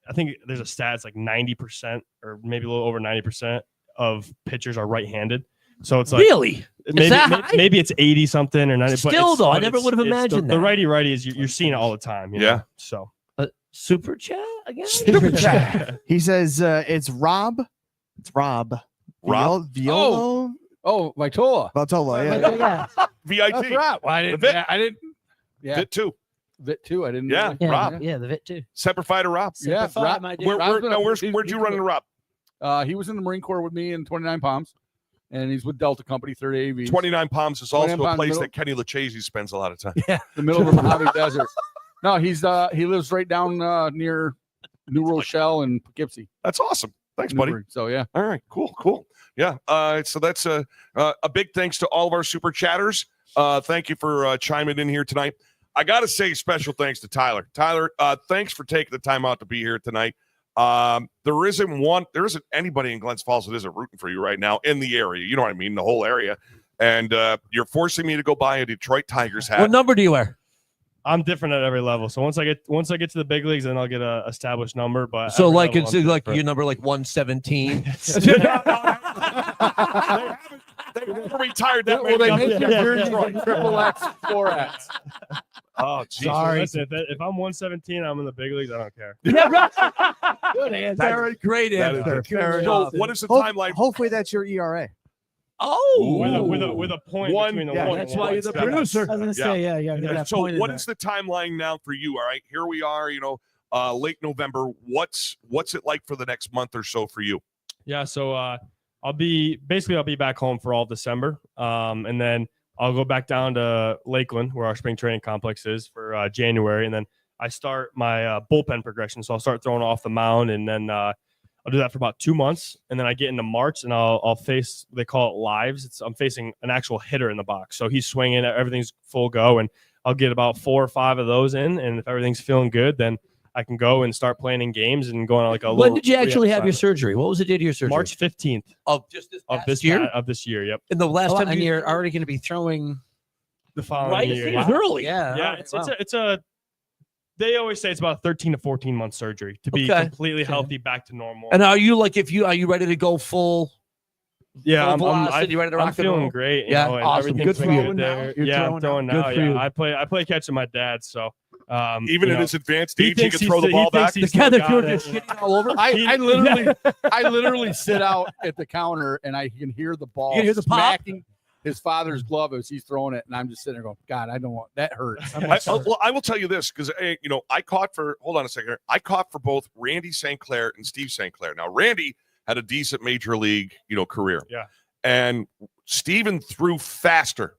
I think there's a stat it's like 90% or maybe a little over 90% of pitchers are right-handed. So it's like Really? maybe, that may- high? maybe it's 80 something or 90. but Still, it's- though, I but never it's- would have it's imagined the that. righty is you're seeing it all the time. You know? Yeah. So Super chat again? Super chat. He says it's Rob. It's Rob. Rob? Violo? Oh, Vitola. Valtola, yeah. That's VIT. right. Well, I The didn't. Vic. Yeah, I didn't. Yeah, Vit too. Vit too. I didn't. Yeah. know. Yeah, Rob. Yeah, the Vit too. Semper Fi to Rob. Yeah, Simplify, Rob- my dude. Rob's been up- Where'd he's- you he's run into Rob? He was in the Marine Corps with me in 29 Palms, and he's with Delta Company, 30 AV. 29 Palms is also 29 a Palms, place middle- that Kenny Lucchese spends a lot of time. the middle of the Mojave Desert. No, he lives right down near New Rochelle and Poughkeepsie. That's awesome. Thanks, buddy. Newburgh. So yeah, All right, cool. Yeah. So that's a big thanks to all of our super chatters. Thank you for chiming in here tonight. I got to say special thanks to Tyler. Tyler, thanks for taking the time out to be here tonight. There isn't anybody in Glens Falls that isn't rooting for you right now in the area. You know what I mean? The whole area. And you're forcing me to go buy a Detroit Tigers hat. What number do you wear? I'm different at every level. So once I get to the big leagues, then I'll get a established number. But So every like level, it's I'm like different. your number like 117. They haven't retired that well, they many. make your jersey like triple X, 4X. Oh, geez. Sorry. If I'm 117, I'm in the big leagues. I don't care. Yeah, right. Good answer. Great That is answer. it. Fair So enough. what is the timeline? Hopefully that's your ERA. Oh, With a point One- between the yeah, one. that's and why one. you're the Yeah. producer. I was gonna say, yeah, yeah. That So point in what there. is the timeline now for you? All right, here we are, late November. What's it like for the next month or so for you? Yeah, so I'll be back home for all of December, and then I'll go back down to Lakeland where our spring training complex is for January, and then I start my bullpen progression. So I'll start throwing off the mound, and then I'll do that for about 2 months, and then I get into March, and I'll face, they call it lives. I'm facing an actual hitter in the box, so he's swinging, everything's full go, and I'll get about 4 or 5 of those in, and if everything's feeling good, then I can go and start playing in games and going on like a when little. did you actually rehab have your assignment. surgery? What was the date of your surgery? March 15th of just this of past this year. of this year. Yep, And the last Oh, time and you you're already going to be throwing. the following right, year. it was early. Yeah, Yeah, it's a. They always say it's about a 13 to 14 month surgery to be Okay. completely healthy, back to normal. And are you ready to go full? yeah, full I'm velocity, you ready to I'm rock and feeling roll? great. You Yeah, know, and awesome. everything's Good for been you. good there. You're Yeah, throwing I'm throwing now. now. Good for Yeah, you. I play catch with my dad, so Even you in know, his advanced he age, he thinks can throw the he ball back. thinks he's Together, still you're got just it. shitting all over. I literally sit out at the counter and I can hear the ball You can hear the pop? smacking his father's glove as he's throwing it, and I'm just sitting there going, God, I don't want that hurts. I will tell you this because I caught for I caught for both Randy St. Clair and Steve St. Clair. Now Randy had a decent major league career, Yeah. and Steven threw faster.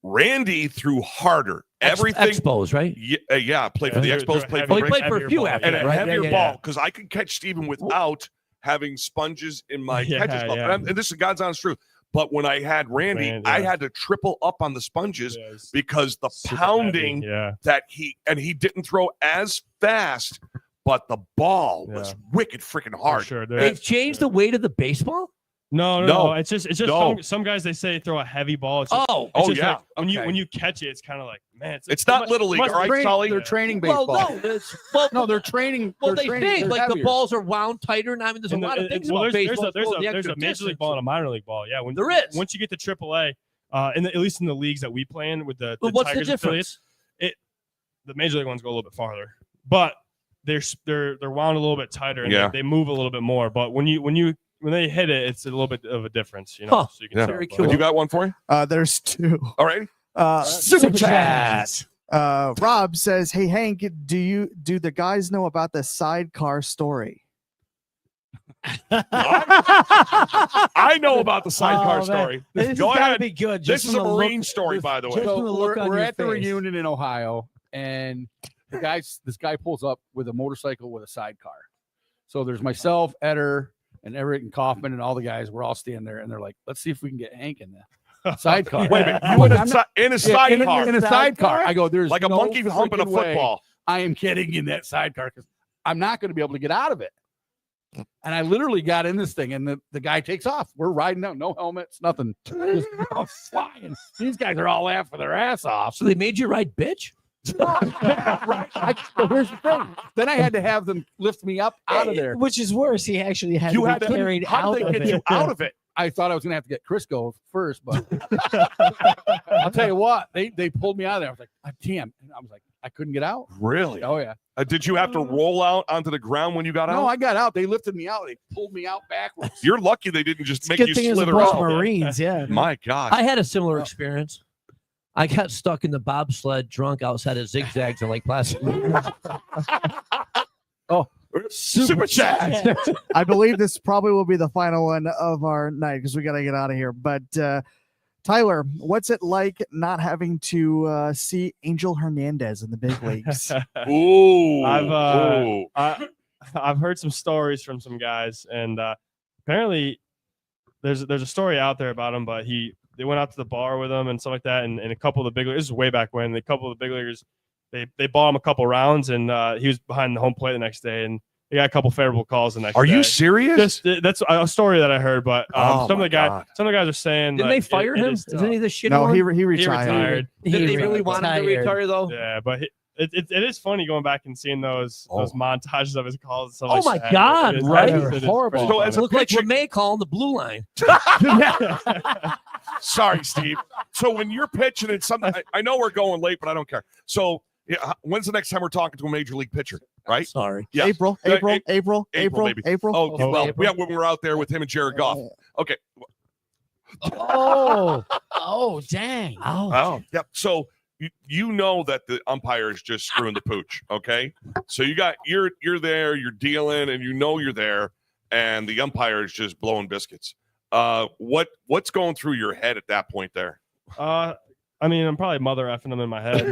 Randy threw harder. Everything. Expos, right? Yeah, played for the Yeah, Expos, they're played heavy- Oh, for he played for a heavier few ball, after and that, a right? heavier Yeah, ball because I could catch Steven without having sponges in my Yeah, catcher's glove. yeah. And this is God's honest truth. But when I had Randy, Randy, I yeah. had to triple up on the sponges Yeah, it's because the super pounding heavy, Yeah. that he didn't throw as fast, but the ball was Yeah. wicked freaking For hard. sure. They've changed the weight of the baseball. No. No. It's just No. some guys they say throw a heavy ball. It's just, Oh, it's Oh, just yeah. like, when you catch it, it's kind of like, man, It's not Little League, must all right, train- Sully? They're training well, baseball. no, it's, No, they're training. well, they're they training, think they're like the heavier. balls are wound tighter, and I mean, there's a And lot of the- things well, about baseball. there's the a extra major league distance. ball and a minor league ball. Yeah, There is. Once you get to AAA, at least in the leagues that we play in with the But what's the Tigers affiliates, difference? the major league ones go a little bit farther, but they're wound a little bit tighter and Yeah. they move a little bit more. But when they hit it, it's a little bit of a difference, Huh. So you can Yeah. tell, Very but- cool. But you got one for you? There's two. All right. Super chat. Rob says, "Hey Hank, do the guys know about the sidecar story?" I know about the sidecar Oh, man. story. This Go has gotta ahead. be good. This just is a from the Marine look- story, by the way. just from the look on we're your at the face. reunion in Ohio, and this guy pulls up with a motorcycle with a sidecar. So there's myself, Eder, and Eric and Kaufman, and all the guys. We're all standing there, and they're like, "Let's see if we can get Hank in the sidecar." Wait a minute. I'm You in like, a, "I'm not- in a yeah, sidecar. in a sidecar. I go, "There's like a no monkey humping a freaking way football. I am getting in that sidecar because I'm not going to be able to get out of it." And I literally got in this thing, and the guy takes off. We're riding out, no helmets, nothing, just flying. These guys are all laughing their ass off. So they made you ride bitch? Right. So here's the thing. Then I had to have them lift me up out of there. Which is worse. He actually had You to had be to carried how out did of they get it. you out of it? I thought I was going to have to get Crisco first, but I'll tell you what, they pulled me out of there. I was like, damn. And I was like, I couldn't get out. Really? Oh, yeah. Did you have to roll out onto the ground when you got No, out? I got out. They lifted me out. They pulled me out backwards. You're lucky they didn't just make Good you thing it was a slither bunch of out. Marines. Yeah. My God. I had a similar experience. I got stuck in the bobsled drunk outside of Zigzags in Lake Placid. Super chat. I believe this probably will be the final one of our night because we got to get out of here. But Tyler, what's it like not having to see Angel Hernandez in the big leagues? Ooh. I've heard some stories from some guys, and apparently there's a story out there about him, but they went out to the bar with him and stuff like that, and a couple of the big leaguers, this is way back when, a couple of the big leaguers, they bought him a couple rounds, and he was behind the home plate the next day, and he got a couple favorable calls the next day. Are you serious? That's a story that I heard, but Oh, some of my the guys, God. some of the guys are saying Didn't like, they fire it him? is Isn't he the shitty No, one? he He retired. retired. Did they really want him to retire, though? Yeah, but it is funny going back and seeing those montages of his calls. And stuff Oh, like my that. God, It is- right? it is Horrible. pretty So as It a looked like pitcher- LeMay calling the blue line. Sorry, Steve. So when you're pitching and something, I know we're going late, but I don't care. So yeah, when's the next time we're talking to a major league pitcher? Right? Sorry. Yeah. April. April, April. maybe. Oh, Oh, well, April. yeah, when we were out there with him and Jared Goff. Okay. Oh, dang. Oh, yep. So you know that the umpire is just screwing the pooch. Okay. So you're there, you're dealing, and you know you're there, and the umpire is just blowing biscuits. What's going through your head at that point there? I mean, I'm probably mother effing them in my head,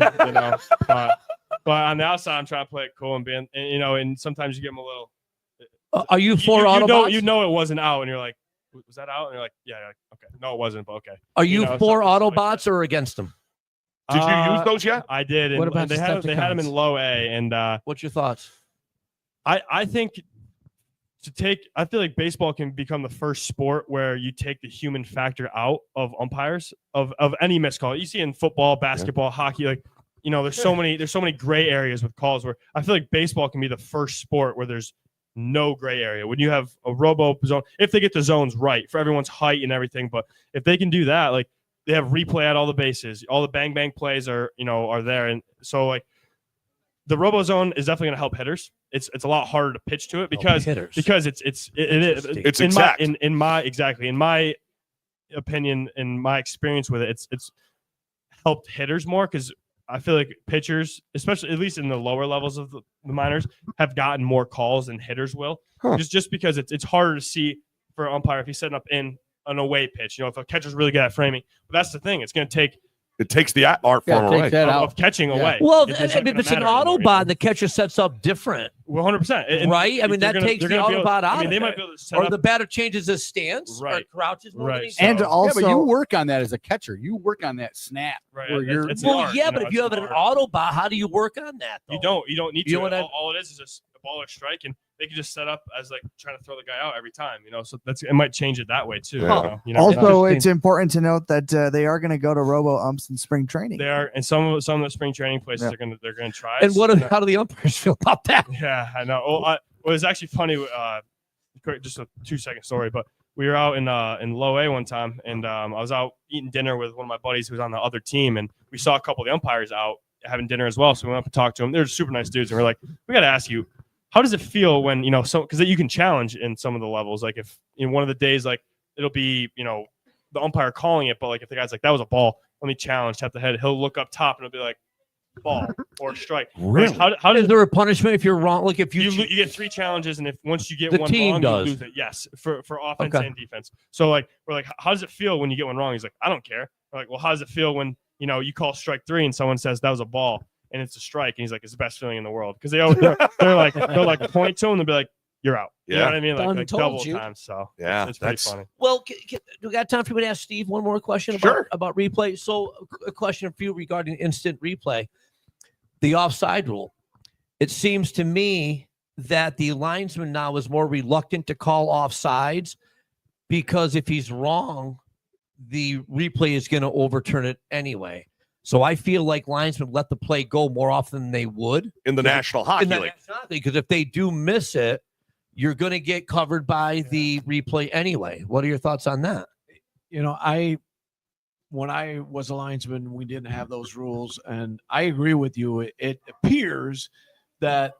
but on the outside, I'm trying to play it cool and being, and sometimes you get them a little. Are you for you Autobots? You know it wasn't out, and you're like, was that out? And you're like, yeah, you're like, okay, no, it wasn't, but okay. Are you know, for something like Autobots or against them? Did you use those yet? I did. And What about they had them in Decepticons? low A, and What's your thoughts? I think I feel like baseball can become the first sport where you take the human factor out of umpires of any missed call. You see in football, basketball, hockey, like there's so many gray areas with calls where I feel like baseball can be the first sport where there's no gray area. When you have a robo zone, if they get the zones right for everyone's height and everything, but if they can do that, like they have replay at all the bases, all the bang bang plays are there, and so like the robo zone is definitely going to help hitters. It's a lot harder to pitch to it because it's exact. In my opinion, in my experience with it, it's helped hitters more because I feel like pitchers, especially at least in the lower levels of the minors, have gotten more calls than hitters will. Just because it's harder to see for an umpire if he's setting up in an away pitch. If a catcher's really good at framing, but that's the thing. It's going to take It takes the art form away. take that out. of catching away. Well, It's not if gonna it's an matter anymore, Autobot, the catcher sets up different, 100%. right? I mean, that takes the Autobot out I mean, of they it. might be able to set Or up. the batter changes his stance Right. or crouches more than Right. he's So- And also, but you work on that as a catcher. You work on that snap. Right. Where you're, It's Well, art, yeah, but if it's you have an art. Autobot, how do you work on that? You though? don't need to. You know what all it is just a ball or strike, and they can just set up as like trying to throw the guy out every time. So it might change it that way too. Yeah. You know? also, Interesting. it's important to note that they are going to go to robo umps in spring training. They are, and some of the spring training places Yeah. they're gonna try. And how do the umpires feel about that? Yeah, I know. Well, it was actually funny. Quick, just a 2-second story, but we were out in low A one time, and I was out eating dinner with one of my buddies who was on the other team, and we saw a couple of the umpires out having dinner as well. So we went up and talked to them. They're super nice dudes, and we're like, we got to ask you, how does it feel when because you can challenge in some of the levels, like if in one of the days, like it'll be the umpire calling it, but like if the guy's like that was a ball, let me challenge, tap the head, he'll look up top and it'll be like, ball or strike. Really? Like, how Is does there a punishment if you're wrong? Like if you get 3 challenges, and if once you get The one team wrong, does. you lose it. Yes, for offense Okay. and defense. So like we're like, how does it feel when you get one wrong? He's like, I don't care. We're like, well, how does it feel when you call strike 3 and someone says that was a ball and it's a strike, and he's like, it's the best feeling in the world, because they'll like point to him and be like, you're out. You know what I mean? Done Like told double you. time. So Yeah, it's pretty that's funny. Well, we got time for me to ask Steve one more question Sure. about replay. So, a question for you regarding instant replay, the offside rule. It seems to me that the linesman now is more reluctant to call offsides because if he's wrong, the replay is going to overturn it anyway. So I feel like linesmen let the play go more often than they would in the National Hockey League. Because if they do miss it, you're going to get covered by the replay anyway. What are your thoughts on that? When I was a linesman, we didn't have those rules, and I agree with you. It appears that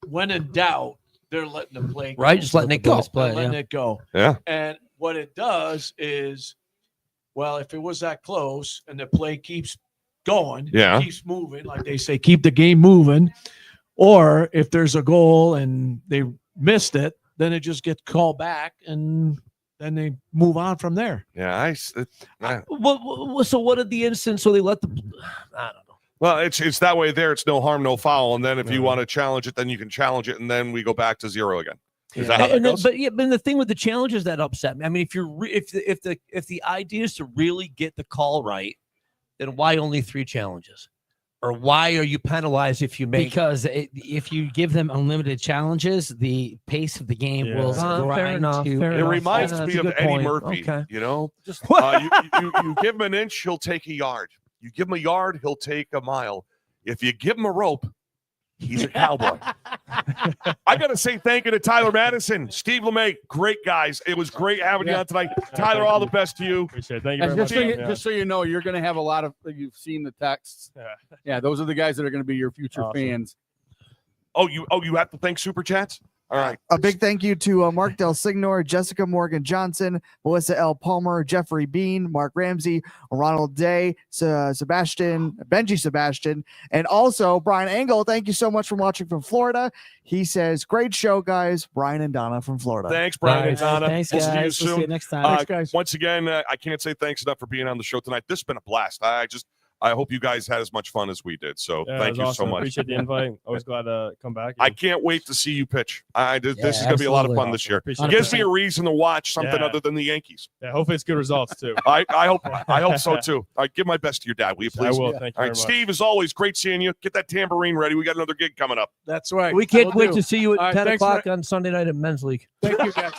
when in doubt, they're letting the play go. Right, just letting it go. They're letting it go. Yeah. And what it does is, well, if it was that close and the play keeps going, Yeah. keeps moving, like they say, keep the game moving, or if there's a goal and they missed it, then it just gets called back and then they move on from there. Yeah. So what did the instance? So they let the. I don't know. Well, it's that way there. It's no harm, no foul. And then if you want to challenge it, then you can challenge it. And then we go back to 0 again. Is that how that goes? But the thing with the challenges that upset me. I mean, if the idea is to really get the call right, then why only 3 challenges? Or why are you penalized if you make? Because if you give them unlimited challenges, the pace of the game will fair grind enough, to. fair It enough. reminds That's me a of good Eddie point. Murphy. Okay. You give him an inch, he'll take a yard. You give him a yard, he'll take a mile. If you give him a rope, he's a cowboy. I got to say thank you to Tyler Madison, Steve LeMay. Great guys. It was great having you on tonight. Tyler, all the best to you. Appreciate it. Thank you And very much. just so you know, you're going to have a lot of. You've seen the texts. Yeah, those are the guys that are going to be your future fans. Oh, you have to thank Super Chats? All right. A big thank you to Mark Del Signor, Jessica Morgan Johnson, Melissa L. Palmer, Jeffrey Bean, Mark Ramsey, Ronald Day, Benji Sebastian, and also Brian Engel. Thank you so much for watching from Florida. He says, great show, guys. Brian and Donna from Florida. Thanks, Brian and Donna. Thanks, We'll guys. see you We'll soon. see you next time. Thanks, guys. Once again, I can't say thanks enough for being on the show tonight. This has been a blast. I hope you guys had as much fun as we did. So thank you so much. Appreciate the invite. Always glad to come back. I can't wait to see you pitch. This is going to be a lot of fun this year. Appreciate It gives me a reason to watch something other than the Yankees. Yeah, hopefully it's good results too. I hope so too. All right, give my best to your dad, will you please? I will. Thank you All very right, much. Steve, as always, great seeing you. Get that tambourine ready. We got another gig coming up. That's right. We can't Will wait do. to see you at All right, 10 thanks, o'clock on Sunday night at Men's League. Thank you, guys.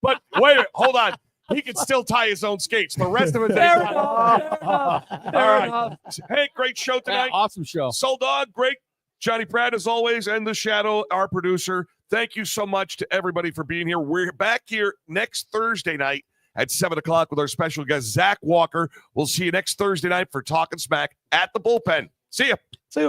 But wait, hold on. He can still tie his own skates. The rest of it. Fair enough. All right. Hey, great show tonight. Awesome show. Soul Dog, great. Johnny Pratt, as always, and The Shadow, our producer. Thank you so much to everybody for being here. We're back here next Thursday night at 7 o'clock with our special guest, Zach Walker. We'll see you next Thursday night for Talkin' Smack at the Bullpen. See ya.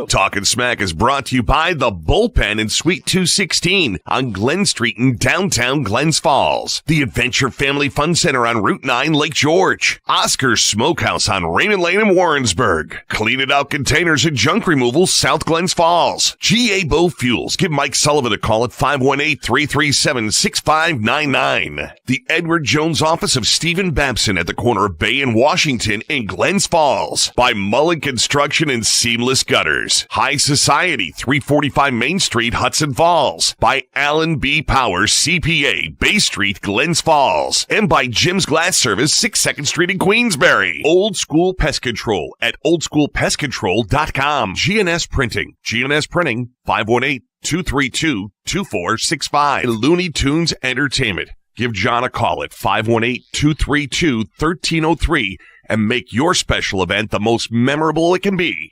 Talkin' Smack is brought to you by The Bullpen in Suite 216 on Glen Street in downtown Glens Falls. The Adventure Family Fun Center on Route 9, Lake George. Oscar's Smokehouse on Raymond Lane in Warrensburg. Clean It Out Containers and Junk Removal, South Glens Falls. GA Bow Fuels. Give Mike Sullivan a call at 518-337-6599. The Edward Jones office of Stephen Babson at the corner of Bay and Washington in Glens Falls. By Mullen Construction and Seamless Gutters. High Society, 345 Main Street, Hudson Falls. By Allen B. Powers, CPA, Bay Street, Glens Falls. And by Jim's Glass Service, 6 2nd Street in Queensbury. Old School Pest Control at oldschoolpestcontrol.com. GNS Printing. GNS Printing, 518-232-2465. Looney Tunes Entertainment. Give John a call at 518-232-1303 and make your special event the most memorable it can be.